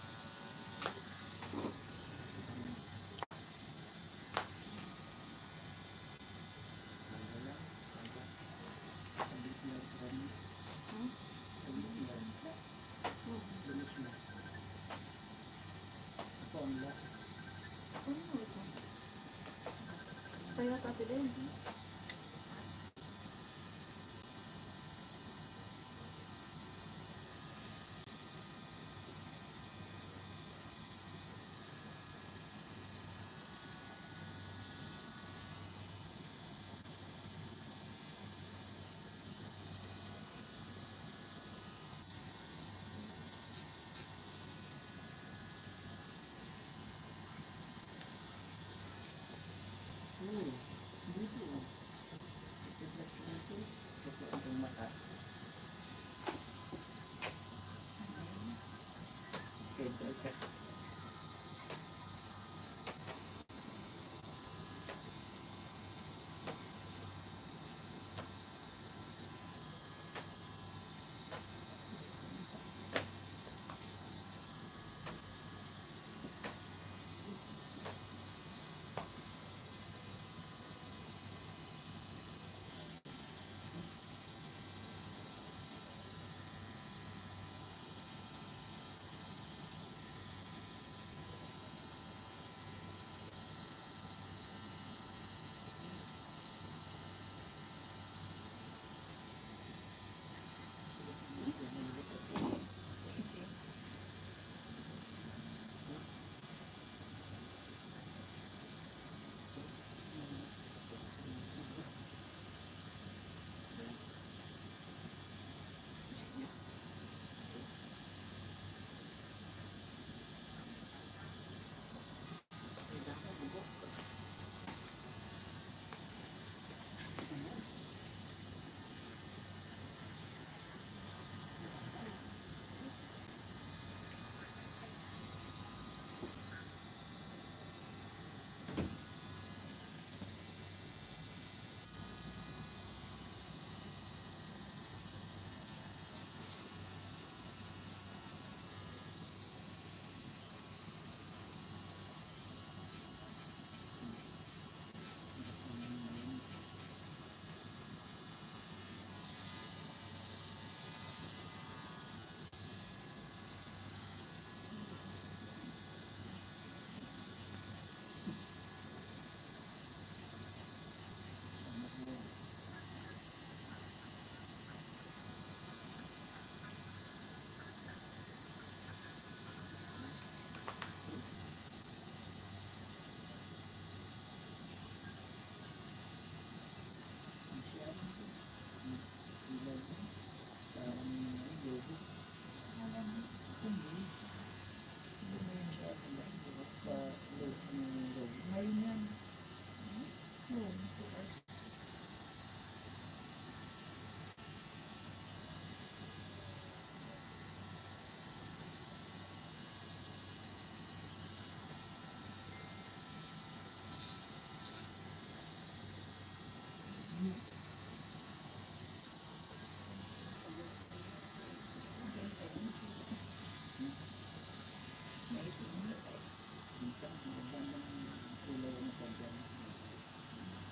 Ganda lang. Ganda. Sabit lang sa kanya. Hmm? Sabit lang. Bilis na. Ito ang last. Ano ito? Sa'yo at ate din. Dito.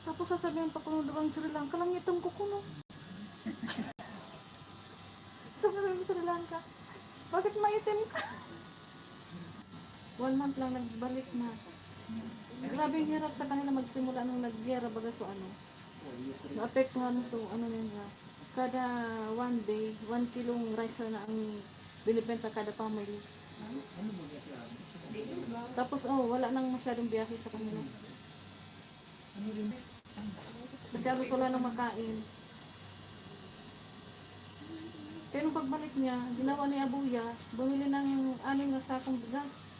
Tapos sasabihin pa kung doon Sri Lanka lang itong kukuno. Sabi ng Sri Lanka, bakit maitim ka? 1 month lang nagbalik na. Grabe ang hirap sa kanila magsimula nung nag-gera baga so ano. Naapektuhan so ano nila. Kada 1 day, 1 kilong rice na ang binibenta kada family. Tapos wala nang masyadong biyahe sa kanila. Kasi halos wala nang makain. Kaya nung pagbalik niya, ginawa ni Abuya, bumili ng 6 na sakong bigas.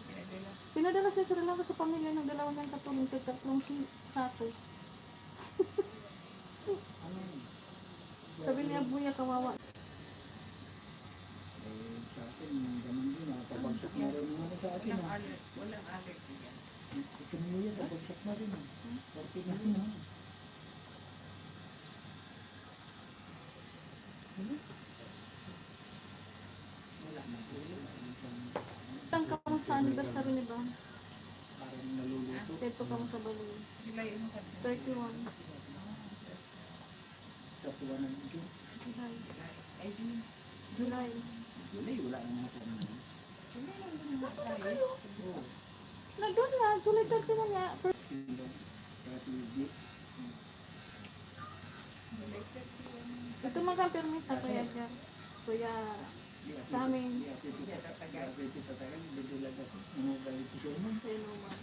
Pinadala sa Sri Lanka sa pamilya ng 2 ng katulong, 3 sako. Sabi ni Abuya, kawawa. Sa akin, ganun din pabagsak na rin naman sa akin. Walang alit yan. Ito niya, pabagsak na rin. Parte na rin. Wala na po. Ang kamo sa anniversary ni Ba? Parang naluluto. Teto kamo sa Baloy. Sila yung 31. Katuwa ng ito. July. ay di. July. Wala na ako. Nandun nga, July 31 nga. Kasi di. Ito magkampirmi sa Kuya Jar. Kuya sa amin. Kaya naman.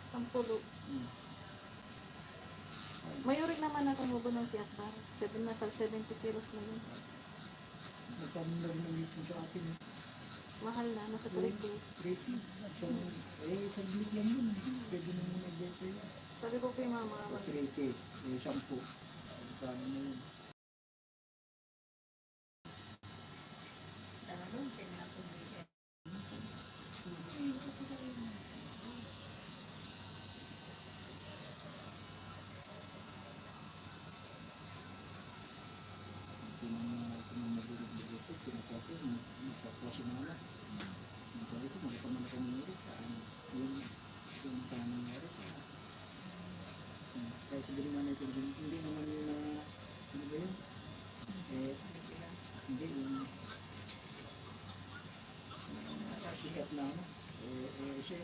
Sampulo. Mayurik naman ako mubo ng tiyakbar. 70 kilos na yun. Nagkamag ng ito sa atin. Mahal na, nasa 3K. Pretty. So, saglit lang yun. Pwede naman nag-get yun. Sabi ko kay mama, 3K. 10. Kano na yun. Talagang pinapumili. Pinamahal ko ng magulit-gulit ito. Pinapwa ko. Magpapwa si mama. Sabi ko, magkaman ako nangyari. Yun sana nangyari. Kaya sabihin naman ito, hindi naman yun na, ano ba yun? Hindi yun. Sikat na ano. Siya.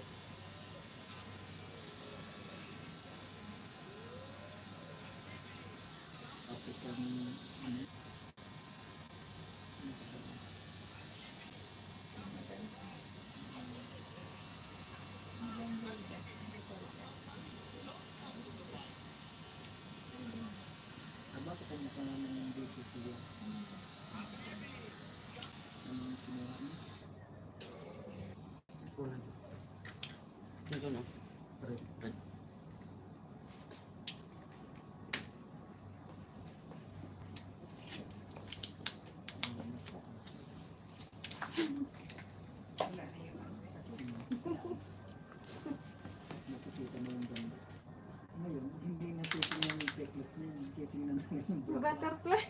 African, ano? Ano kasama? Bakit ang mukha naman ng DCC yun? Anong kinuha mo? Ito no? Red. Wala na yung ano sa Nakikita mo yung ganda. Ngayon, hindi na titingnan yung teknik niya. Titingnan na yung black. butterfly.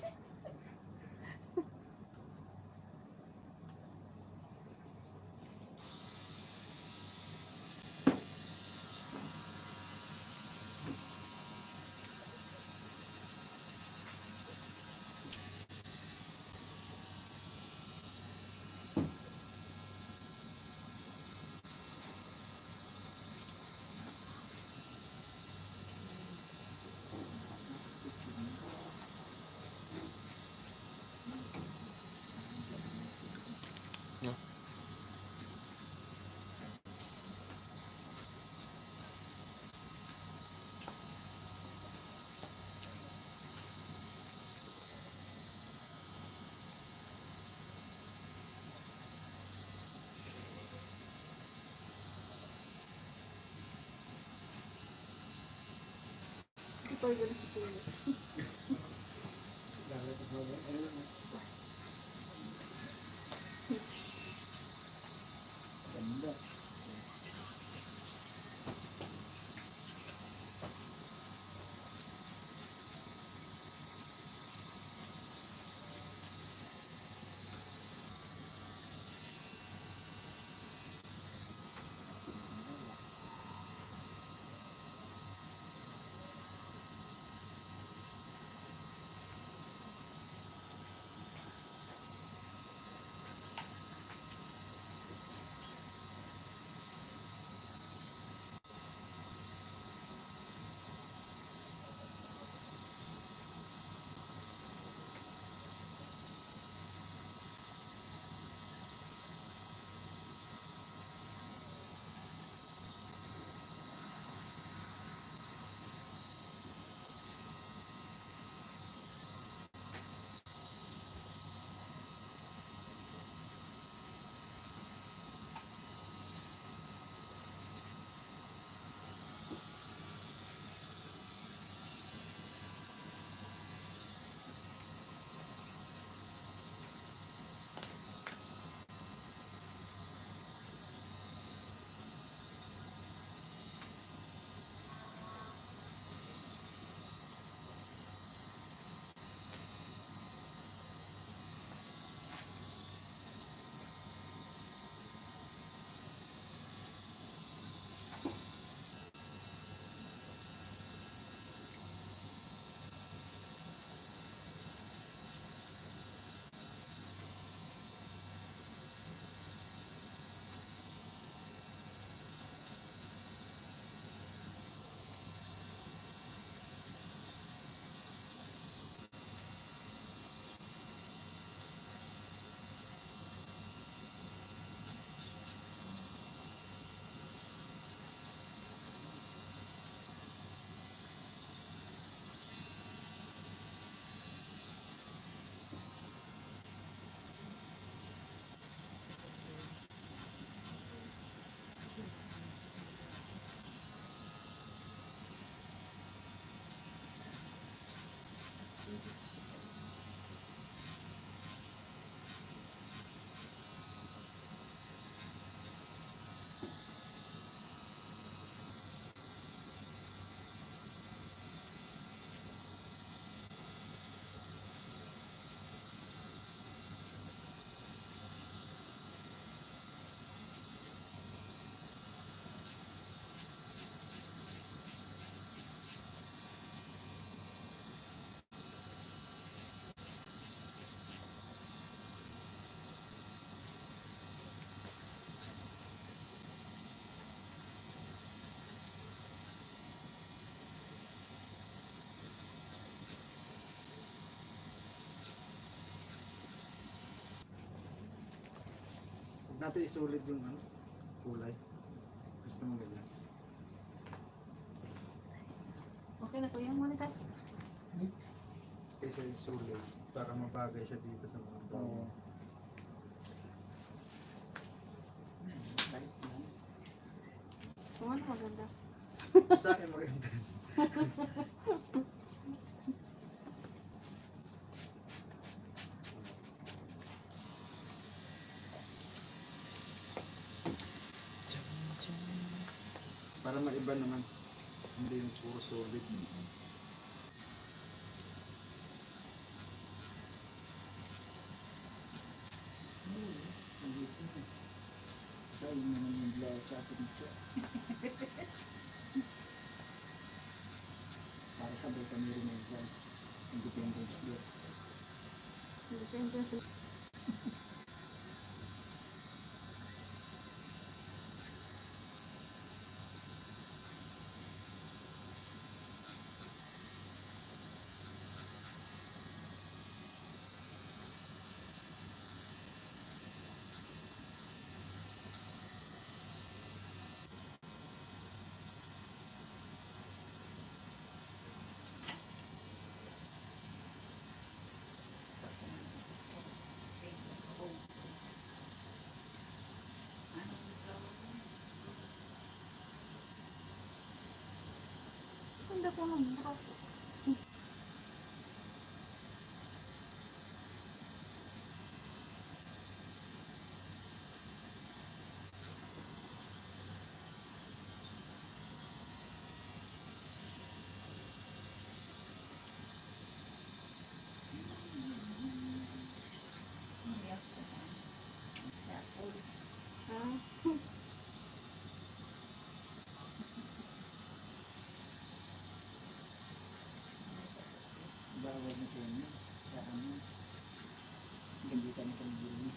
Ito yung ganun sa tulo. Ganda. Natin isulit yung ano, kulay. Gusto mo ganyan. Okay na kuya, Monica. Kaysa isulit para mabagay siya dito sa mga brown. Kung ano maganda. Sa akin maganda. Para maiba naman. Hindi yung puro solid. Sa yun naman yung blow sa atin siya. Para sabay kami rin yung guys. Independence Day. Independence. Ganda po ng buhok. Bawal na sa inyo. Kaya ano, hindi ka na pag-ibig.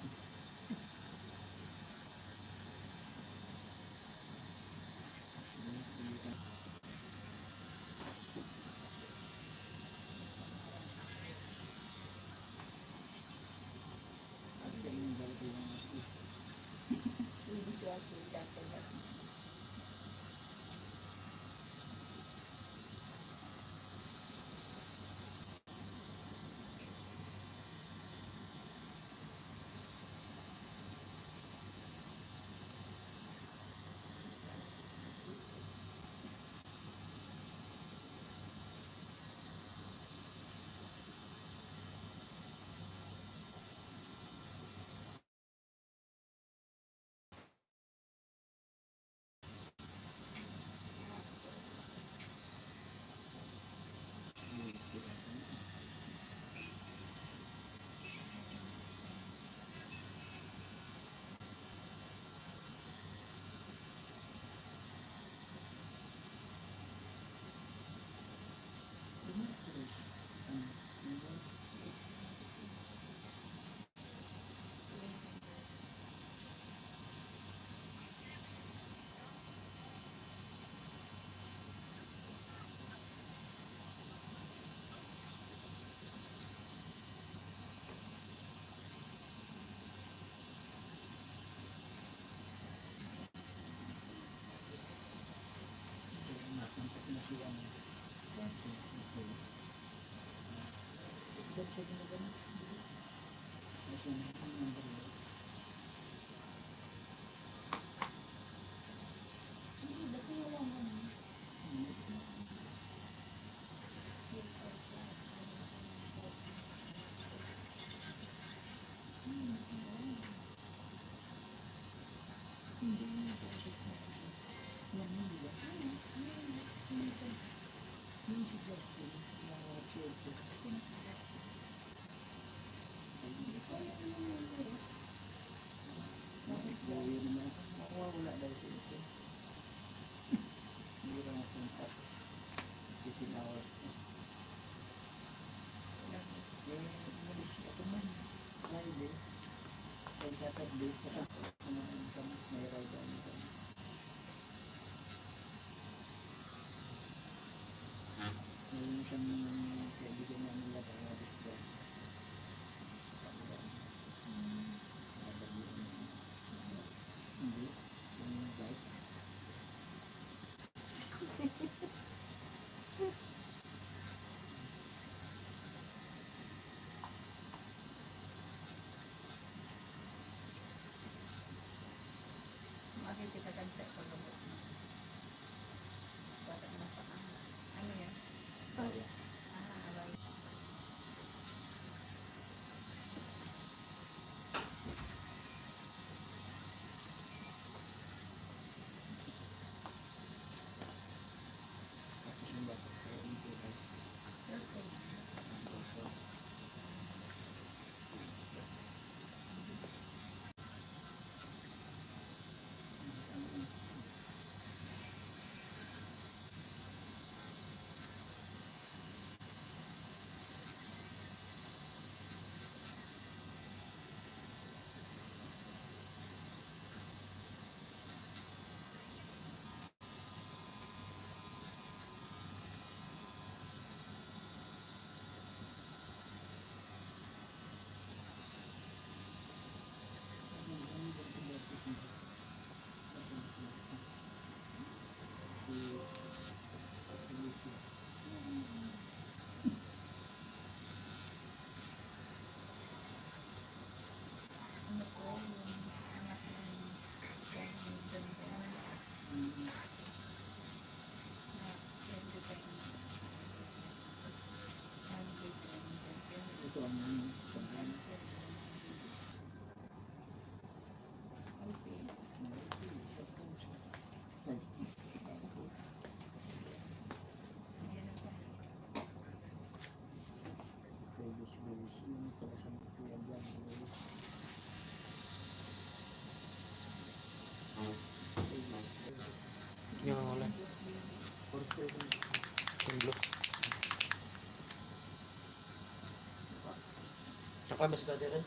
Kamis na din rin.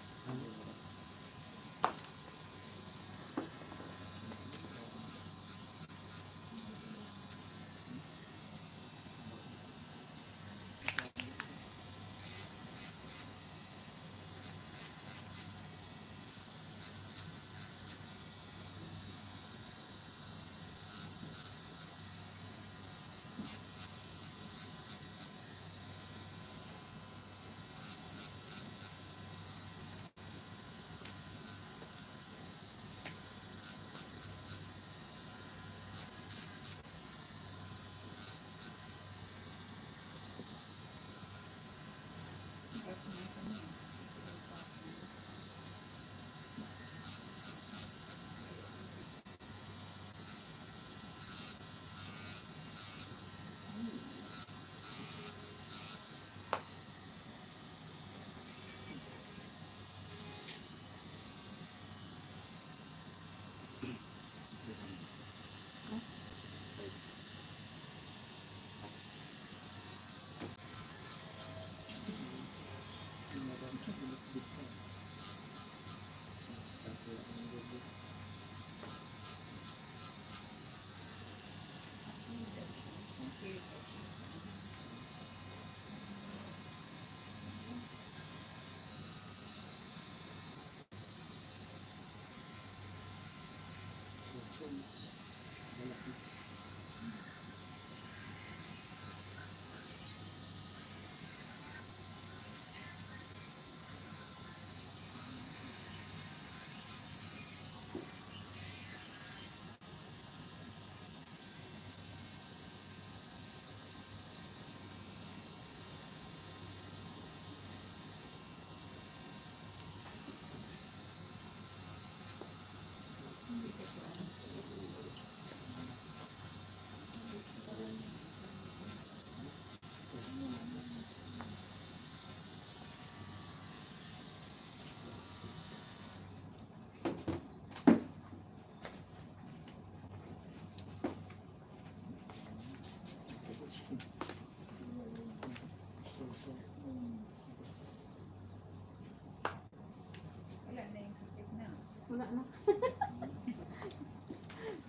Wala na yung sakit na. Wala na.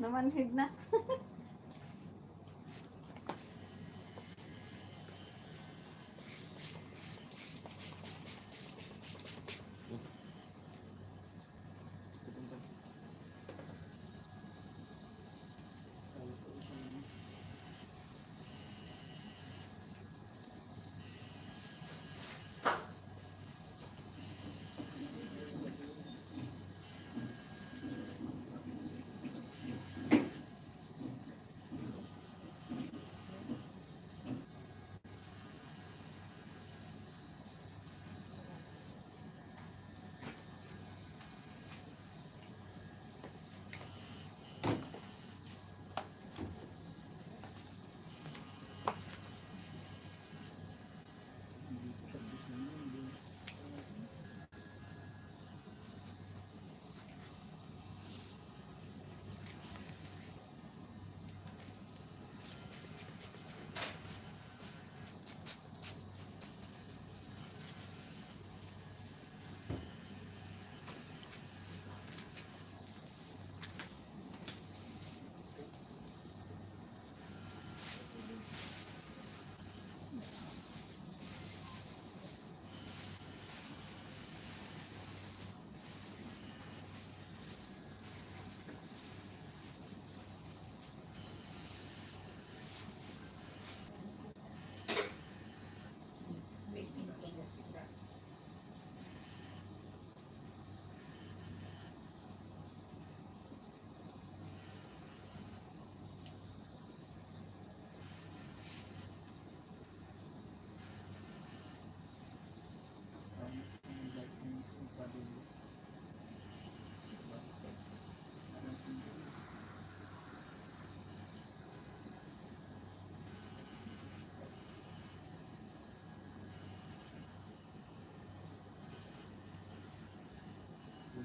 Namanhid na.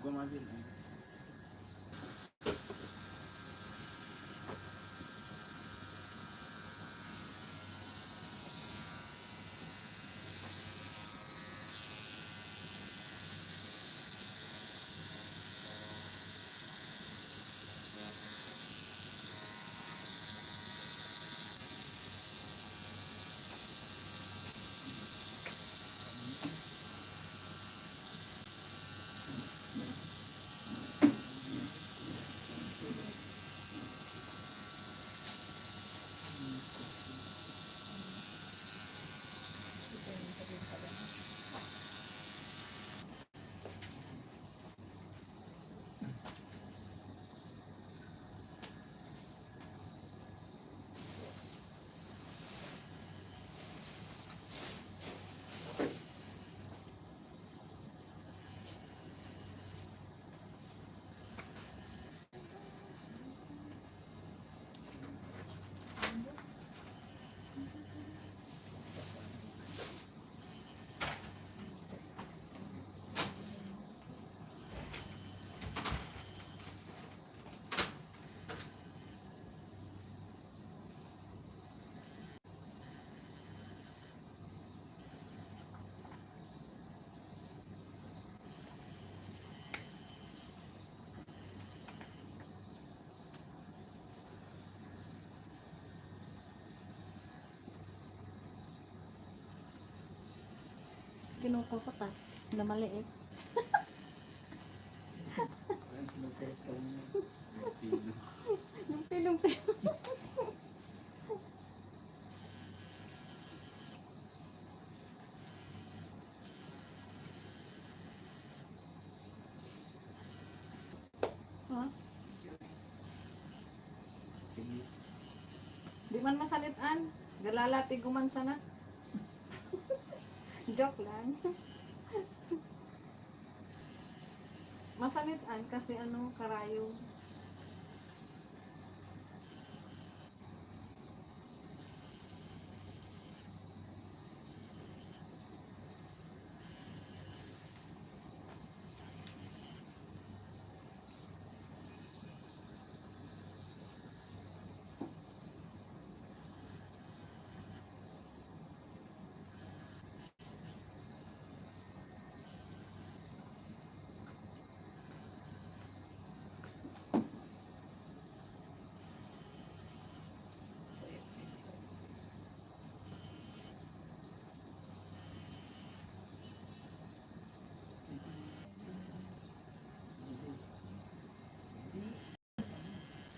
Gumagil. kinukukot na maliit. Yung pilong-pilong. Ha? Di man masalitan. Galalati guman sana. Joke lang. Masalitan kasi ano, karayo.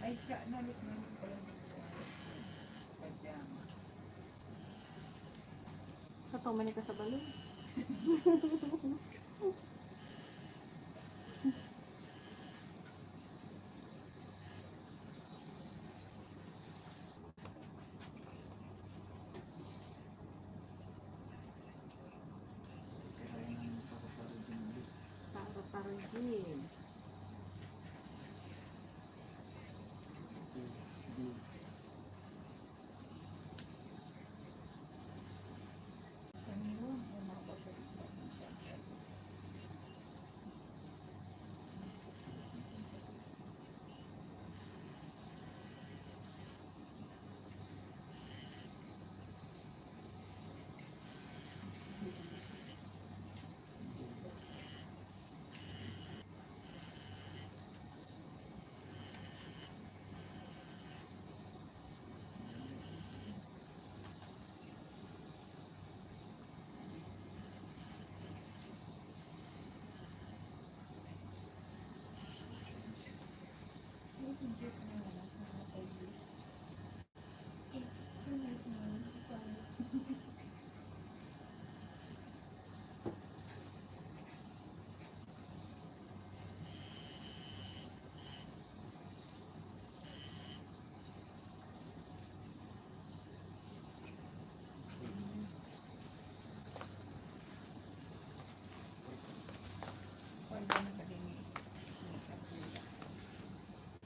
Ay, siya, nalit na ko lang. Pajama. Sa tumani ka sa balon. Para-paragin.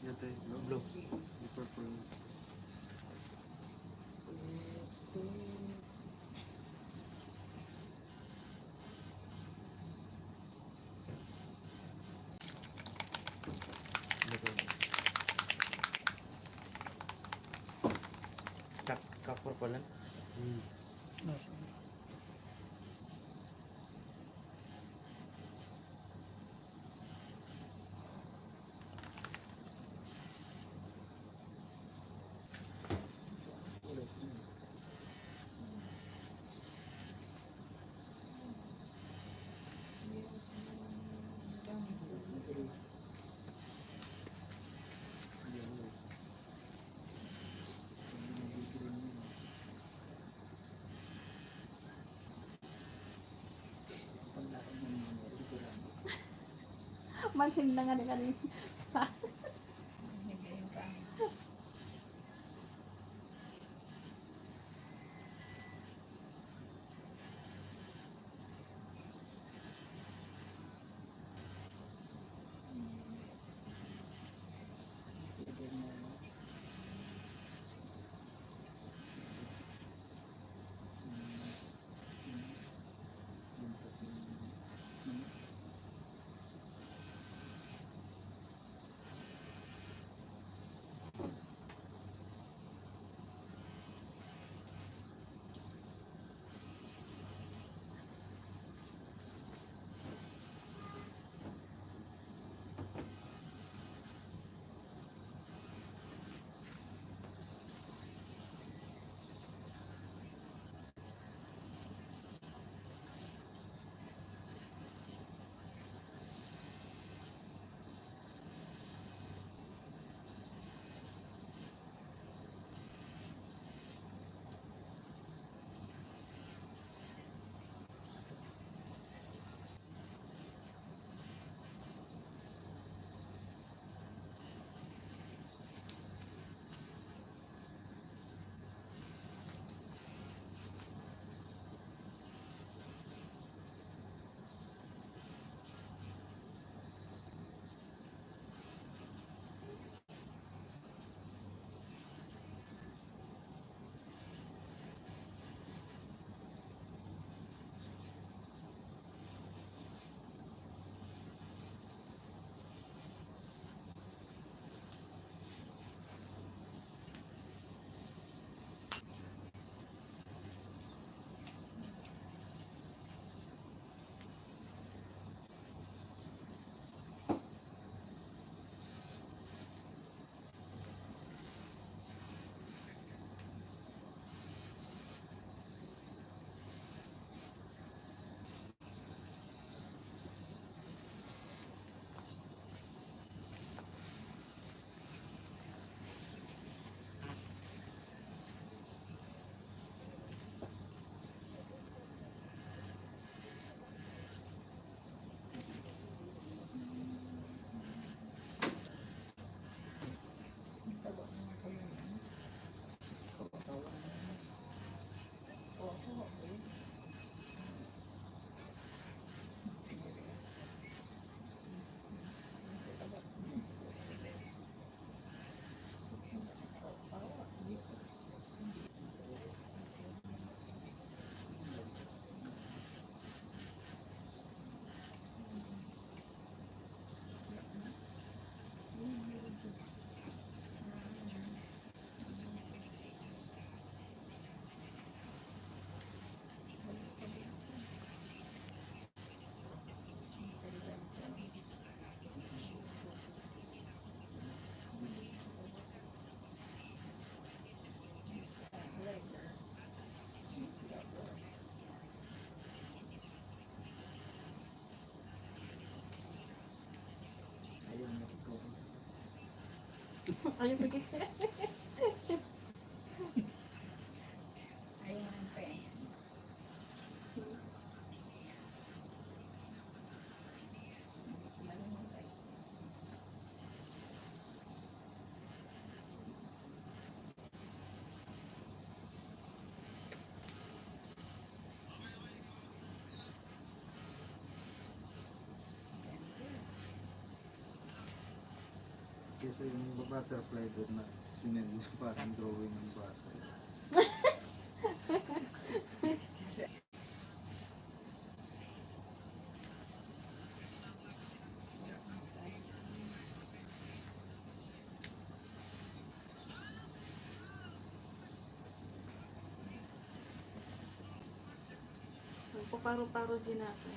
Ito yung blue. Yung purple. Ka-purple lang. Manhim na nga ni kanina. Ayaw ko kasi. Ayun pa eh. Kesa yung butterfly doon na sinend niya parang drawing ng bata. Paro-paro din ako.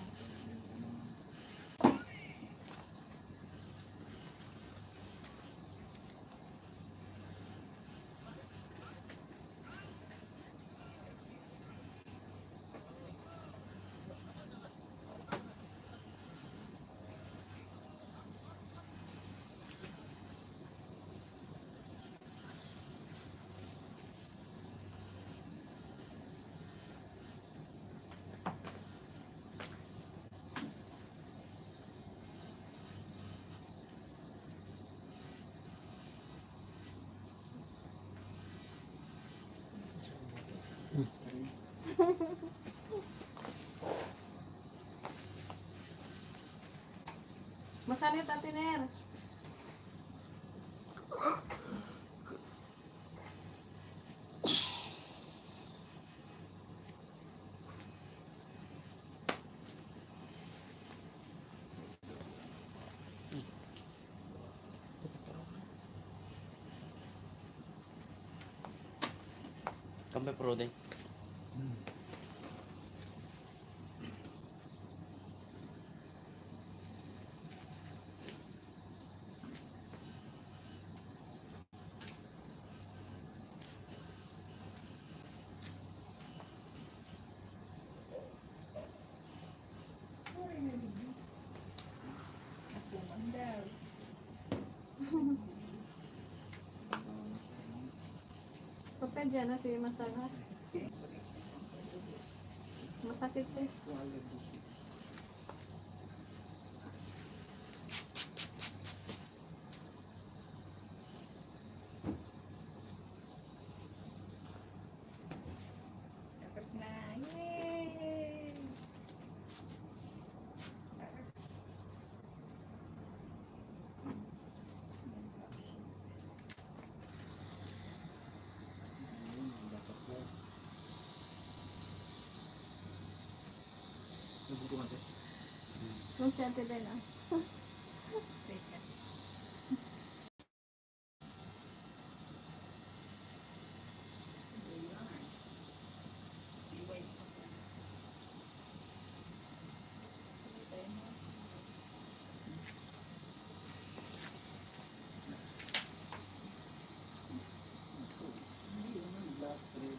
Masanit Ate Ner. Kami pro din. Kapag dyan na si Masanas. Masakit sis. Tapos na. Yay! Kung si Ate Len ah. Second. Black, red,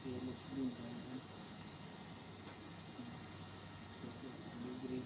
yellow, green, blue, green.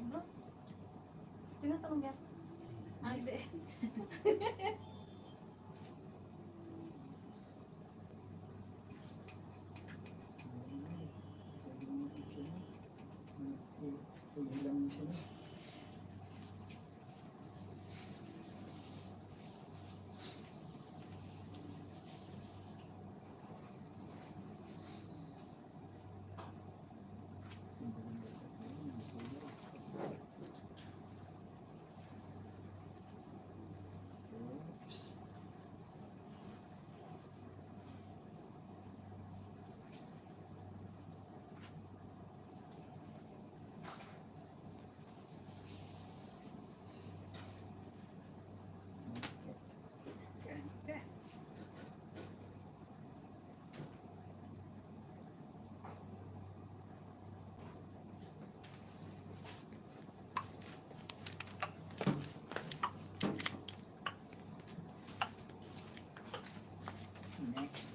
bro? Tinatanong niya. Ah, hindi. Ilang sila. Oops. Next.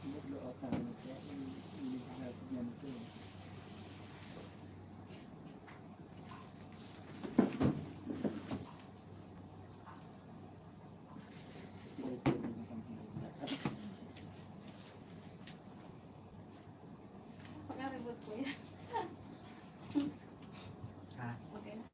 Nag-load na ano kaya hindi natin yan ito. Pag-aribot ko yan. Ha? Okay na.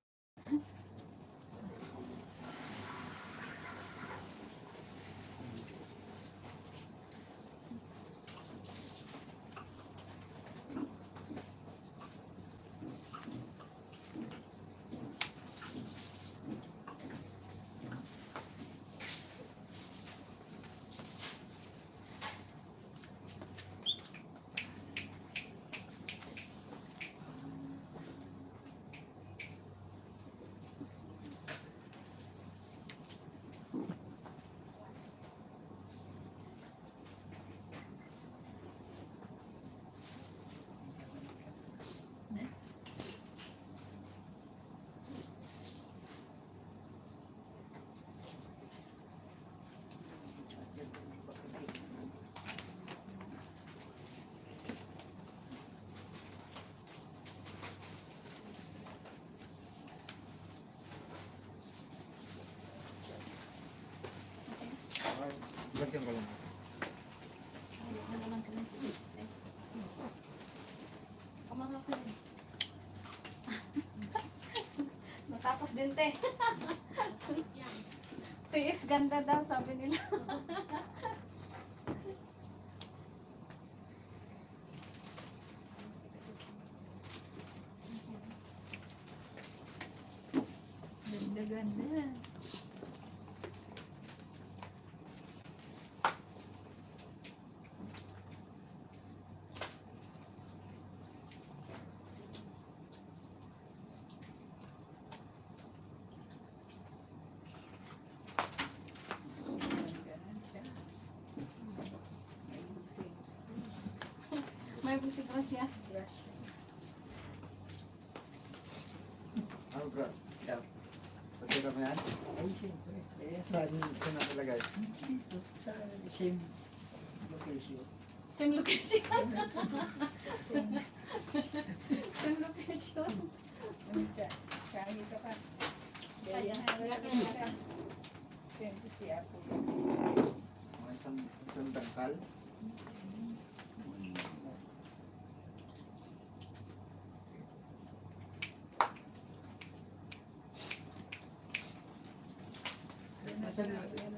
Okay, lagyan ko lang. Ayun na naman kami. Kamara ko rin. Natapos din, te. Tiis ganda daw, sabi nila. Ganda, ganda. May busik ko siya. Oh, bro. Yeah. Pagkira mo yan? Ay, siyempre. Eh, Saan nakalagay? dito, sa same location. Same location. Same location. Kaya ka pa. Kaya. Siyempre siya ako. Mga isang dangkal.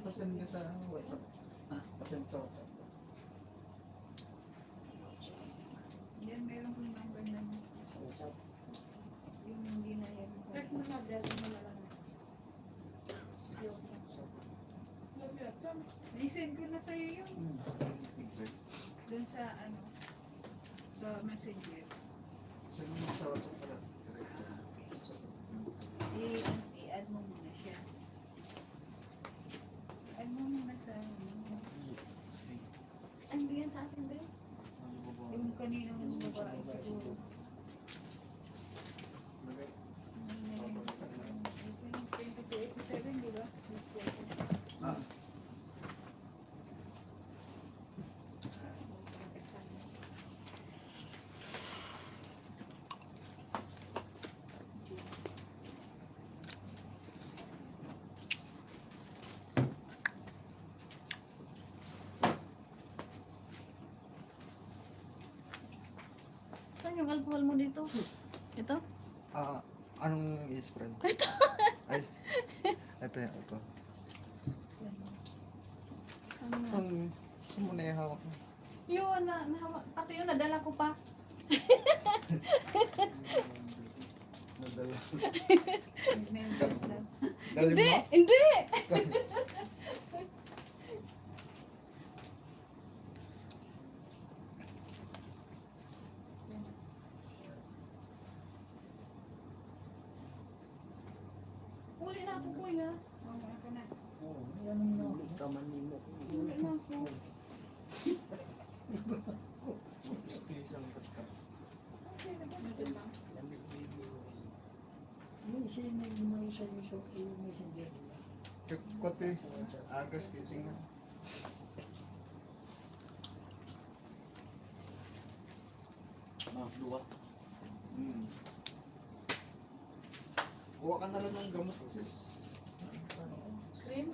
Pasan ka sa WhatsApp. Ha? Pasan sa WhatsApp. Yan, meron kong number na WhatsApp. yung hindi na yan. Kasi mag-dali mo na lang. I-send ko na sa'yo yun. Dun sa ano, sa messenger. Saan mo sa WhatsApp pala? I-add mo muna siya. Add mo muna sa ano. Ay, hindi yan sa akin din. Yung kaninang babae siguro. Lagay. 2287, di ba? Ah. Saan yung alcohol mo dito? Ito? Anong i-spread? Ay, ito yan, ito. Saan mo na yung hawak mo? Yun, pati yun, nadala ko pa. Nadala. Members na. Galing Hindi, mo? hindi! Uli na ako, kuya. Oo, yan ang nahuli ka man nimo. Uli na ako. Isang katka. Yung sinag mo sa yung messenger. Kote, agas kising na. Luwa. Kuha ka na lang ng gamot, sis. Cream?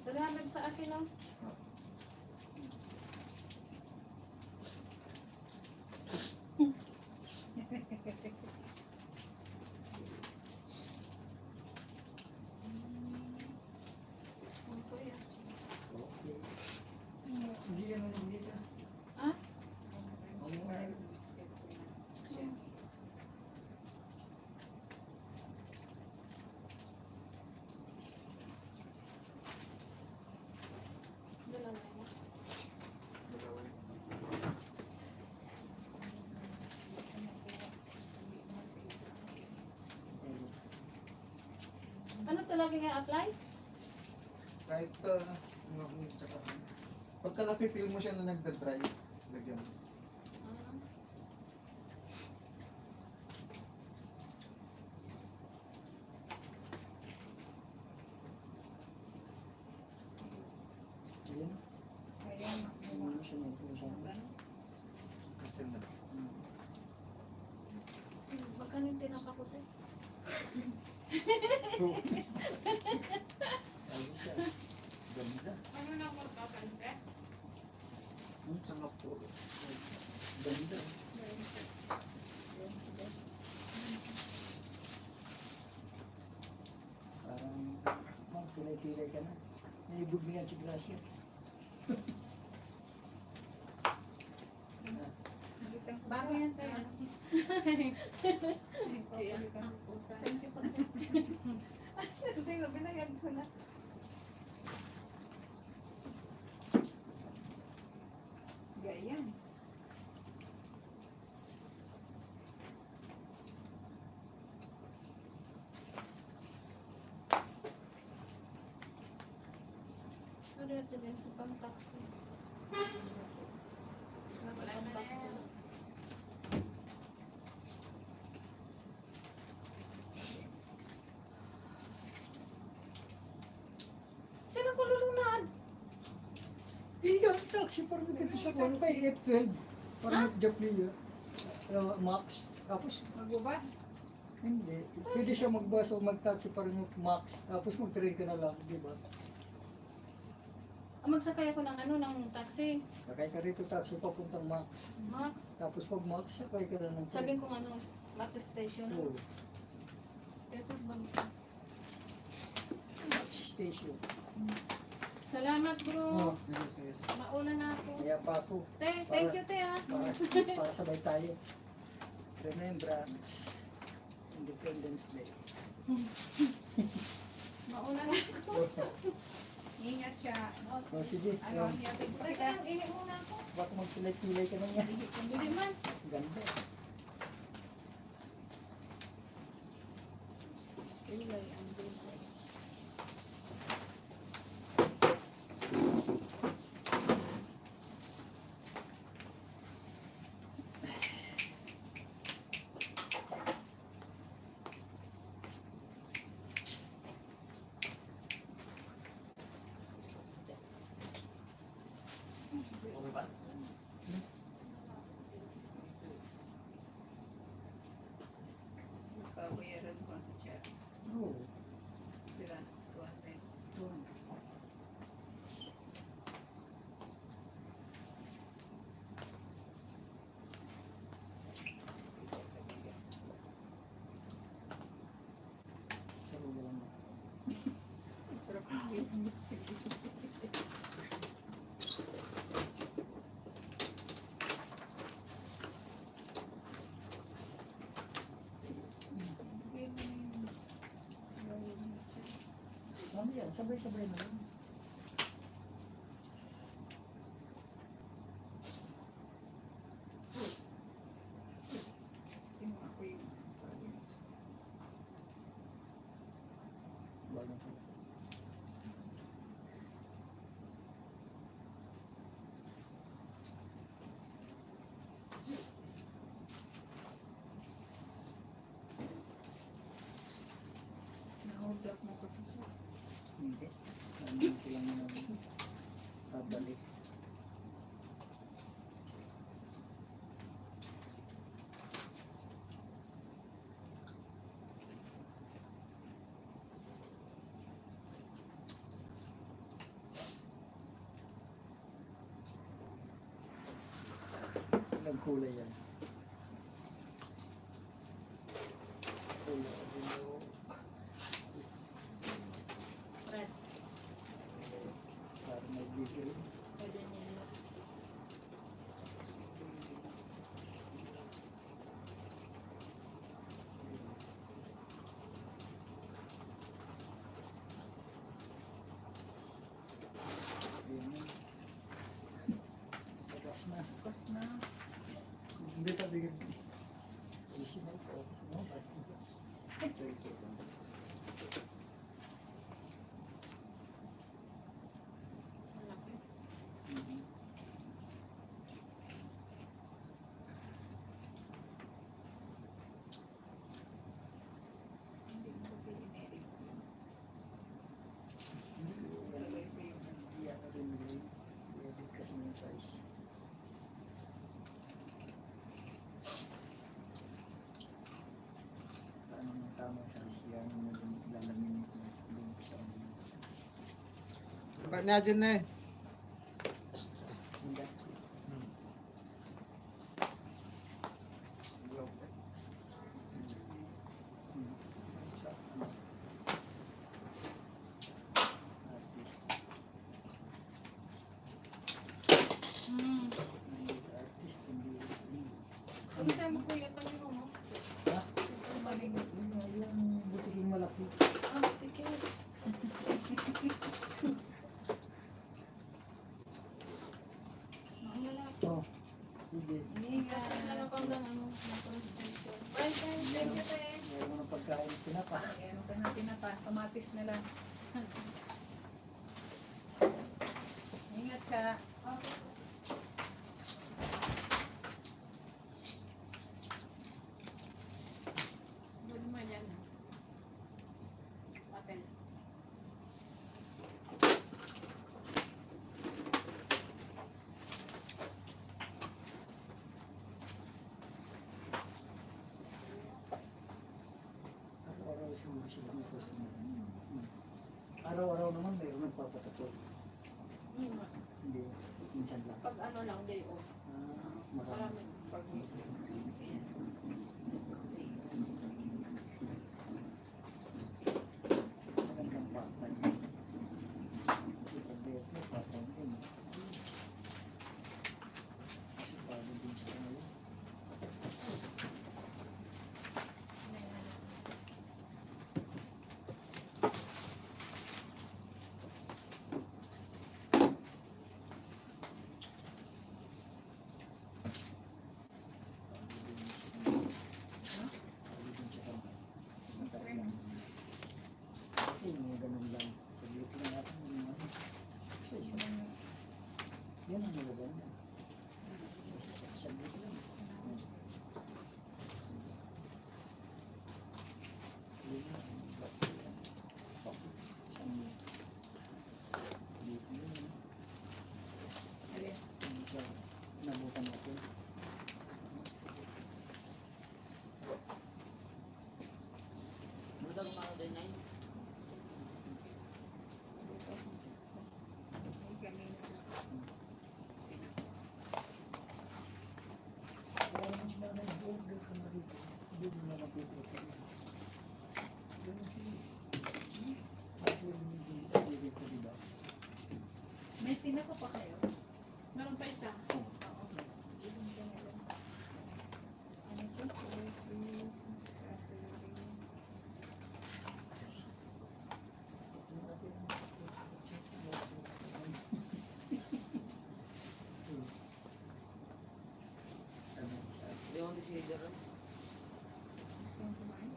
Dalahan sa akin lang. Hindi yan ang hindi ka. Ah? Ang mga Dalawa mo. Ano to lagi nga apply? Kahit, tsaka, pagka napipil mo siya na nagda-dry, lagyan mo. yan. Ano siya nito siya. Kasi na. Baka yung tinapakuti. Ayos siya. Ganda. Ano na ako magpapansin? Ang sarap po. Ganda. Parang, pilay-pilay ka na. Naibog niyan si Gracia. Bago yan tayo. Thank you po. Ito yung binayad ko na. Ganyan. Ano ito din sa pang-taxi? Wala na Pang-taxi. yan. Sino ko lulunan? Iya, taxi parang dito sa kung kay F12. Parang nag-Japlia. Max. Tapos, Magbubas? hindi. Pwede siya magbus o mag-taxi parang Max. Tapos mag-train ka na lang, di ba? Magsakay ako ng ano, ng taxi. Sakay ka rito taxi papuntang Max. Max. Tapos pag Max, sakay ka na ng train. Sabihin ko ano, Max Station. Oo, Ito ba? Max Station. Salamat bro. Oh, Sige, sige, sige. Mauna na ako. kaya pa ako. Te, thank you te ha. Para sabay tayo. Remembrance. Independence Day. Mauna na ako. Ingat siya. O sige, Ano, hiyapin ko Teka kita. lang, ihi muna ako. baka magpilay-pilay ka na niya. Hindi man. Ganda. Pilay ang bilay. Okay ba? Mamaya, sabay-sabay na lang. Bagong po. Na-block mo kasi siya. Hindi. Ano ko lang na babalik. Nagkulay yan. Kulay sa dulo. Red. Para magbigay. Pwede niya. Ayan. Lakas na. Bukas na. Hindi pa bigyan. Easy na ito. No, but Malaki. Hindi mo kasi in-edit. Hindi ako rin nilay. I-edit kasi yung size. Paano yung tamang size yan? Yung lalamin ito. Doon sa ano. Ba't na dyan na eh? Hindi. Sa ano. Artist. Hindi artist. Hindi. Ano sa'yo mo kuya pag mo mo? Ha? Ano ba rin? Yung butiking malaki. Ah, tiket. Wala. Oh. Sige. Ingat. Ano pang lang ano? Bye, bye. Thank you, te. Meron ng pagkain pinapa. Ano ka natin na pa? Kamatis na lang. Ingat siya. Doon mo yan. Papel. Araw-araw siguro sila may customer. Araw-araw naman mayroon nagpapatato. Hindi, minsan lang. Pag ano lang, day off. Marami. Marami. Pag Magandang pakman. Kasi pag-diet mo, pakman din. Kasi pagod din sa kanila. Pagod din Ako pa kayo. Meron pa isa. Oo. Ibig ko na lang. Ano to? Overseas, traveling. Hindi ako di siya dyan. Gusto mo kumain?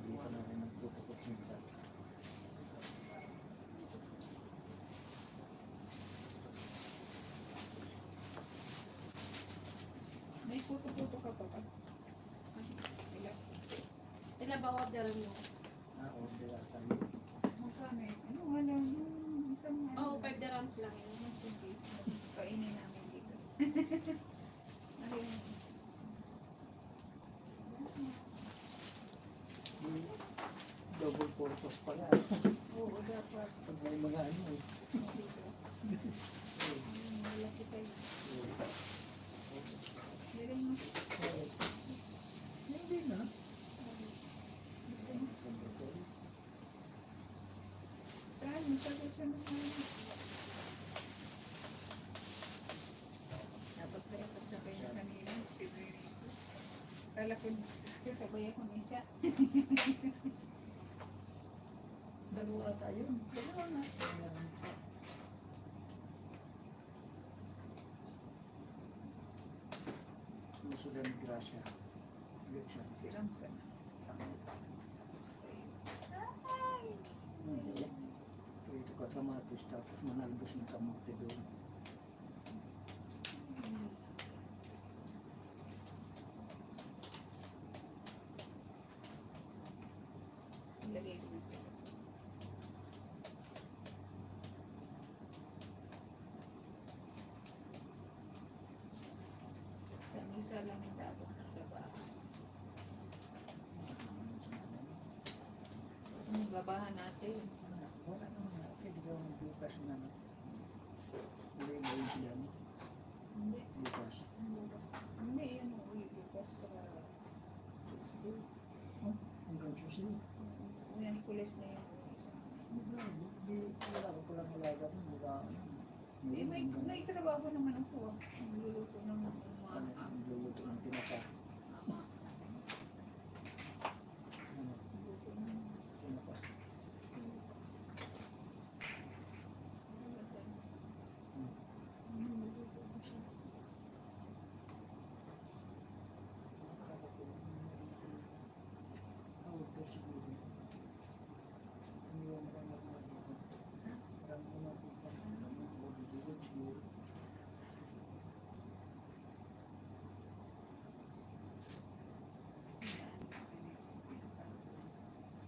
Hindi pa namin nagpupukot ng tat. May puto-puto ka pa ba? Ilan? Ilan ba order mo? Order tayo. Magkano eh? Ano nga lang yung isang Oo, 5 dirhams lang yun. Sige. Kainin namin dito. Ano yun? Double purpose pala. Oo, dapat. Pag may mga ano eh. Dito. Malaki pa yun. Meron mo. Hindi na. Saan? Masagot siya na dapat kaya pasabay na kanina. Kala ko sasabay ako ni siya. Dalawa tayo. Dalawa na. Hindi sila ng grasya. Good siya. Si Ramsan. Hindi. Ito ka kamatis tapos manalbos ng kamote doon. Ilagay ko na siya. Isa lang yung dapat ng labahan. Yung labahan natin. Wala naman na. Pwede ka magbukas ng ano. Hindi ba yun sila no? Hindi. Bukas. Bukas. Hindi, yun o. Bukas tsaka Tuesday. Hanggang Tuesday. Kuya Nicolas na yun. Isa. Wala ko palang alaga mo. Wala. Eh, may trabaho naman ako. Nagluluto ng mga Nagluluto ng tinapa. luto ng Tinapa. niluluto ko siya. Outdoor siguro. Hindi mo lang magmamagod. Parang magmamagod pa. Magmamagod siguro.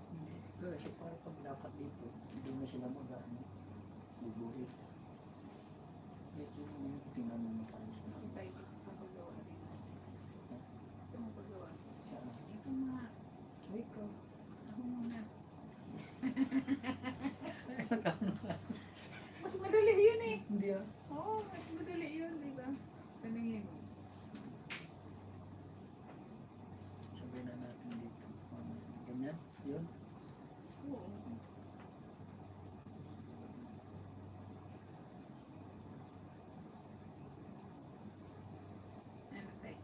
Hindi. Kasi parang pag dapat dito, hindi na sila mag-ano. Bubulit. Ito yung tingnan mo paano sila. Tayo papagawa rin. Gusto mo pagawa? Sana. Ikaw nga. Ikaw. Ako muna. Mas madali yun eh. Hindi ah. Oo, mas madali yun, di ba? Tanungin mo. Sabihin na natin dito. Ganyan. Yun. Oo. Ano tayo?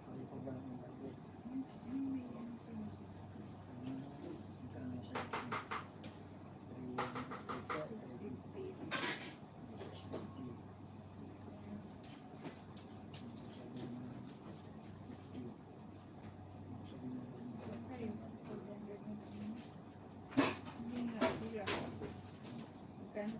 Kaya pa ba ang budget? May ano pa yun. Magkano sa akin? 300.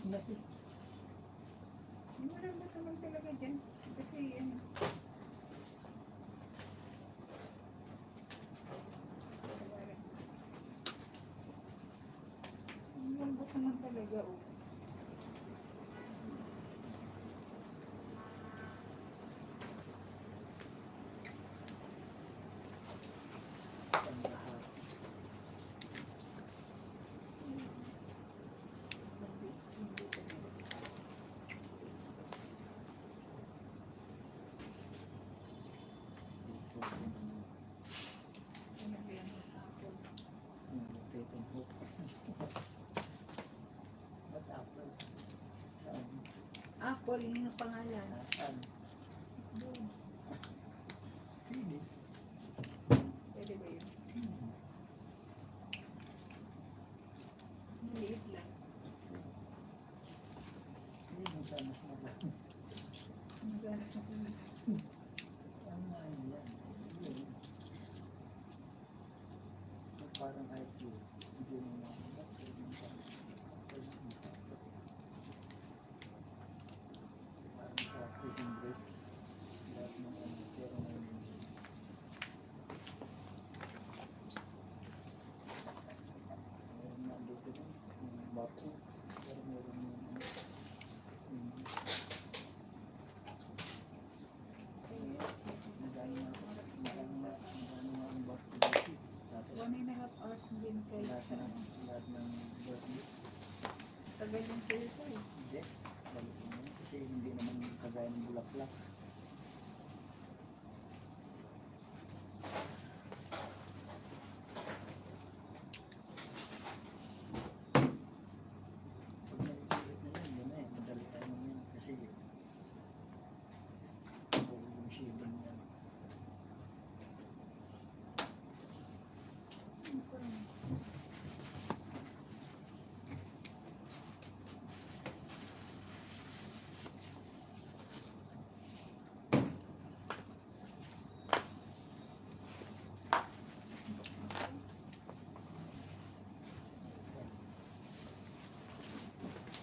laki. Malambot naman talaga dyan. Kasi ano. Malambot naman talaga oh. Ang lahat. Ano ba yan? Apple. Tapon hook. Ba't apple? Saan? Apple yung pangalan. Saan? Doon. Pili. Pwede ba yun? Maliit lang. Hindi mo sana sa mga. Magana sa sila. Ano nga yan? Yun. Parang IQ. Hindi mo makakita. Parang sa prison break. Lahat ng ano. Pero ngayon. Meron na dito din. Yung bato. Pero meron yung ano. Yung nagano na oras. Marami na ang bato dito. Tapos 1.5 hours din kayo. lahat ng birthday. Tagal yung kayo ko eh. Hindi. Balik mo yun. Kasi hindi naman kagaya ng bulaklak. Pag nag-iisip na yun, yun na eh. Madali tayo yun. Kasi yung shading yan.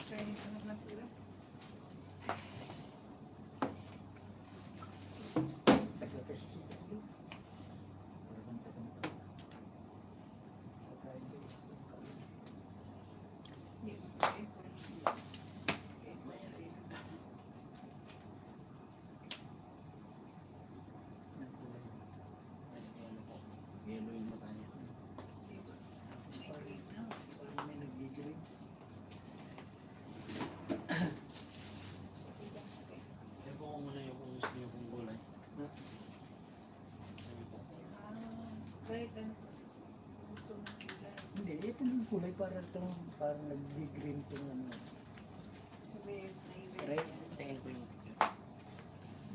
Kaya yung anak na pula. Tagal kasi si Tito. Parang tagal pa. Pagkain ko. Yellow yung mata niya. Parang may nag-green. Kaya po ko muna yung kung gusto niyo kung gulay. Kahit ano. Gusto mo nila. Hindi, ito yung kulay parang nag-green itong ano. Sabi, Red. Tingin ko yung picture.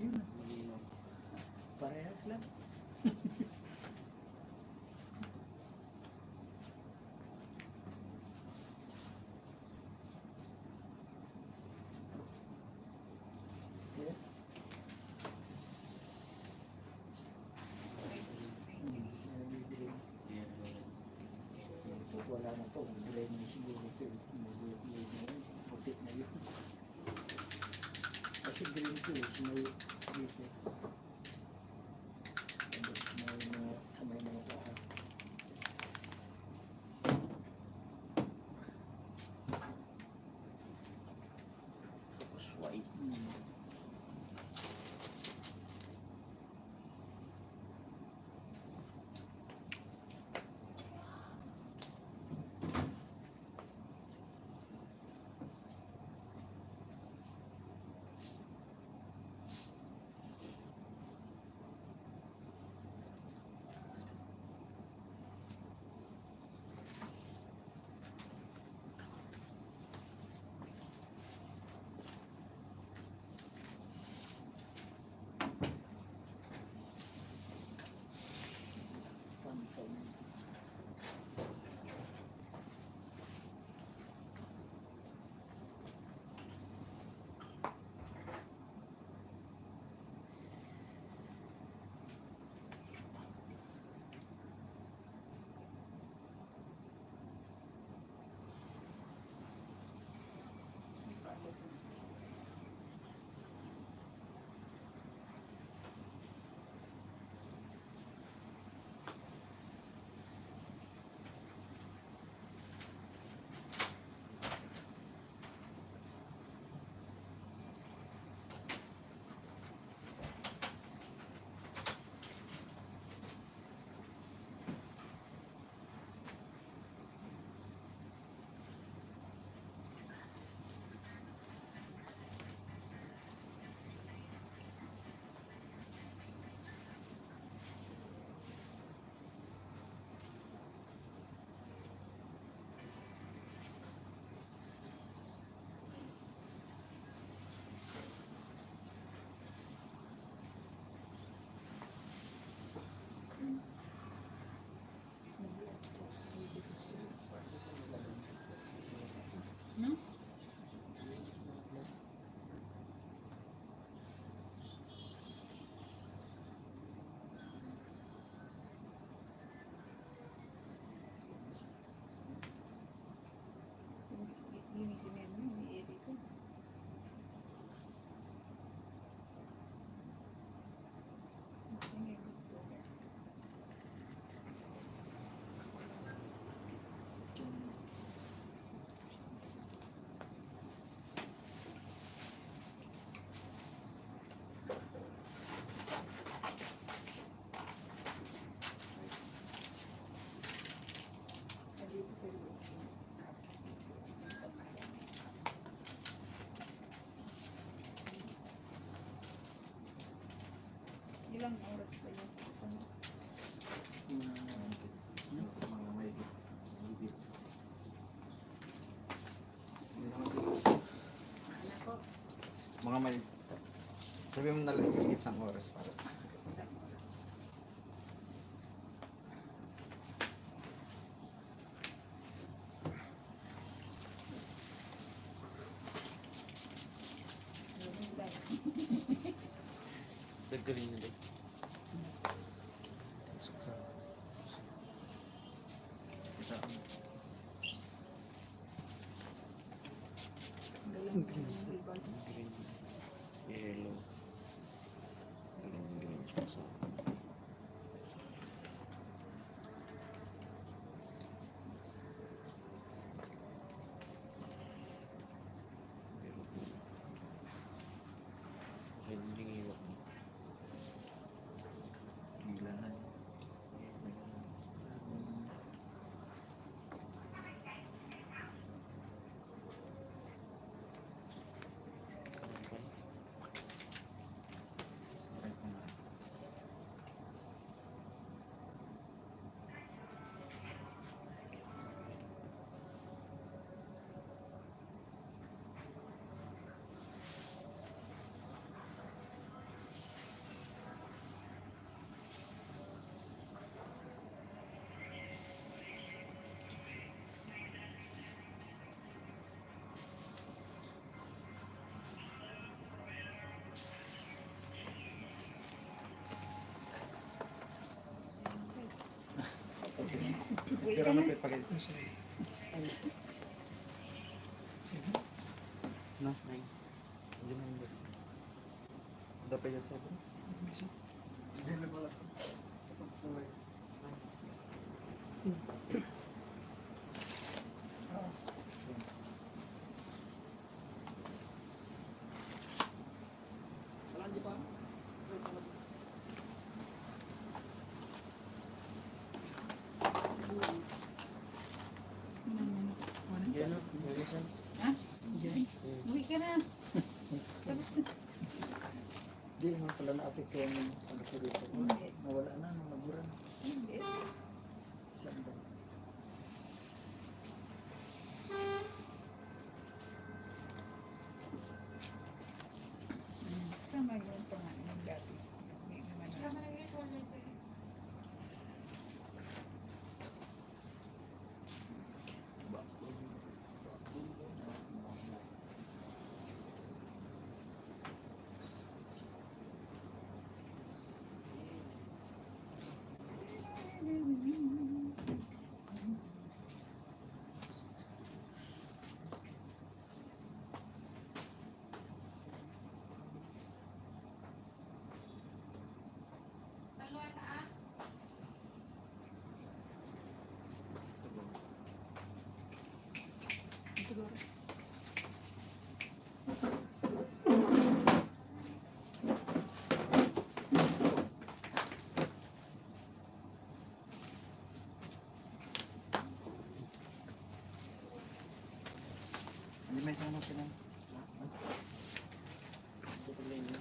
Yun, Malinaw. parehas lang. Yeah. Nag-green. Yellow. Wala na to, green na siguro ito. Puti na yun. Kasi green to eh, may dito. Tapos sa may mga paa. Tapos white. Hmm? Yung ginagawa mo, i-edit ko. Dito sa loob. Ilang oras pa yun? Kasama. Mga may bibig. Anak ko, Mga may... Sabi mo na lang higit isang oras para. isang oras. Ganun lang. Naggaling na din. Isa. Green. Yellow. Green siya sa... Pero green. Okay, hindi iwak mo. Gila na. Try ko na. Wait Pero ka na. magpapagay ko siya. No? Nine. Hindi na hindi. Dapat yung sabi. Hindi na pala. Yan o. Nalisan. Ha? Uwi ka na. Tapos na. Hindi naman pala na-apektuhan yung pagkakirito. Nawala na, nung nabura na. Hindi. Saan ba? Kasama yung pangalan ng gabi. Hindi naman na. Kaya nag-eat one night eh. Hindi may isang natin lang. Tutuloy na.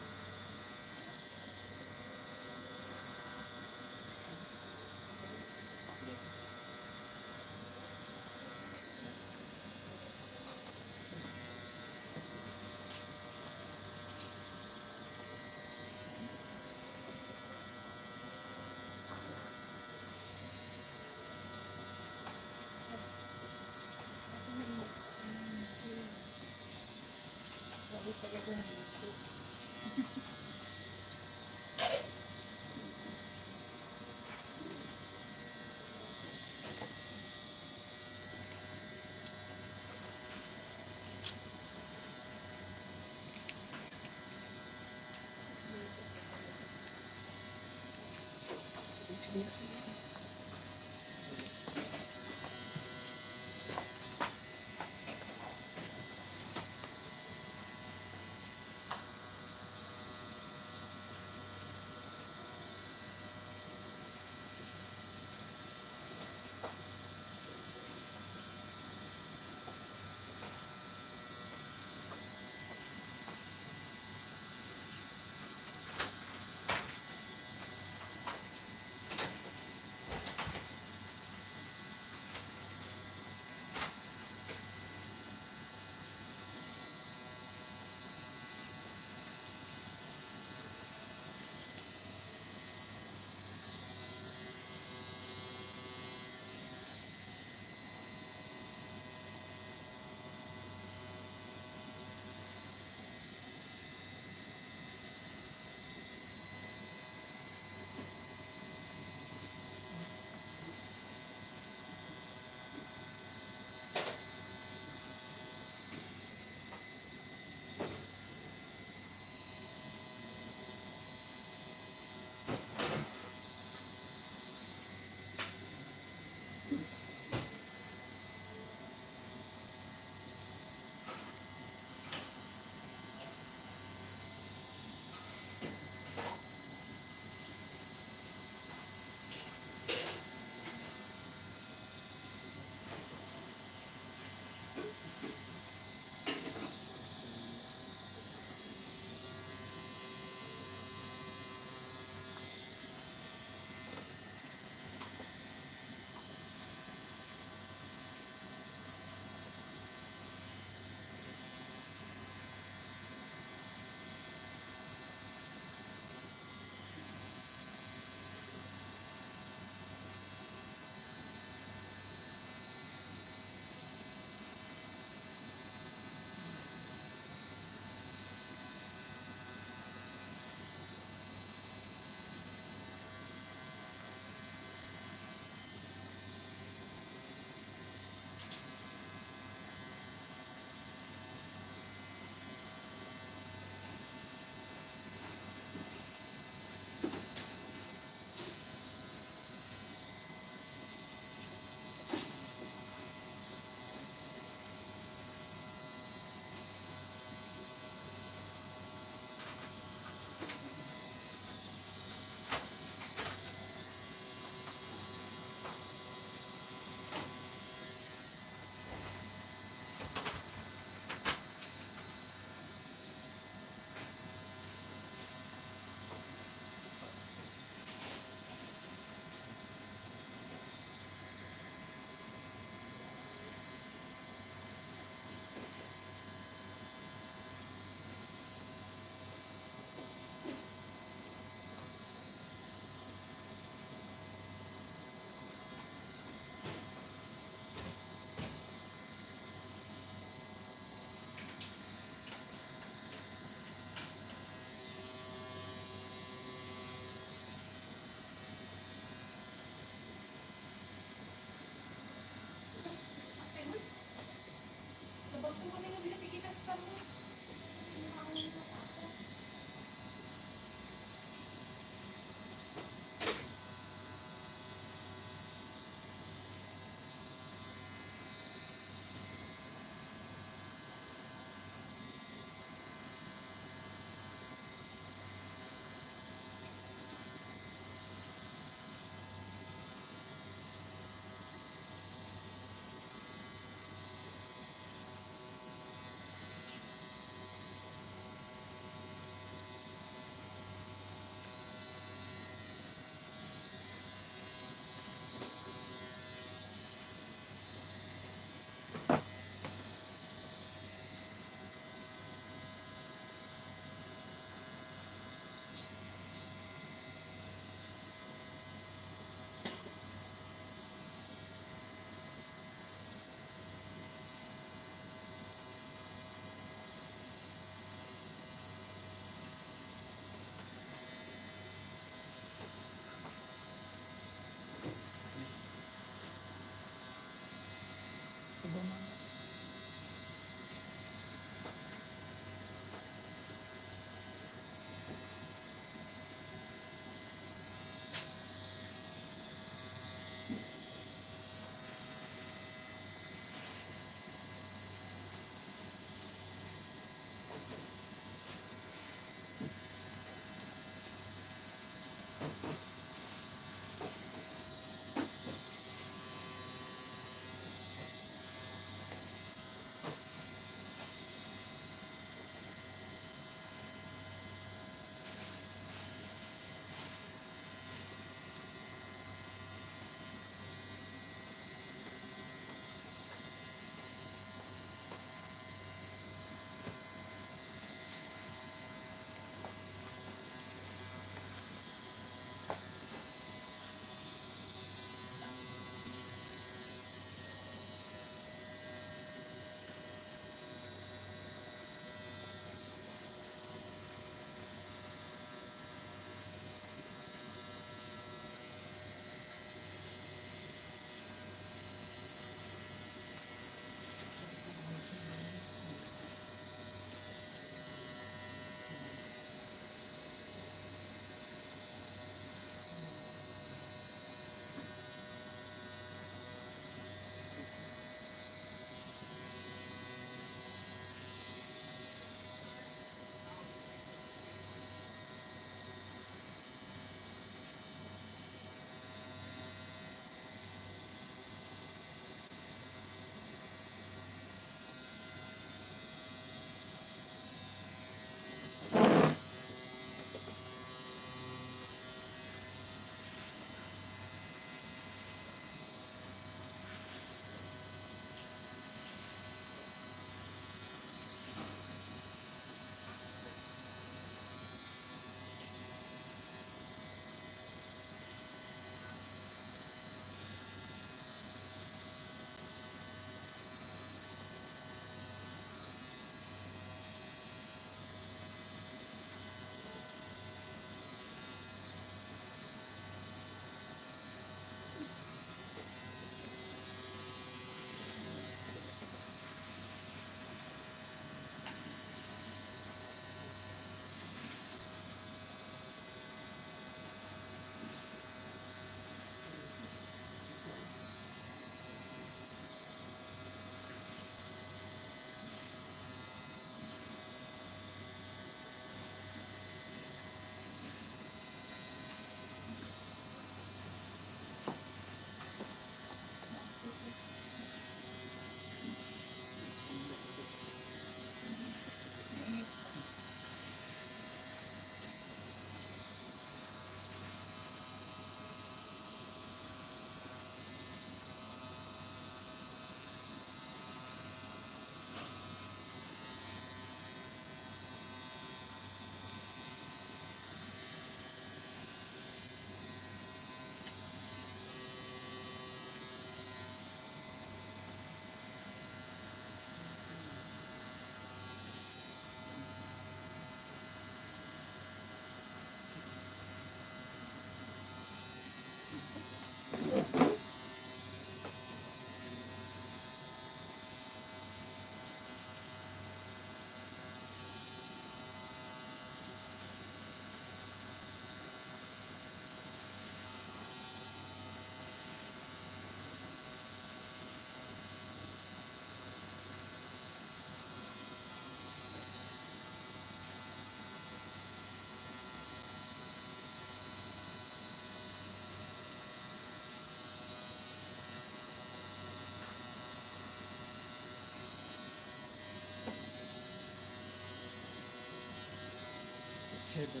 Cheddar.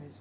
Guys,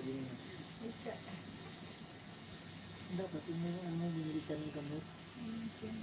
yun. Dapat yun yung ano, bumili siya ng gamot. Hmm.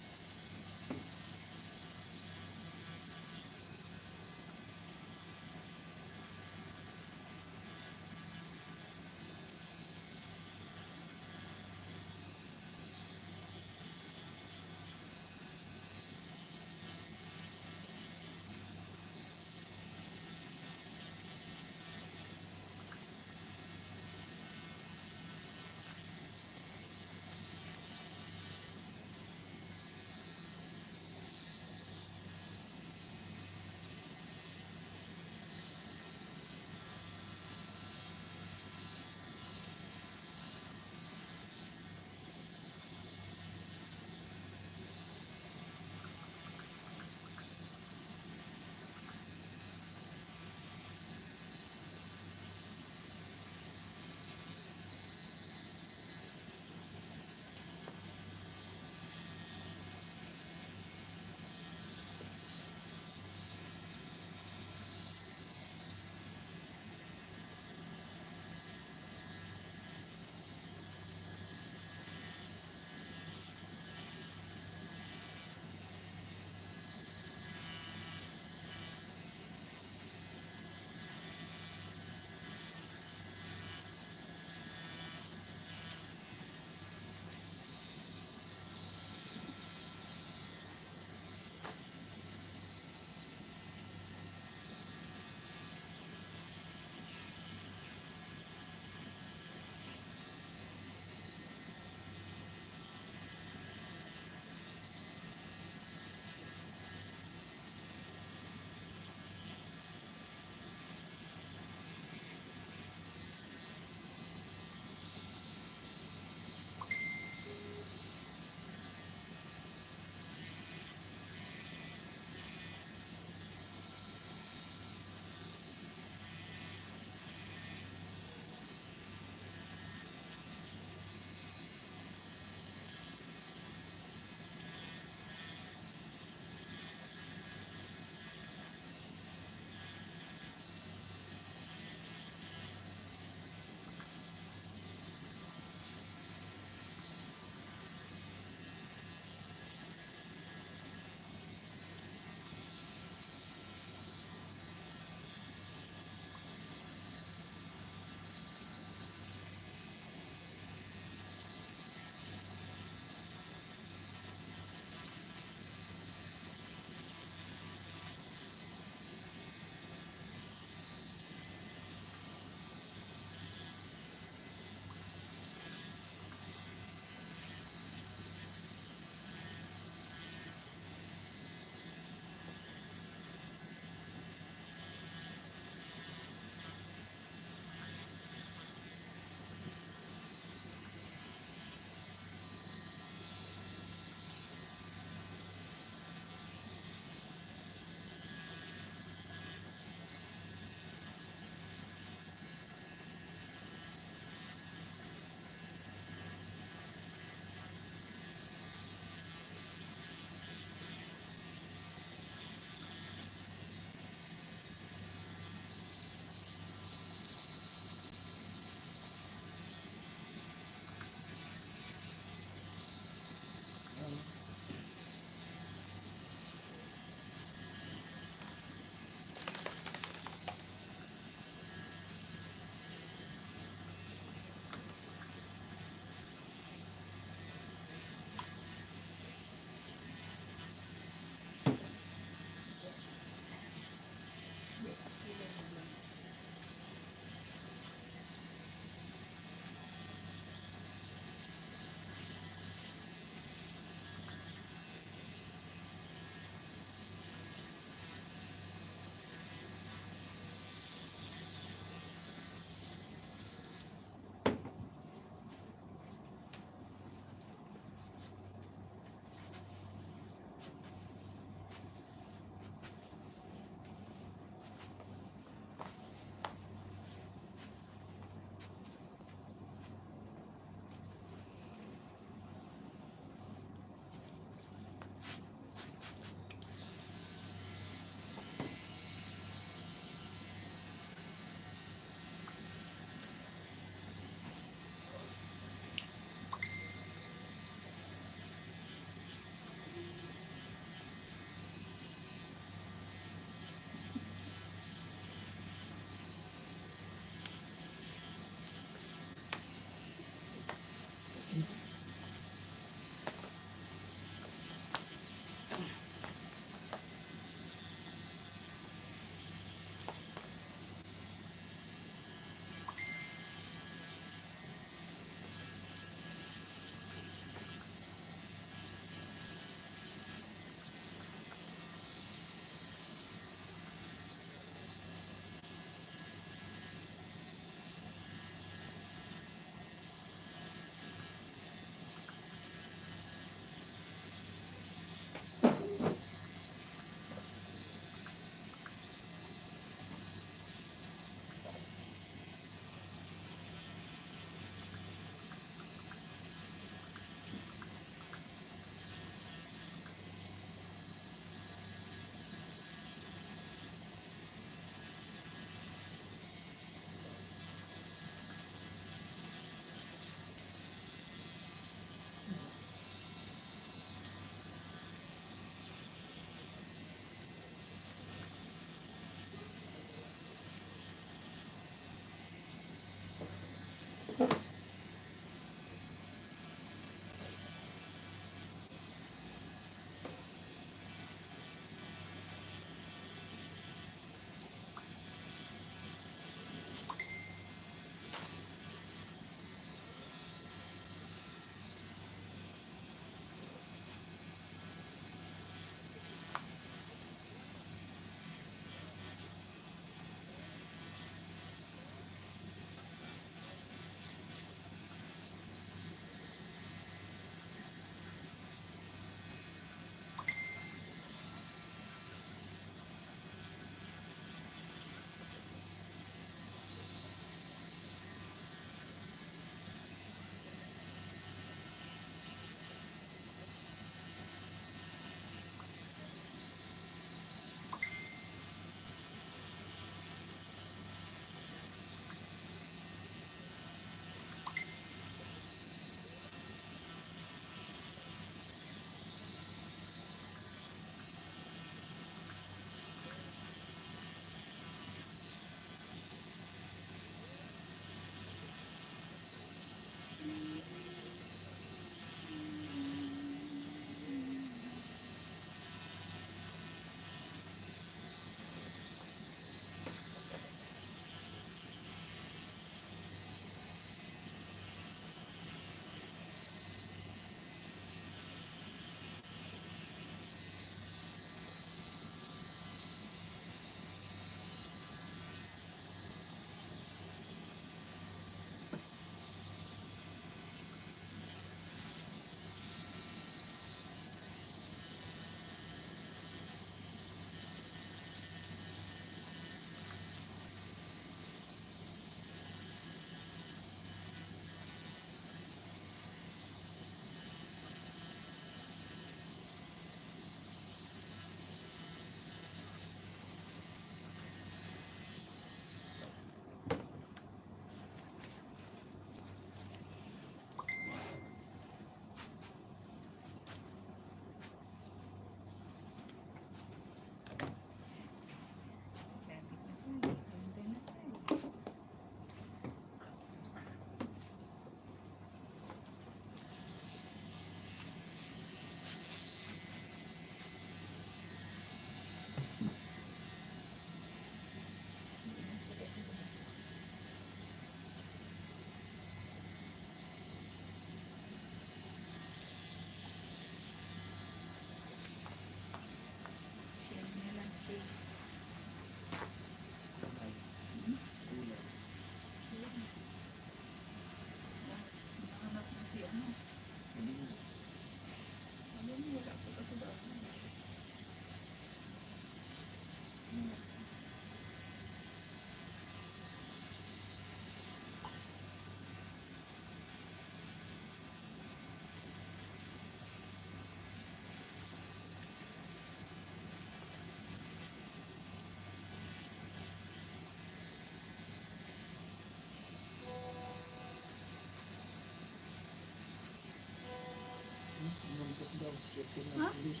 Suntok daw. Siyempre ng Ha? pulis.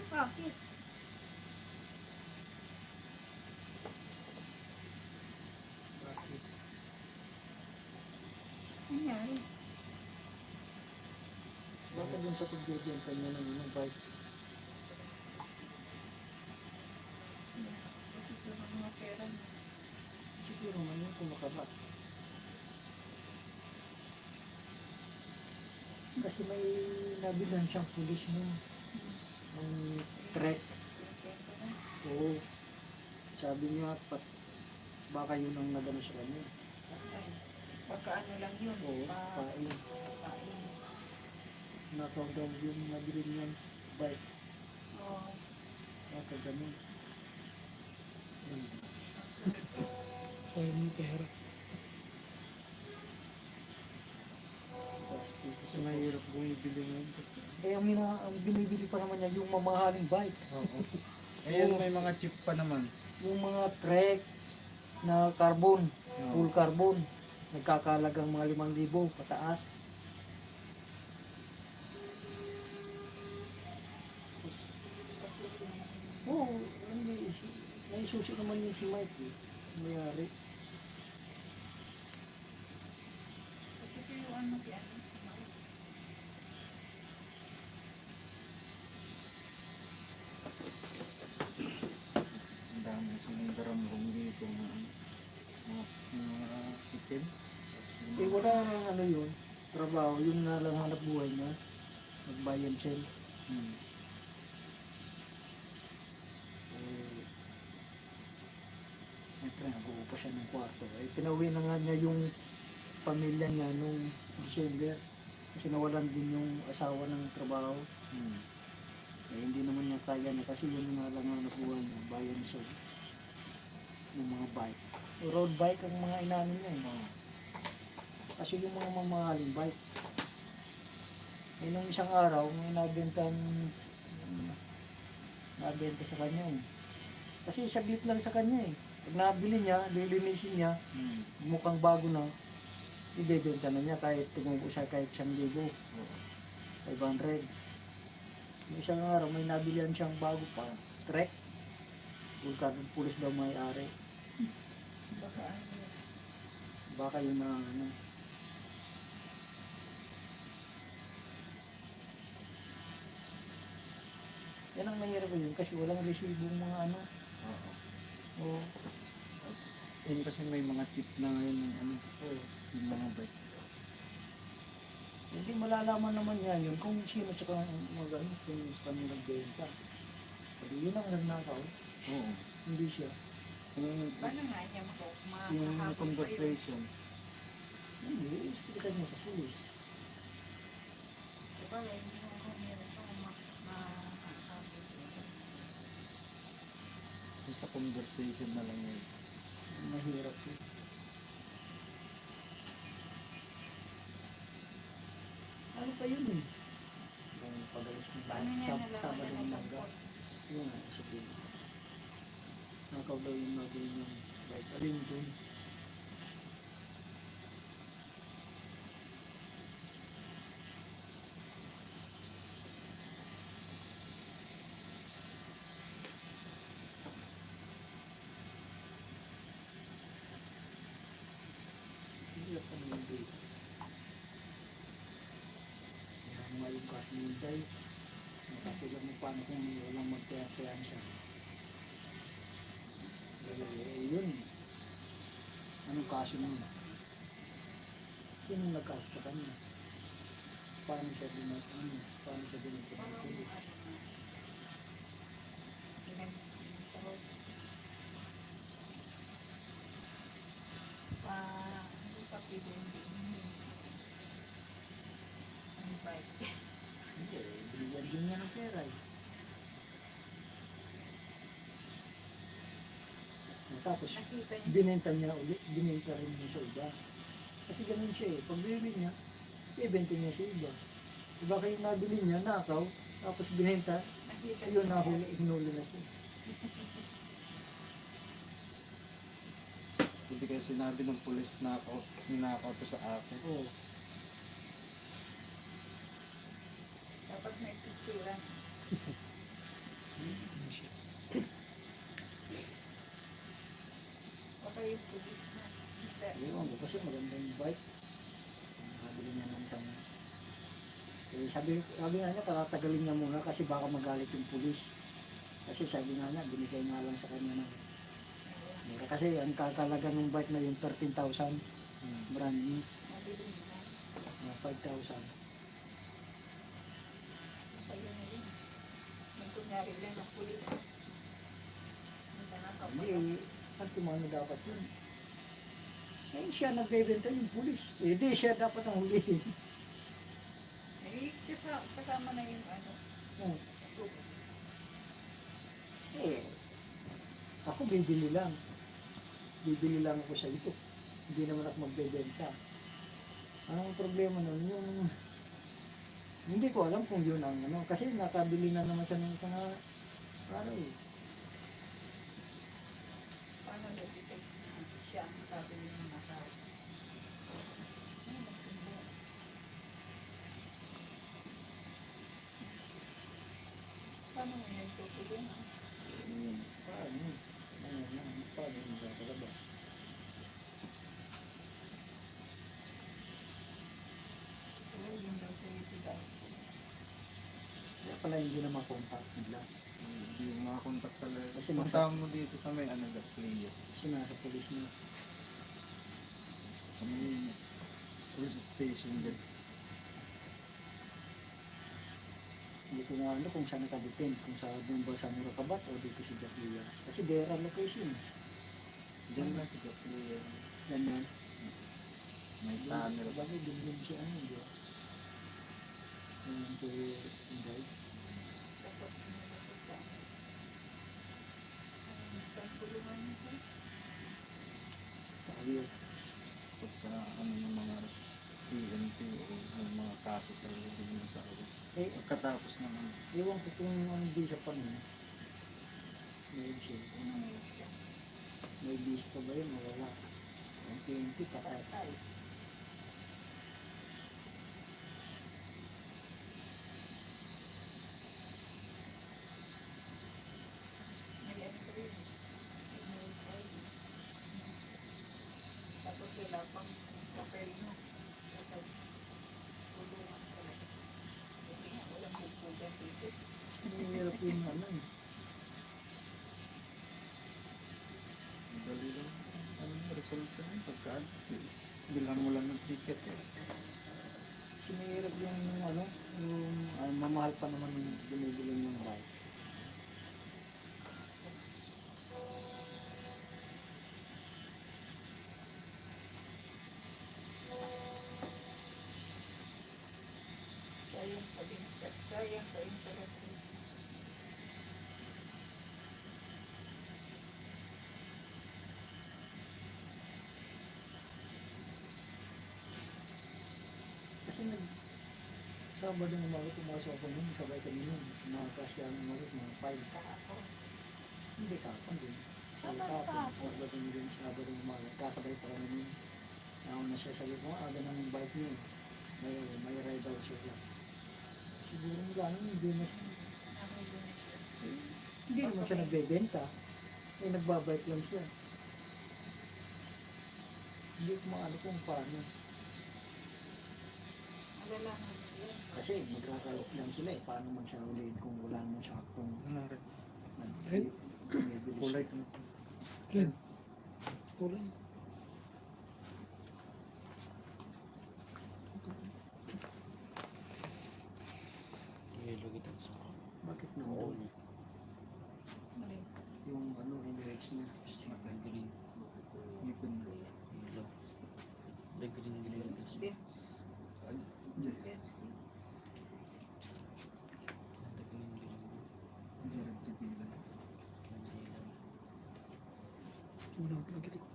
Bakit? Bakit? Nangyari? Baka dun sa pagbibenta niya ng bike. Kasi ito ng mga pera niya. Siguro man yun kung makaba. Kasi may nabilan siyang pulis no. Ng trek. Oo. Sabi niya, baka yun ang nagano sa kanya. Pagkaano lang yun. Oo, pain. Nakaw daw yung nabili niyang bike. Oo. Baka ganun. Kaya mo pera. Kasi mahirap bumibili ngayon. Eh, ang binibili pa naman niya yung mamahaling bike. Oo. Ayan, may mga chip pa naman. Yung mga trek na carbon, Oo. full carbon, nagkakalagang mga 5,000 pataas. Oo, naisusi naman yung si Mike eh. Mayari. Kasi yung ano si ano. Ang dami sinundaramhong dito mga itim. Eh wala nang ano yun, trabaho, yun na lang hanap buhay niya. Mag-buy and sell. Hmm. Eh, siyempre, nag-uupa siya ng kwarto. Eh, pinauwi na nga niya yung pamilya niya nung December. Kasi nawalan din yung asawa ng trabaho. Hmm. Eh, hindi naman niya kaya na kasi yun nga lang ang nakuha niya, buy and sell. Yung mga bike. Road bike ang mga inanin niya eh. Kasi yung mga mamahaling bike. Eh, nung isang araw, may nabenta sa kanya eh. Kasi saglit lang sa kanya eh. Pag nabili niya, lilinisin niya, Hmm. mukhang bago na, ibebenta na niya kahit tumubo siya kahit 1,000, 500. Yung isang araw, may nabilihan siyang bago pa, trek. Bulkadong pulis daw may-ari. Baka ano. Baka yun na ano. Yan ang mahirap yun kasi walang resibong mga ano. Oo. O, Yun kasi may mga chip na ngayon ng ano, yung mga bike. hindi malalaman naman niya yun kung sino sa mga ano, kung kanilang benta. Sabi yun ang nagnakaw, Oo. hindi siya. Paano nga niya Yung makahabol pa yun? conversation. Hindi, ispitan niya sa pulis. Diba, hindi mo kung meron pa kung makahabol. Yung sa conversation na lang yun. Mahirap yun. Ano pa yun eh? Yung pagalis ng Paano niya nalaman Sabado na ng Mangga. nagpapot? Yun nga, sa pili. Nakaw daw yung nabili yung bike. Alin dun? Hirap ka naman dito. Kaya nga yung kasminday, nakatulad mo paano kung walang magkaya-kayaan siya. Eh, yun. Anong kaso nun? Sino nagkaso sa kanya? Paano siya paano siya dinatulog? Hindi pa pwede hindi. Ang bike. Hindi, binigyan din niya ng pera eh. Tapos, Nakita niya. binenta niya ulit, binenta rin niya sa iba. Kasi ganun siya eh, pag bibili niya, ibenta niya sa iba. Iba kayo nabili niya, nakaw, tapos binenta, Nakita ayun niya. nahuli, ignuli na siya. Hindi kaya sinabi ng pulis na ako, ninakaw to sa akin. Oo. Dapat may picture. Baka yung pulis na. Ewan ko kasi maganda yung bike. Nabili niya ng tama. Eh, sabi nga niya, patatagalin niya muna kasi baka magalit yung pulis. Kasi sabi nga niya, binigay nga lang sa kanya ng mura. Kasi ang kakalaga ng bike na yung 13,000. Brand new. Mabili na. 5,000. Kayo na yun. Nung kunyari lang ng pulis. Hindi, pantumano dapat yun. Eh, siya nagbebenta yung pulis. Eh, di siya dapat ang hulihin. Eh, kasama na yung ano. Hmm. Eh, ako bibili lang. Bibili lang ako sa ito. Hindi naman ako magbebenta. Ang problema nun, yung hindi ko alam kung yun ang ano. Kasi nakabili na naman siya ng isang araw eh. Paano na-detect na siya ang sabi ng mga tao? Ano magsundo? Paano mo yan tutulungan? Paano? Paano yung magkakalabas? Oo, yun daw sa'yo si Dusty. Kaya pala hindi na makontak nila. Hindi mo makakontak talaga. Kasi Punta mo dito sa may ano, player. Kasi nasa polis niya. Sa may police station dyan. Hindi ko nga ano kung saan nakadepend. Kung sa doon ba sa Murakabat o dito si Jacqueline. Kasi Dera location. Diyan na si player. Yan yan. May tunnel. Bagay din si ano. Di ba? Yung si Inday. Dapat nilapot ka. Saan tulungan nito? Sa Aliyo. Pagka ano ng mga PNP o ng mga kaso talaga din mo sa akin. Eh, Pagkatapos naman. ewan ko kung hindi siya pa nun. May siya. Ano na yun siya? May bis pa ba yun? O wala. Ang PNP patay. May ano pa rin. May side. Tapos wala pang papel mo. Dapat tulungan talaga. Kasi nga, walang bubugan dito. Mahirap yung ano eh. Madali lang. Ano yung resulta nun? Pagka bilang mo lang ng ticket eh. Kasi mahirap yung ano, yung mamahal pa naman yung binibili ng bike. Sayang pa interest. Kasi Sabado ng umaga pumasok ako nun, sabay kami nun. Mga kasya ng umaga, mga 5. Kahapon. Hindi kahapon din. Sabado din, Sabado ng umaga. Kasabay pa kami nun. Nauna siya, sabi ko, aga ng bike niyo. May ride daw siya. Siguro mo gano'n, hindi na siya. Hindi naman siya nagbebenta. Nagbabike lang siya. Hindi ko maano kung paano. Malalaman mo yun. Kasi magkakalok lang sila eh. Paano man siya ulit kung wala naman saktong Ano rin? nag-bilis. Kulay ito. Ken. Kulay. Yelo kita sa Bakit naman? Malay. Yung ano, Emirates niya. Mata green. Ipon na. Yelo. The green. Benz. Hindi. Benz. The green. Hindi rin tipilan. Unang pinagkita ko.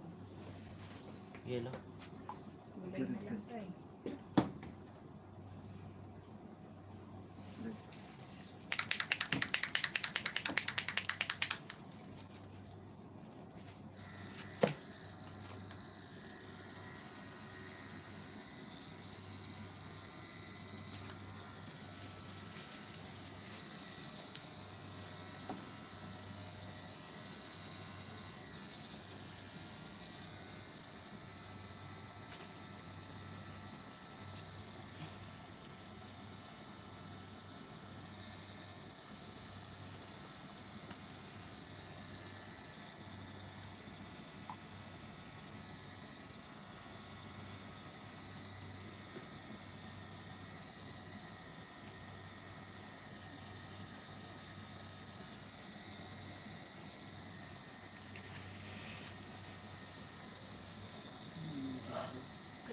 Yelo. Gulay na lang tayo.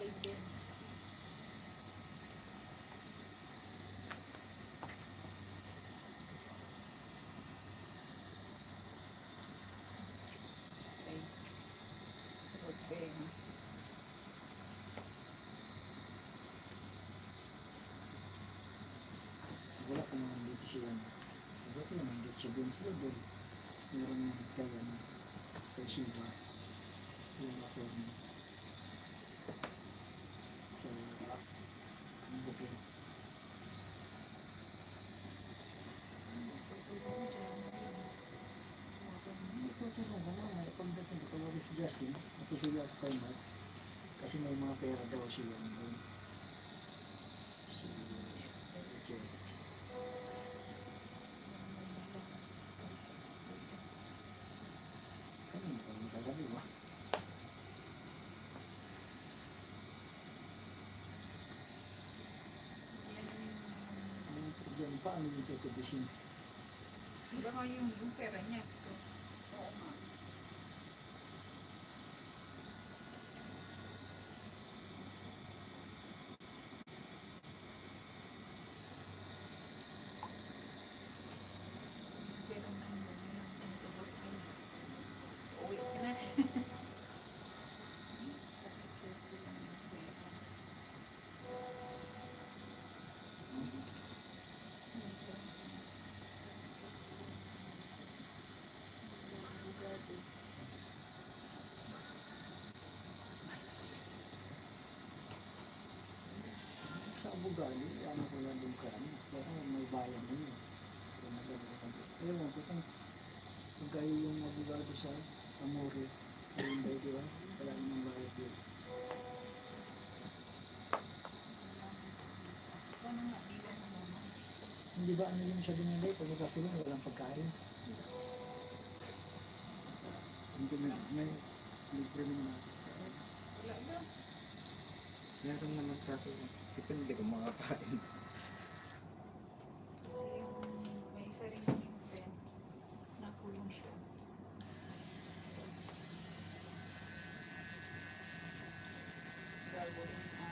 ingredients. Okay. Okay. Wala pa naman dito siya. Wala pa naman dito siya doon. Sila doon. Meron naman kay ano, kay Shiba. Yung ako sa bukid. Ito tulungan na. Pagdating ko tawagin si Justin, natusulat ako kay Mark. Kasi may mga pera daw siya doon. Si Richard. Kanina pa rin kagabi ba? Ang problema pa, ano yung tutubisin? Baka yung pera niya. Oo nga. Pero tinutubos ko yun. Uwi ka na. Sa Abugali, ano ko lang doon ka, pero may bayan na yun. Kaya nagagawa ko. Ewan ko kung kayo yung abogado sa Amore, ayun ba di ba? Wala namang bayad yun. Ano nga, ilan na naman. Hindi ba ano yung sabi nila, pag nagkakulong, walang pagkain? Hindi may libre naman natin. Wala ba? Meron naman kaso, depende kung makakain. Kasi yung may sariling friend, nakulong siya. Bago yung siya.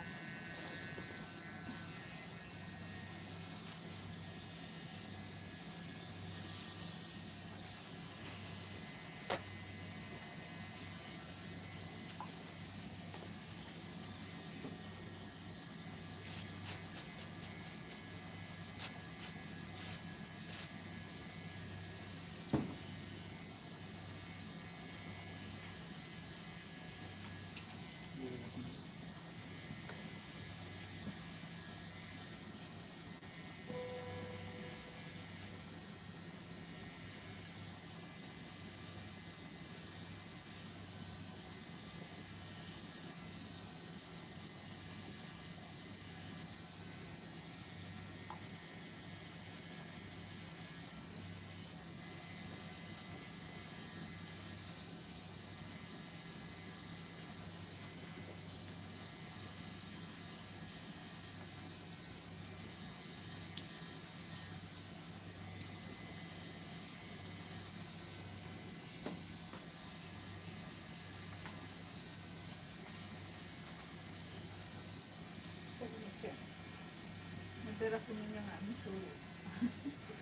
Nagdara ko niya nga, so,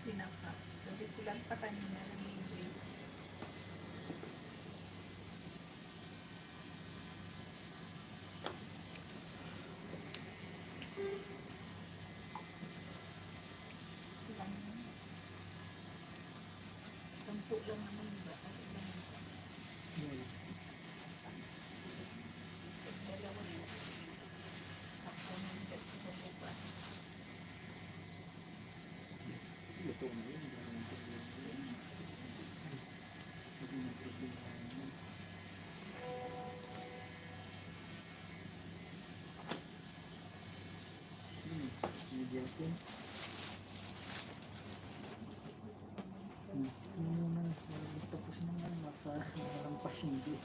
pinaka. Sabi ko lang pa kanina ng English. Silang, sampu lang naman ba? Ano lang Yun. dalawa na. Ako nang dito sa bukas. Ito na yun. Walang problema. Hindi na problema yun. May Justin. Ano naman, tapos naman, marampas hindi.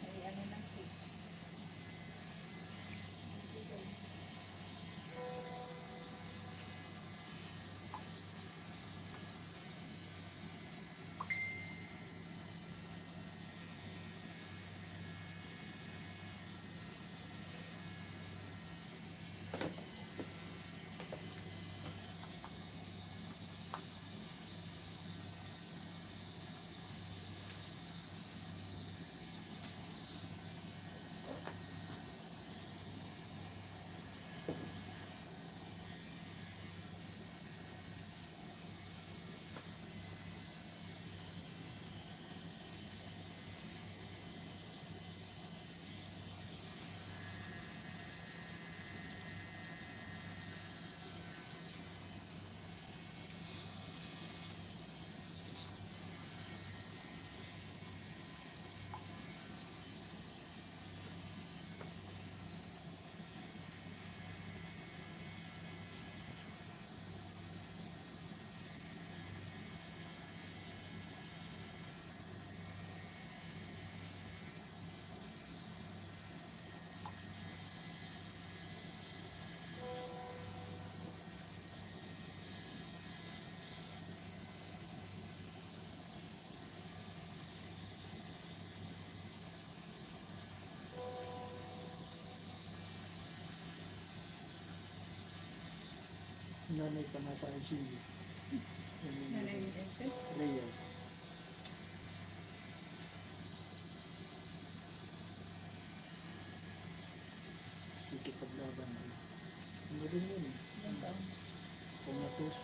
May ano lang cake. nanay pa nasa ICU. Nanay ni Vincent. Rhea. Ikipaglaban din. Ano din yun eh. Ilang taon? Pumatos.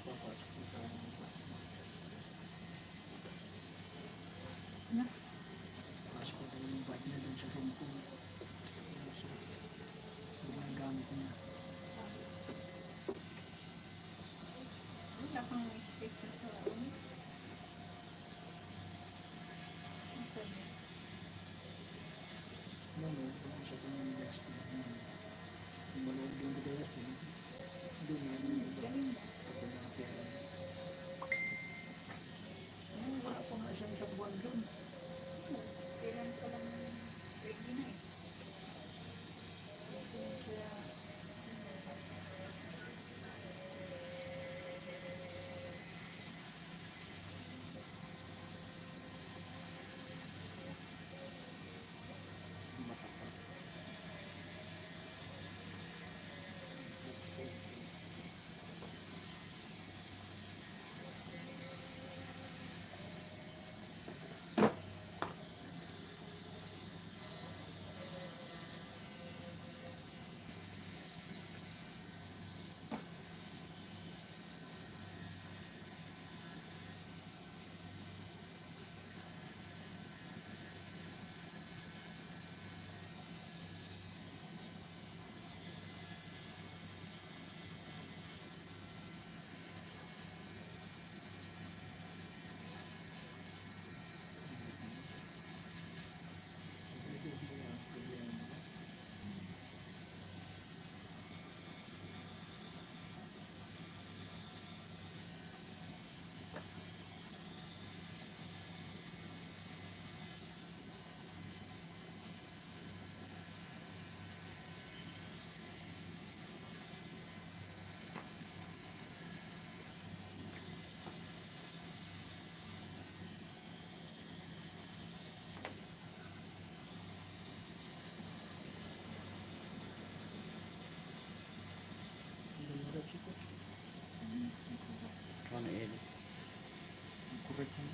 Napapasok ko sa pasok ko tayo ng bag niya dun sa sampung. Gumagamit niya. Wala pang space na ito. Ang sabi. Ano, kung siya kung yung gas na yung malawag yung gas na doon na yung kapag nakapira. Wala pa nga siyang isang buwan doon. Kailan pa lang ready na eh. Matapang. Ano edit? Correct mo.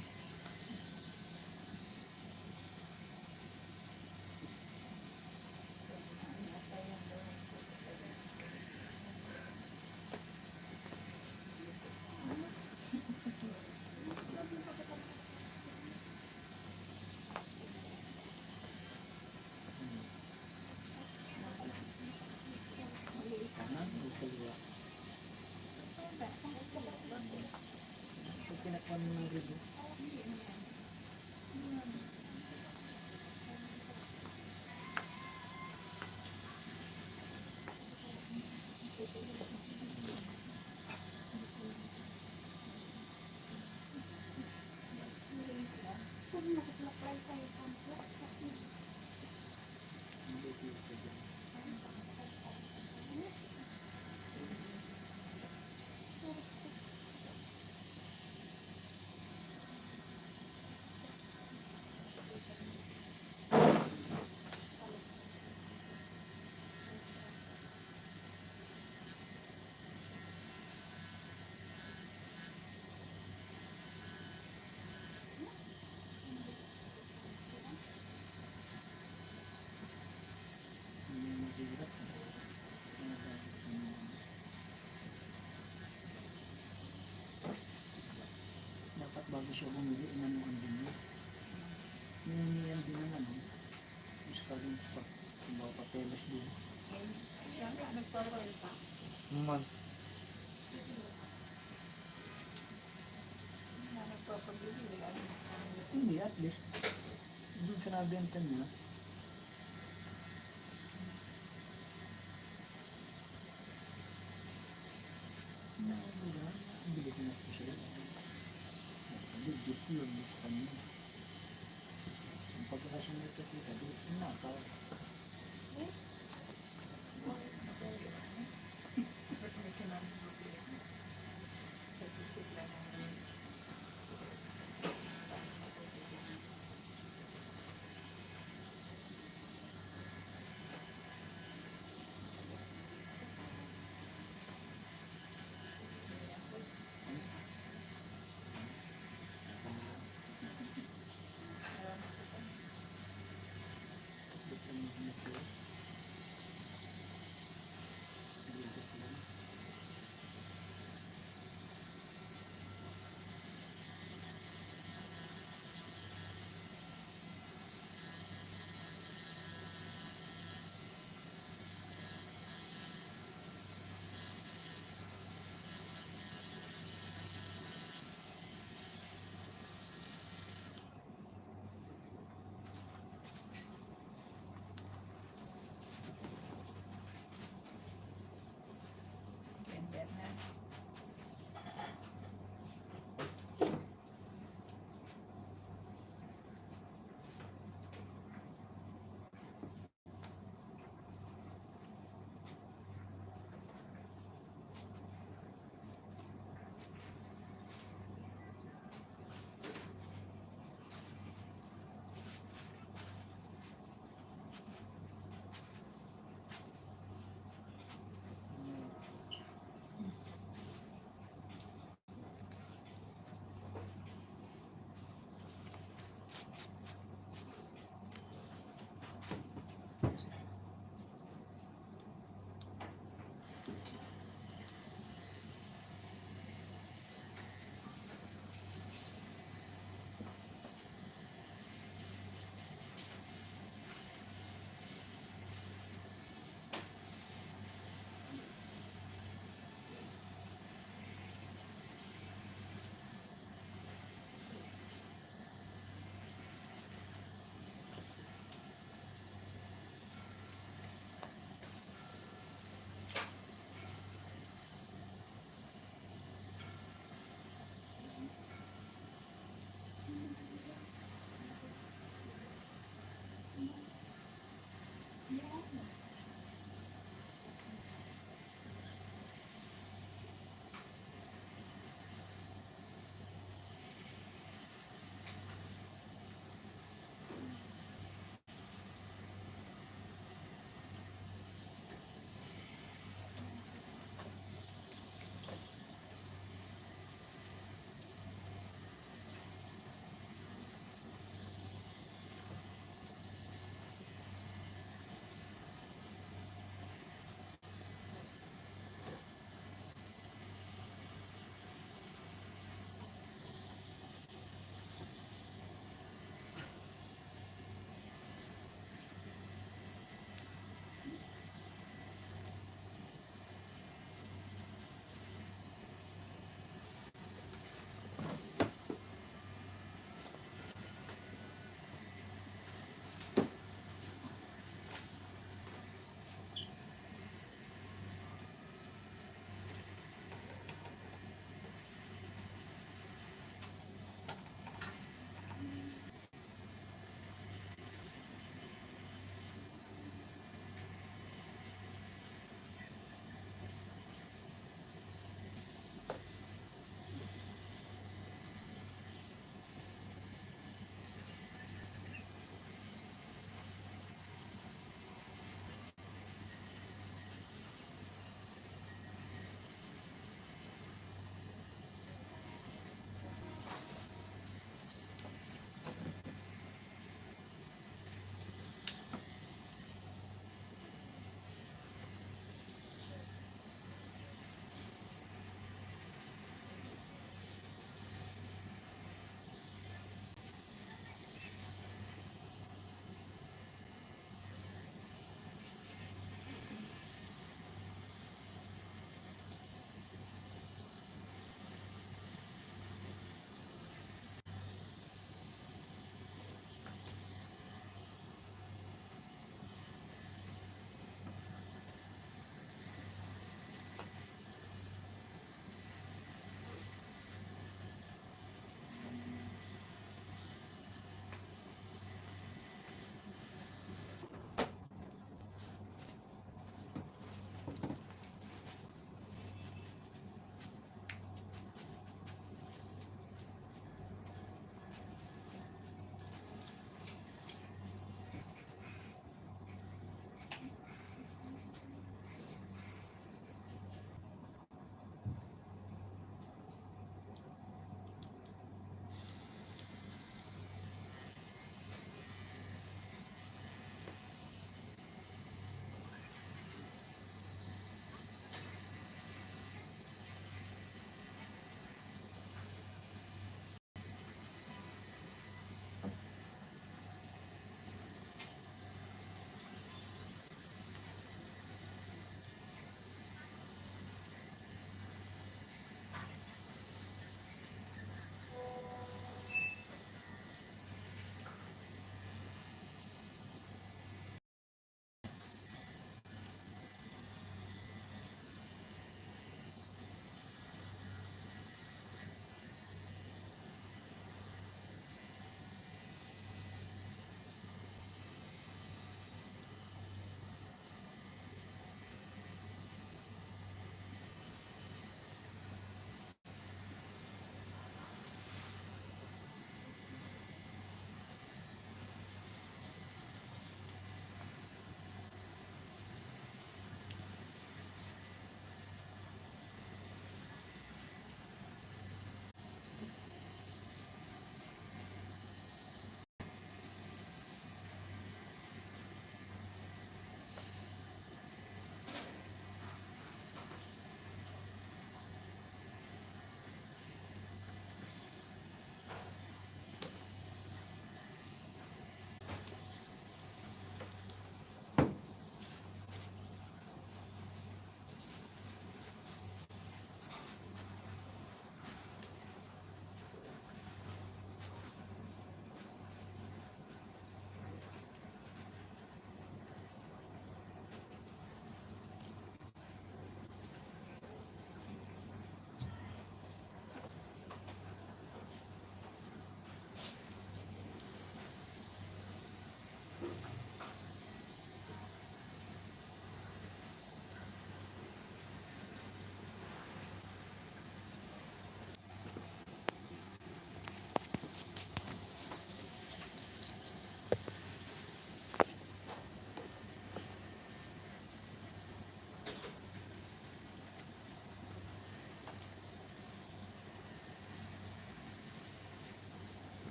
Kanan o kaliwa? Pag pinakwan mo ng review. papeles din. Siya nga, nagpa-roll pa. Man. Hindi, at least, doon sa nabenta niya, bili ko na po siya. Legit yun, gusto niya. Ang pagkakasya nito kita, dito na, parang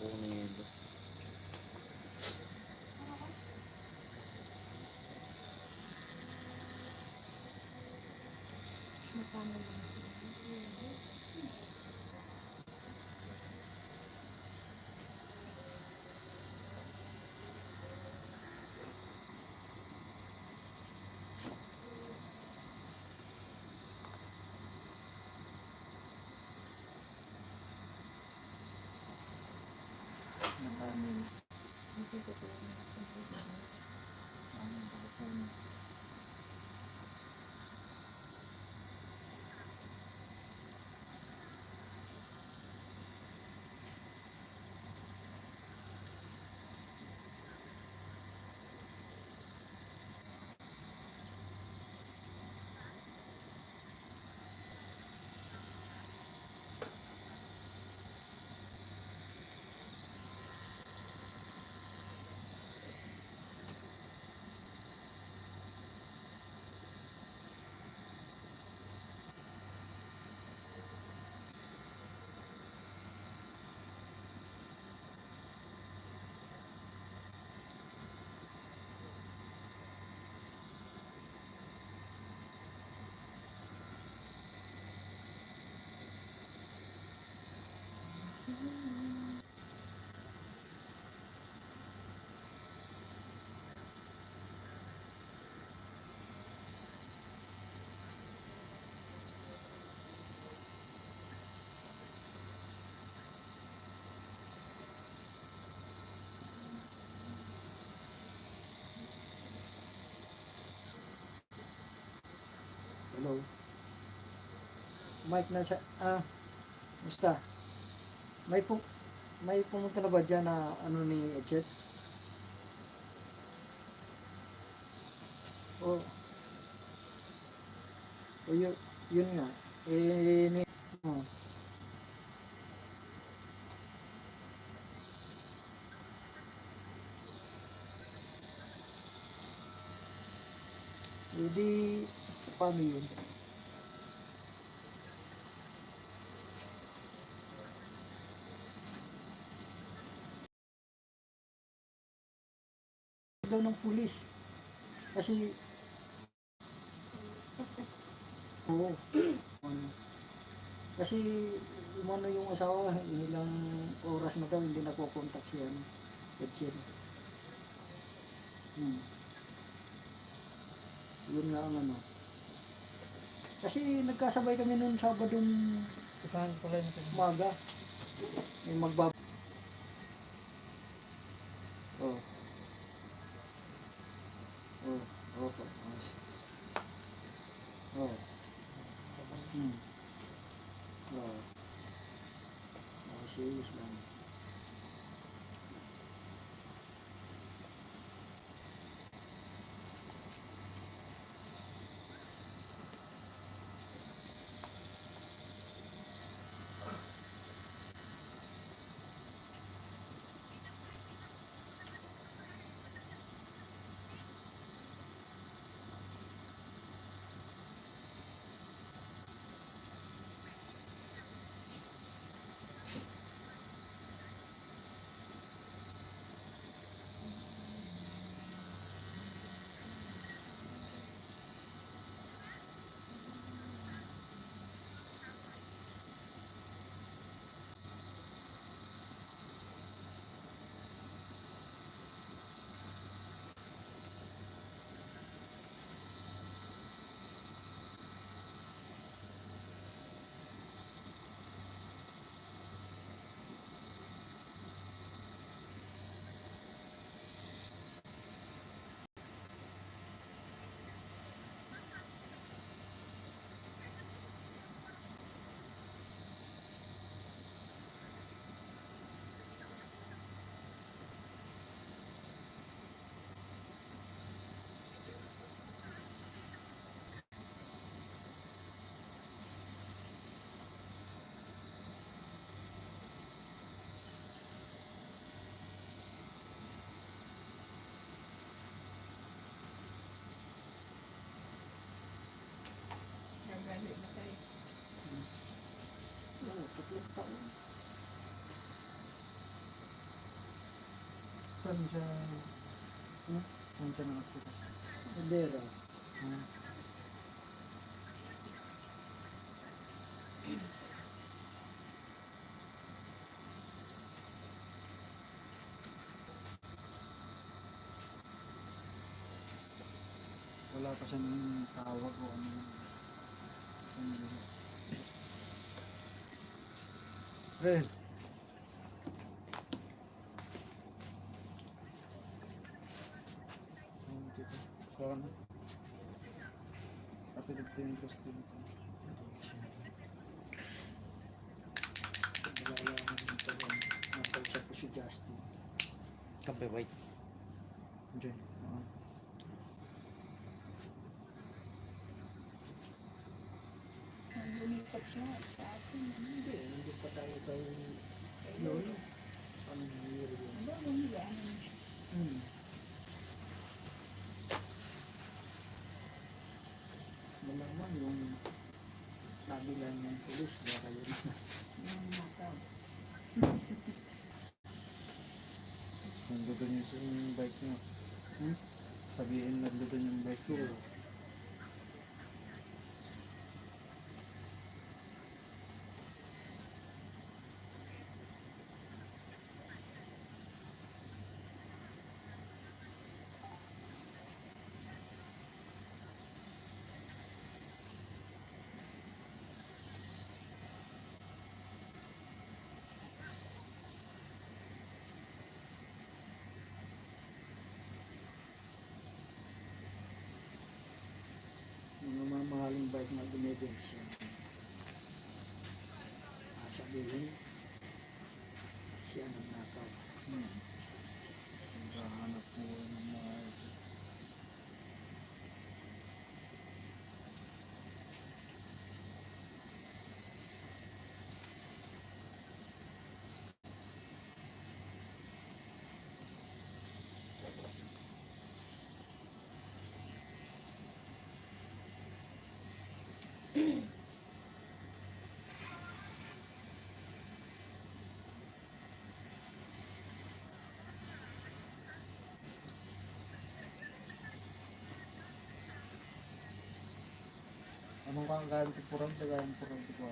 Unido. Nakamin. Ang pagkakunan. Hello. Mike, musta? May pumunta na ba dyan na ano ni Echet? O, yun nga. Oh. Hindi, paano yun? Daw ng pulis. Kasi, oo. Ano, kasi, umano yung asawa, ilang oras na daw, hindi nakokontak siya. Echet. Yun nga ang ano. Kasi nagkasabay kami noon Sabadong umaga. May Oh. Oh. Opo. Oh. Oh. Serious lang. 3 taon. Saan siya? Saan siya nakatira? Bandera. Ah, wala pa siya ng tawag o ano. Ren. Kawan. Tapi nagtingin ko sa dito. Wala naman ito. Nakausap ko si Justin. Kampe white. Diyan. Lumipat siya sa atin. Hindi pa tayo kay Lolo. Ano nangyari yun? Ano, lumiyan. Malaman yung nabilan ng pulis, baka yun. Nagludan niyo yung bike niyo. Sabihin nagludan yung bike niyo. Mga mamahaling bike na dumedyan siya. Sabihin, siya nagnakaw. Naghahanap po ng mga anong kakagaan ko purang tagayan purang ko.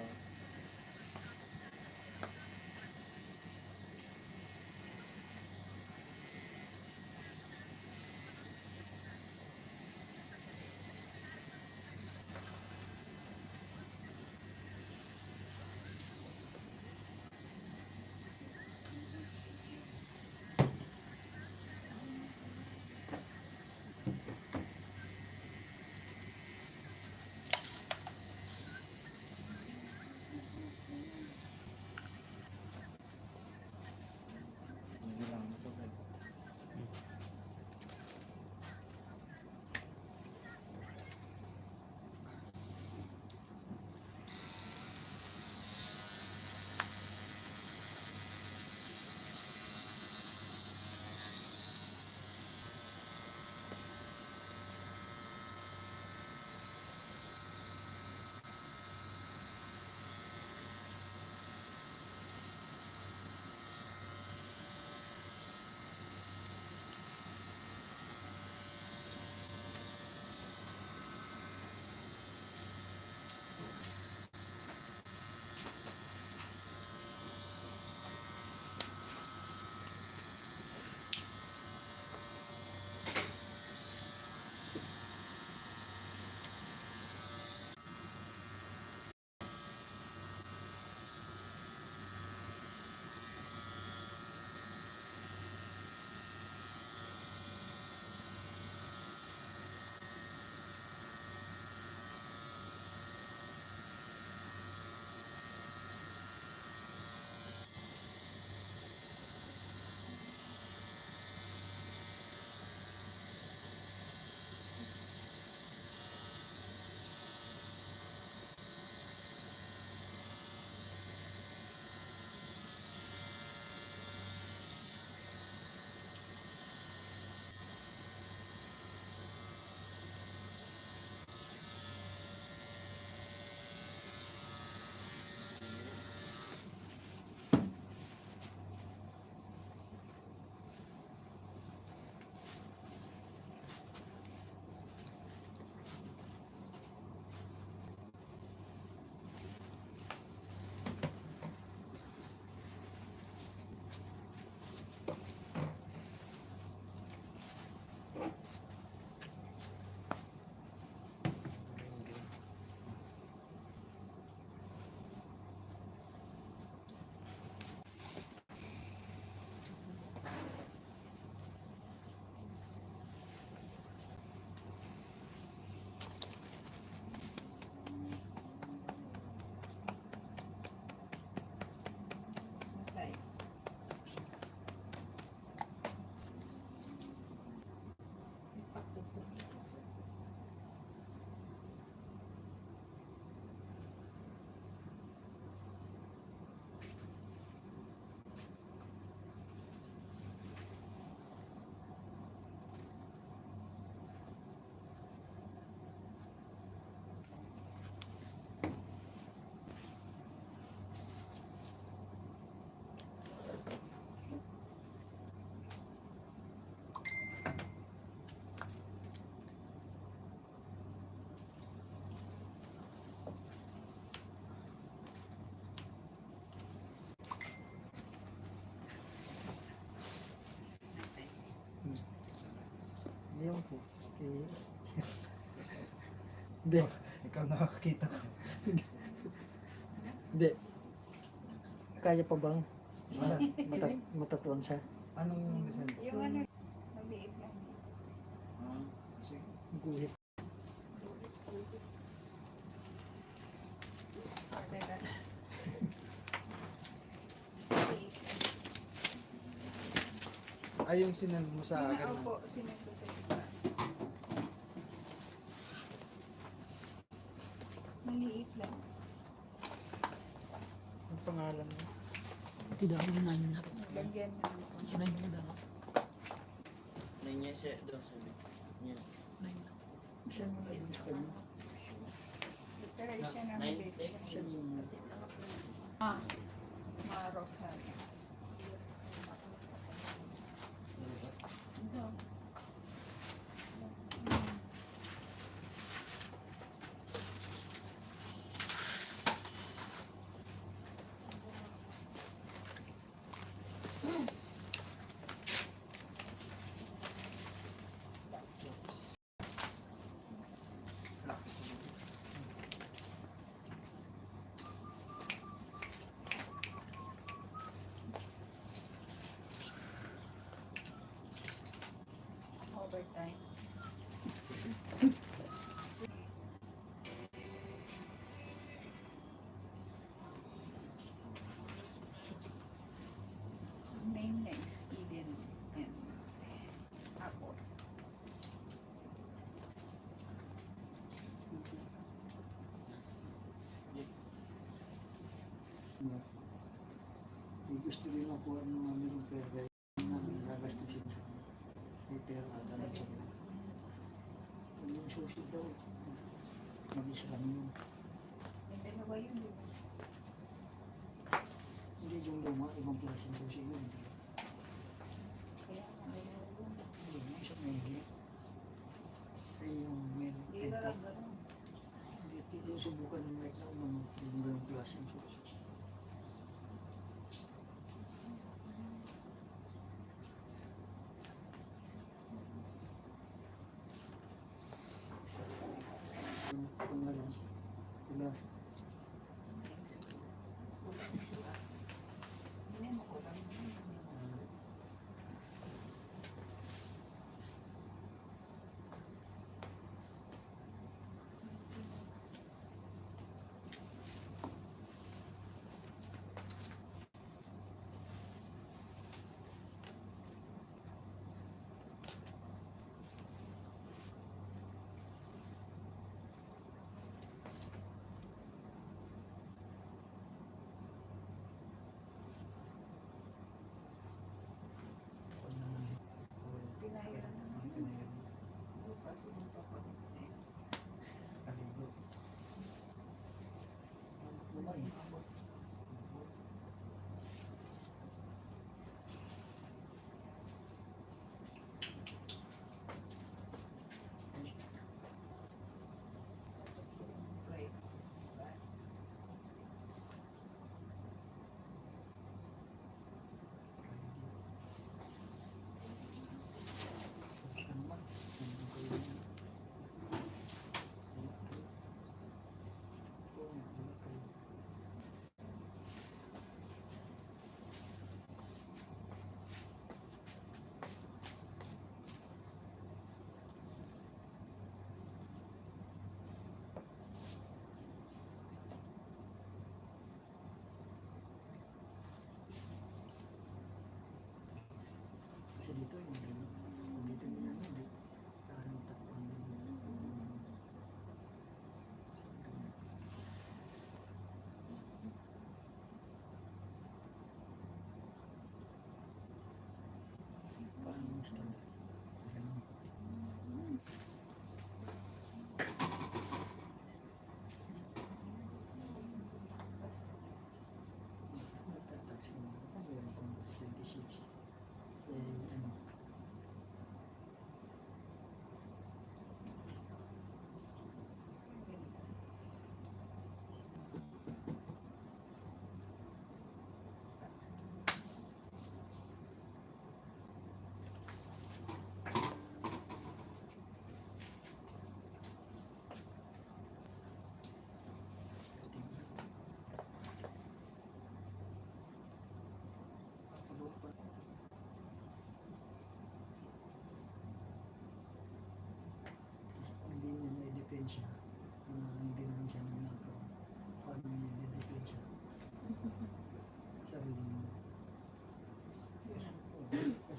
Ewan ko. Eh, hindi. Ikaw nakakita ko. Hindi. Kaya pa bang Ano? matatuan siya? Anong design? Yung ano, maliit lang. Ah, sige. Guhit. Order na. Ay, yung sinend mo sa akin. Opo, sinend ko sa isa. Maliit lang. Ang pangalan mo? Tidak mo na yun na. Lagyan na. Yun mo na. Nanya siya doon sabi. Niya. Saan mo na yun sa kanya? Preparation na Nine, maliit. Saan mo na? Ah, mga rosary. Lapis. Overtime. Name next, Eden and Apple. May gusto rin ako ng mga mayroong pera na nagastusin sa may pera at alam sa mga. Kung yung susi daw, mag-isa kami yun. May dalawa yun, di ba? Hindi yung luma, ibang klaseng susi yun. Kaya nga, dalawa yun. Hindi, yung isa may higit. Ay yung may Tira tenta. lang ganun. Hindi yung subukan ng right now, mga yung klaseng susi. Yung pangalan, sila, Hindi mo ko lang.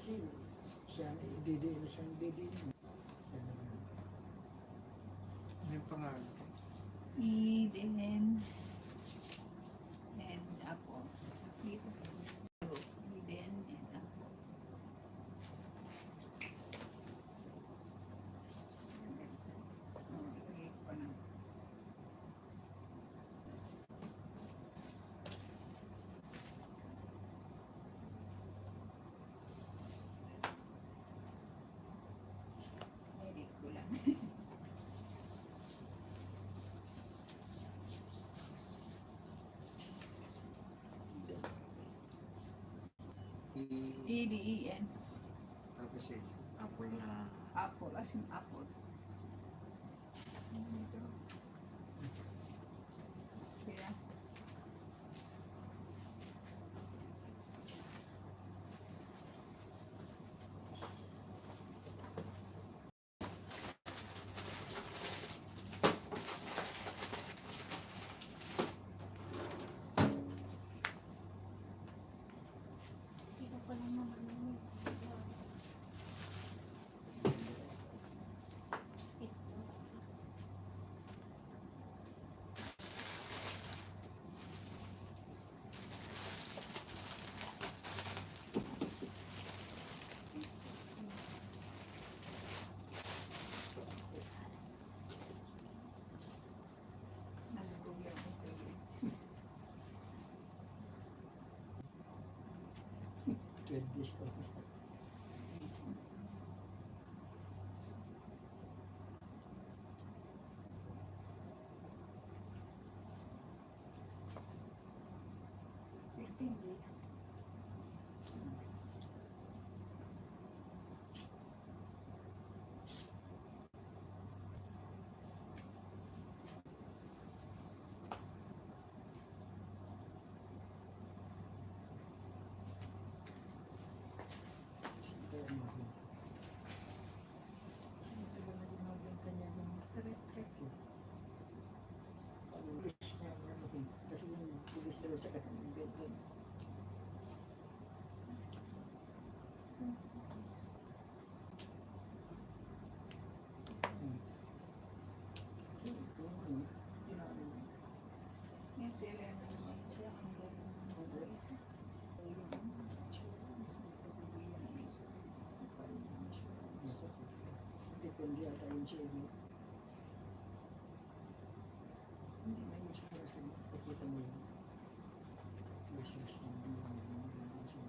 kasi siya, DD na siyang DD niya. Ano yung pangalan? Eden and Apo. Dito. Eden and Apo. Okay, pa na. Edit ko lang. EDEN. Tapos yung apple na Apple, as in apple. Kaya, dito pa lang naman. Nalugog lang ako kayo. This pa. Fifteen days. Kasi yung pulis daw sa kanyang bed doon. Yan sila naman siya ang galing ng isa. Depende ata yung siya. Hindi na yung siya kasi pakita mo yun. Versus hindi mo yung siya.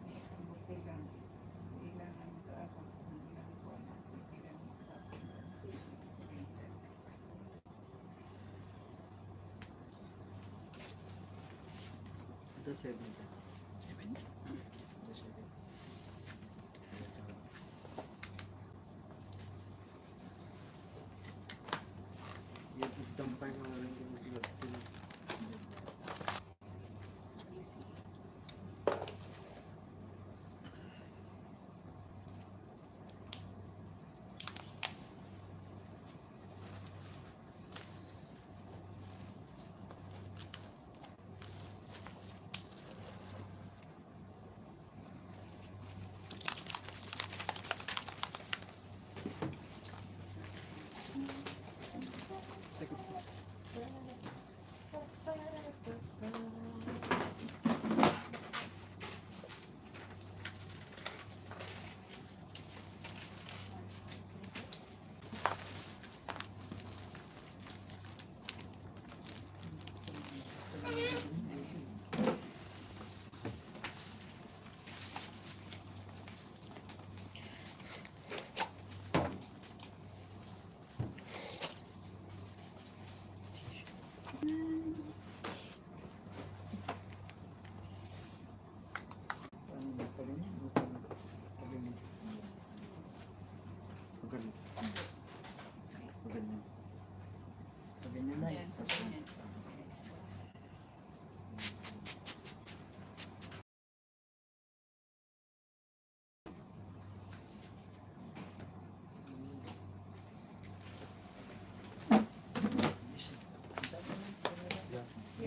May isang buti lang. Kailangan makaabot ng ilang buwan at kailangan makaabot ng ito 7 ka. 7? Ito 7. Yung itampay mga rin yung easy.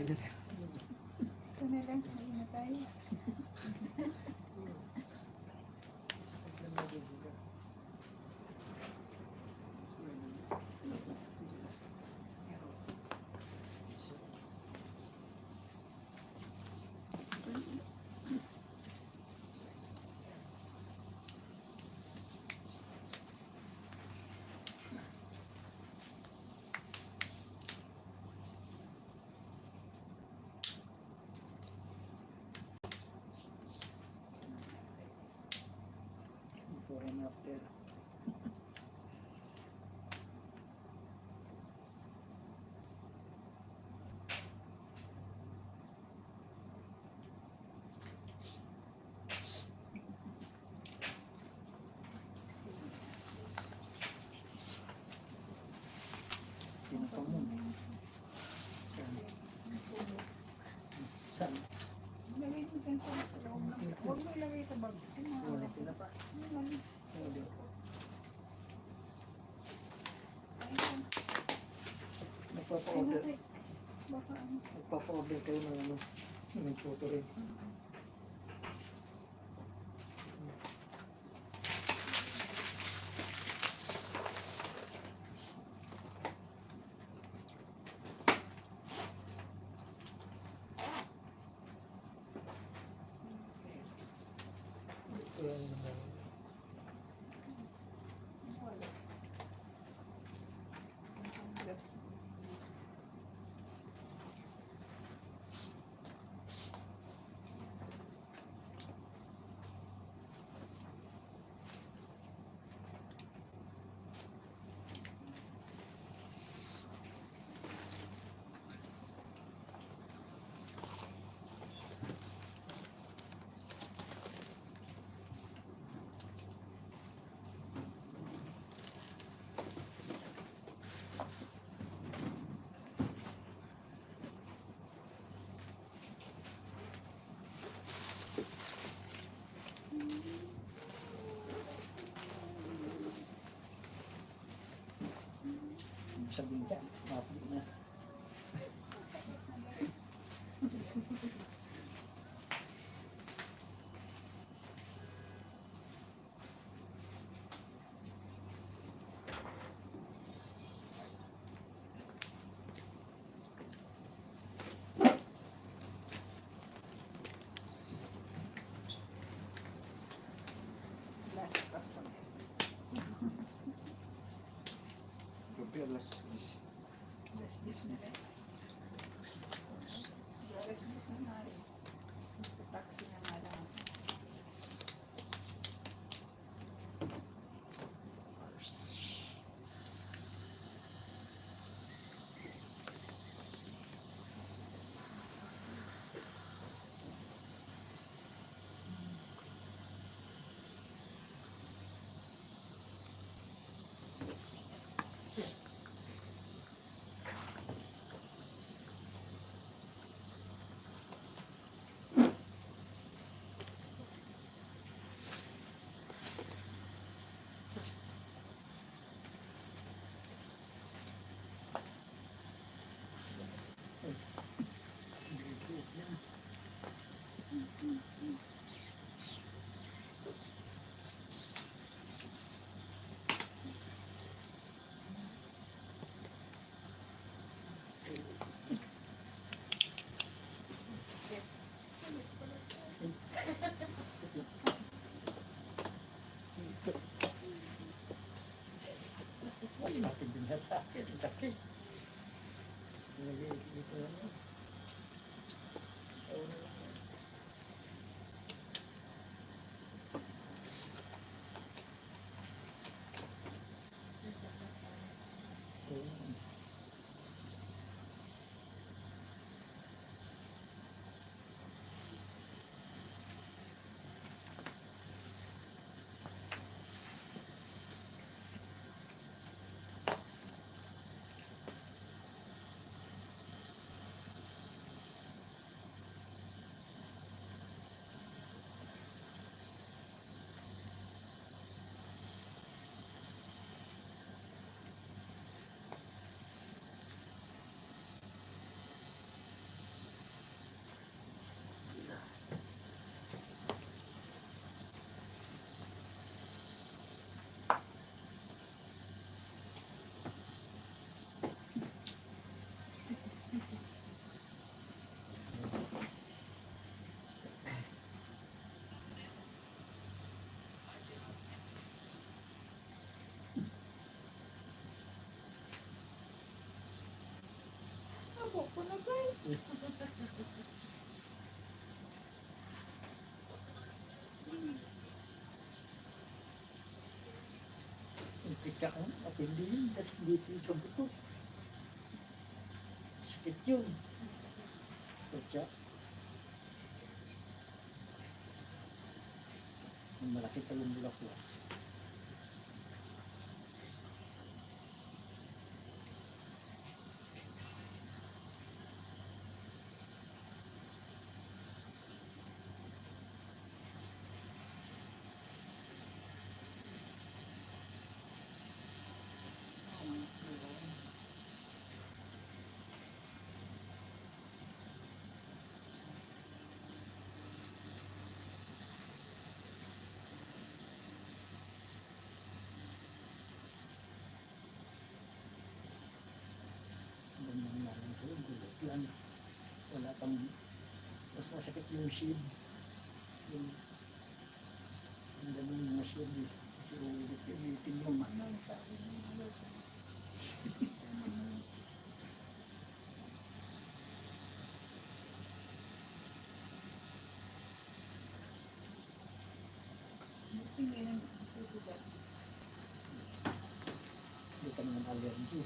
dyan. Ito na lang, hindi na tayo. Before and after. Tinapa mo. Saan? Lagay mo dyan sa loob. Huwag mo ilagay sa bag. Wala tinapa. Wala. Nagpapa-order. Baka ano. Nagpapa-order kayo ng ano. May photo rin. Ito yung naman. Sabihin dyan, mapit na. Last customer. Gabi, alas 10. Last dish na rin. Alas dish na nga rin. Taxi na nga lang. Mas natin din na sa akin. Laki. Nagigit dito naman. Dako ko na guys. Impikya ka na, matindi yun. Kasi dito yung kabuto. Sakit yun. Impikya. Malaki pa yung bulak-bulak. Ganyan naman sa'yo, gulot yan. Wala pang, mas masakit yung shield. Yung ganun mga shield eh. Kasi ulit-ulitin yung manang sa akin. Hindi ka naman allergy.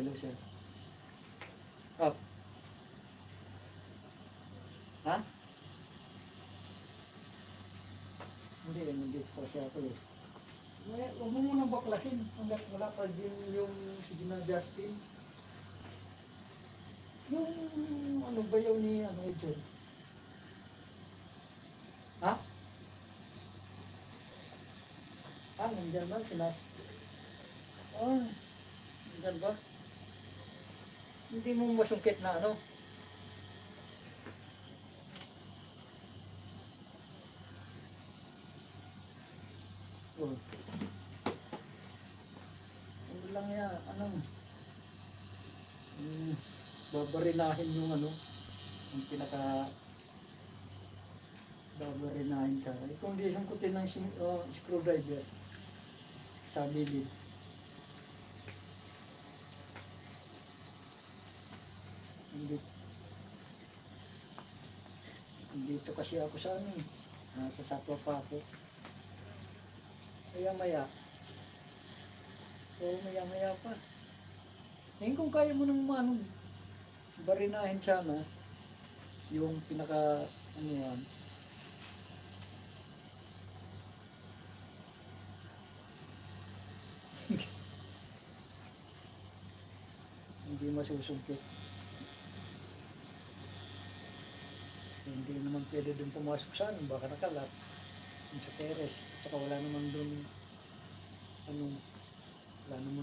Hello, sir. Up. Ha? Hindi po siya ako eh. Huwag mo munang baklasin hanggat wala pa din yung si Gina Justin. Yung ano ba yun ni ano ito? Ha? Nandyan ba? Nandyan ba? Hindi mo masungkit na ano? Oh. Ano lang yan, babarinahin yung ano, yung babarinahin siya. Kung di sungkutin ng screwdriver sa gilid. Dito kasi ako sa nasa Satwa pa ako. Maya-maya pa. Ngayon kung kaya mo nang barinahin sana yung pinaka yan. Hindi masusungkit. Hindi naman pwede doon pumasok sa baka nakalat yung sa teres. At saka wala naman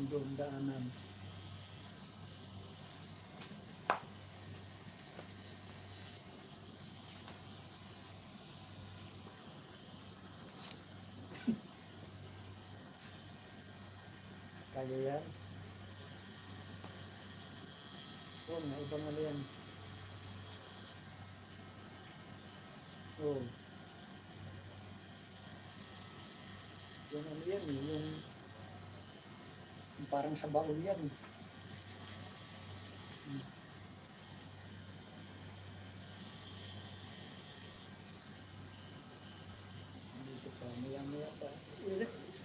doon daanan. Kaya yan. May ibang ano yan. Yung ano yan, yung parang sa baul yan. Dito pa, maya pa.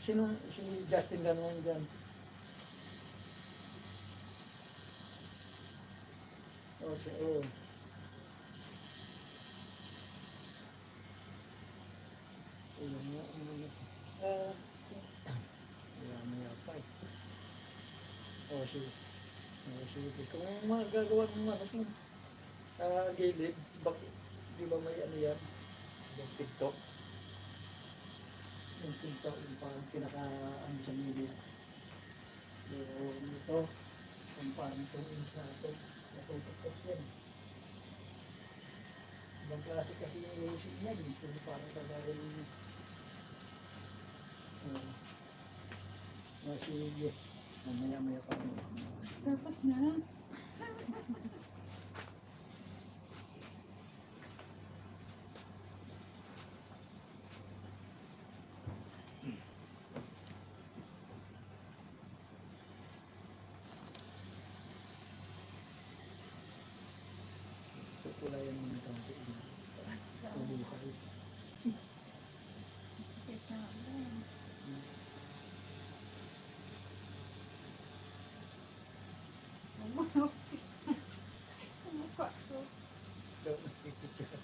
Si Justin lang naman dyan. sige. Sige. Kung magagawa mo ano kung sa gilid, di ba may ano yan? Yung TikTok. Yung TikTok, yung parang pinaka ano sa gilid. Yung ito, yung parang 2 inch na ito. Natututok yan. Ibang klase kasi yung erosion niya, dito parang kagawin sige. Mamaya pa rin. Tapos na. Kukulayan mo ng kaunti. Mabuhay. Daw nakikita.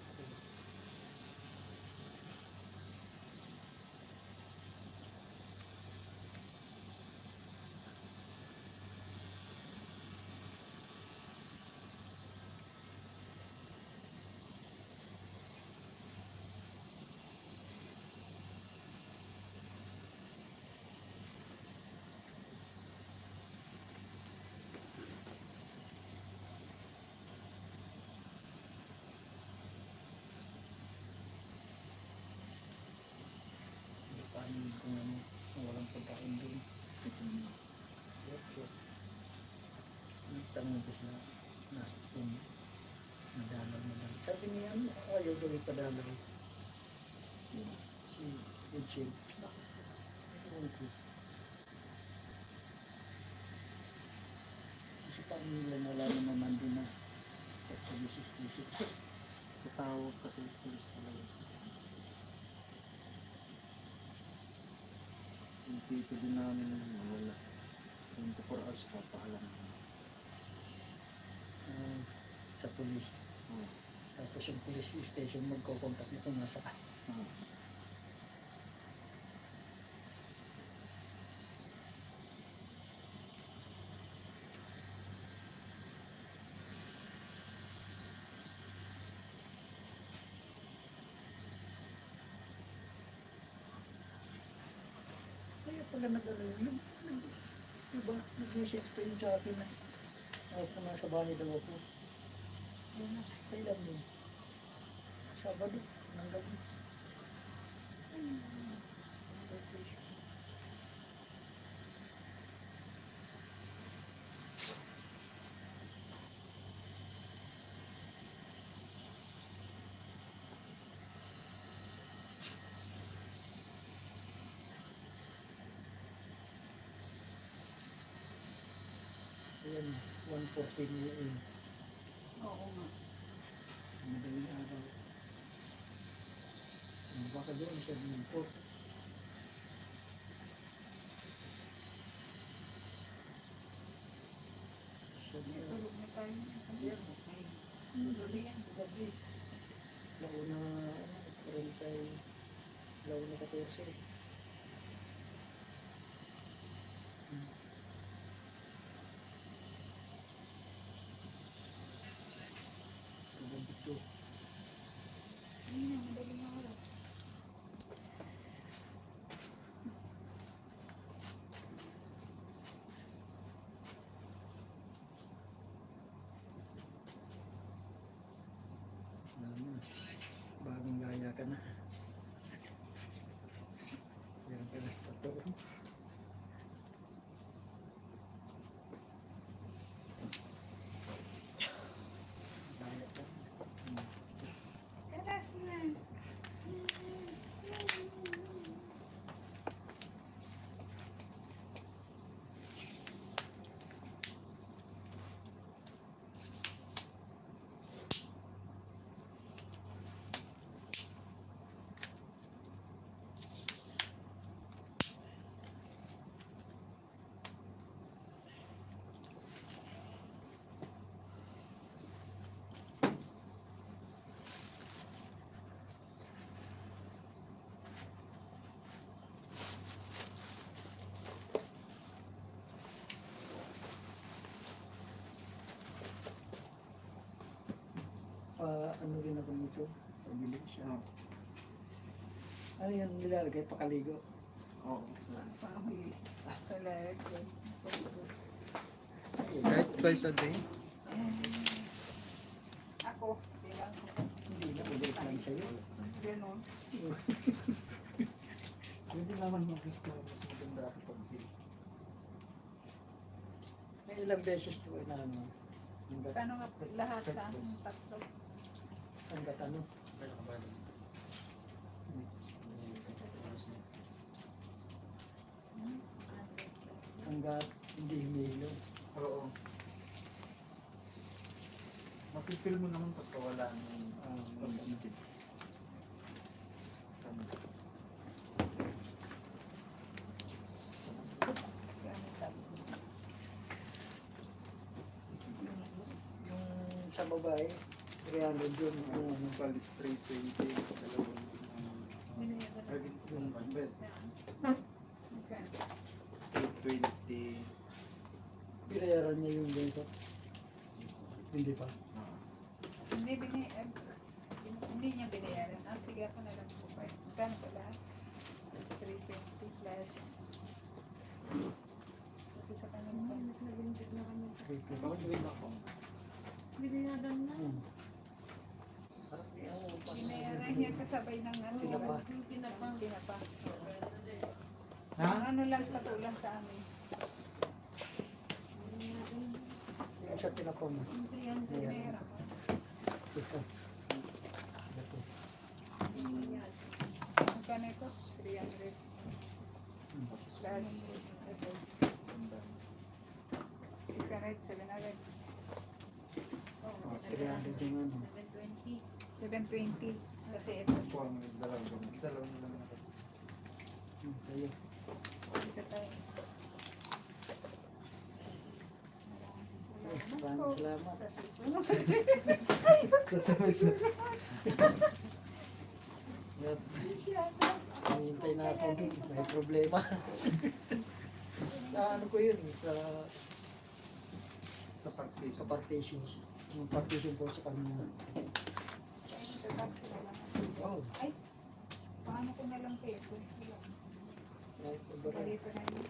Paano kung ano, kung walang pagkain doon. So, nagtanong ko sila, nasa kung nadalaw. Sabi niya, ayaw daw ipadalaw. Si Eugene. Ewan ko. Kasi parang nila nalaman naman din na sa police. Tatawag kasi pulis talaga. Yung tito din namin wala. 24 hours papaalam. Sa police. Oo. Tapos yung police station magko-contact nito nasa ka. Kaya pala nag-ano yun, diba, nag-message pa yun sa akin na ako nasa bahay daw ako. Kailan yun? Sabado, ng gabi. Message. Ayan, 1:14 AM. Oo nga. Madaling araw. Baka doon siya ng port. Tulog na tayo. Ayan, gabi. Launa, karoon tayo, launa 14. Gabi to. Bagong gaya ka na. Yan ka na. Totoo. Gaya ka. Taras na. ano rin ako nito. Pabili siya. Ano yan nilalagay? Pakaligo. Oo. Pamili. Talaga. Kahit twice a day. Ako, bilang ko. Hindi na ulit lang sa'yo. Ganon. Hindi naman mag-gusto ko mas maganda ako pag-feel. May ilang beses to na ano. Hanggat, Kano nga lahat sa amin, tatlo. hanggat ano. Hanggat hindi humihilo. Oo. Mapipil mo naman pagka wala ng pag-isip. Sa amin tatlo. Yung sa babae, 300 yun. Ano, ano. Palit 320, dalawang yung bed. Magkano? 320. Pinayaran niya yung ganito. Hindi pa. Hindi, hindi niya binayaran. Ah, sige ako na lang po. Magkano pa lahat? 320 plus. Ito sa kanila pa. Bakit gawin ako? Binayaran na. Binayaran niya kasabay ng ano. Tinapa. Yung tinapang. Tinapa. Ha? Ang ano lang patulang sa amin. Yung sa tinapa mo. Yung 300. Binayaran ko. Ito. Magkano ito? 300 plus ito. 600, 700. Oh, 300 yung ano. 720. 720. Kasi ito, Kuha mo yung dalawang lang ako. Sa'yo. isa tayo. Maraming salamat. Sa susunod. Hintay na ako. May problema. Ano ko yun? Sa partition. Sa partition. Yung partition po sa kanina. Oh. Ay, paano ko na lang kayo? Right, Bali sa kanya.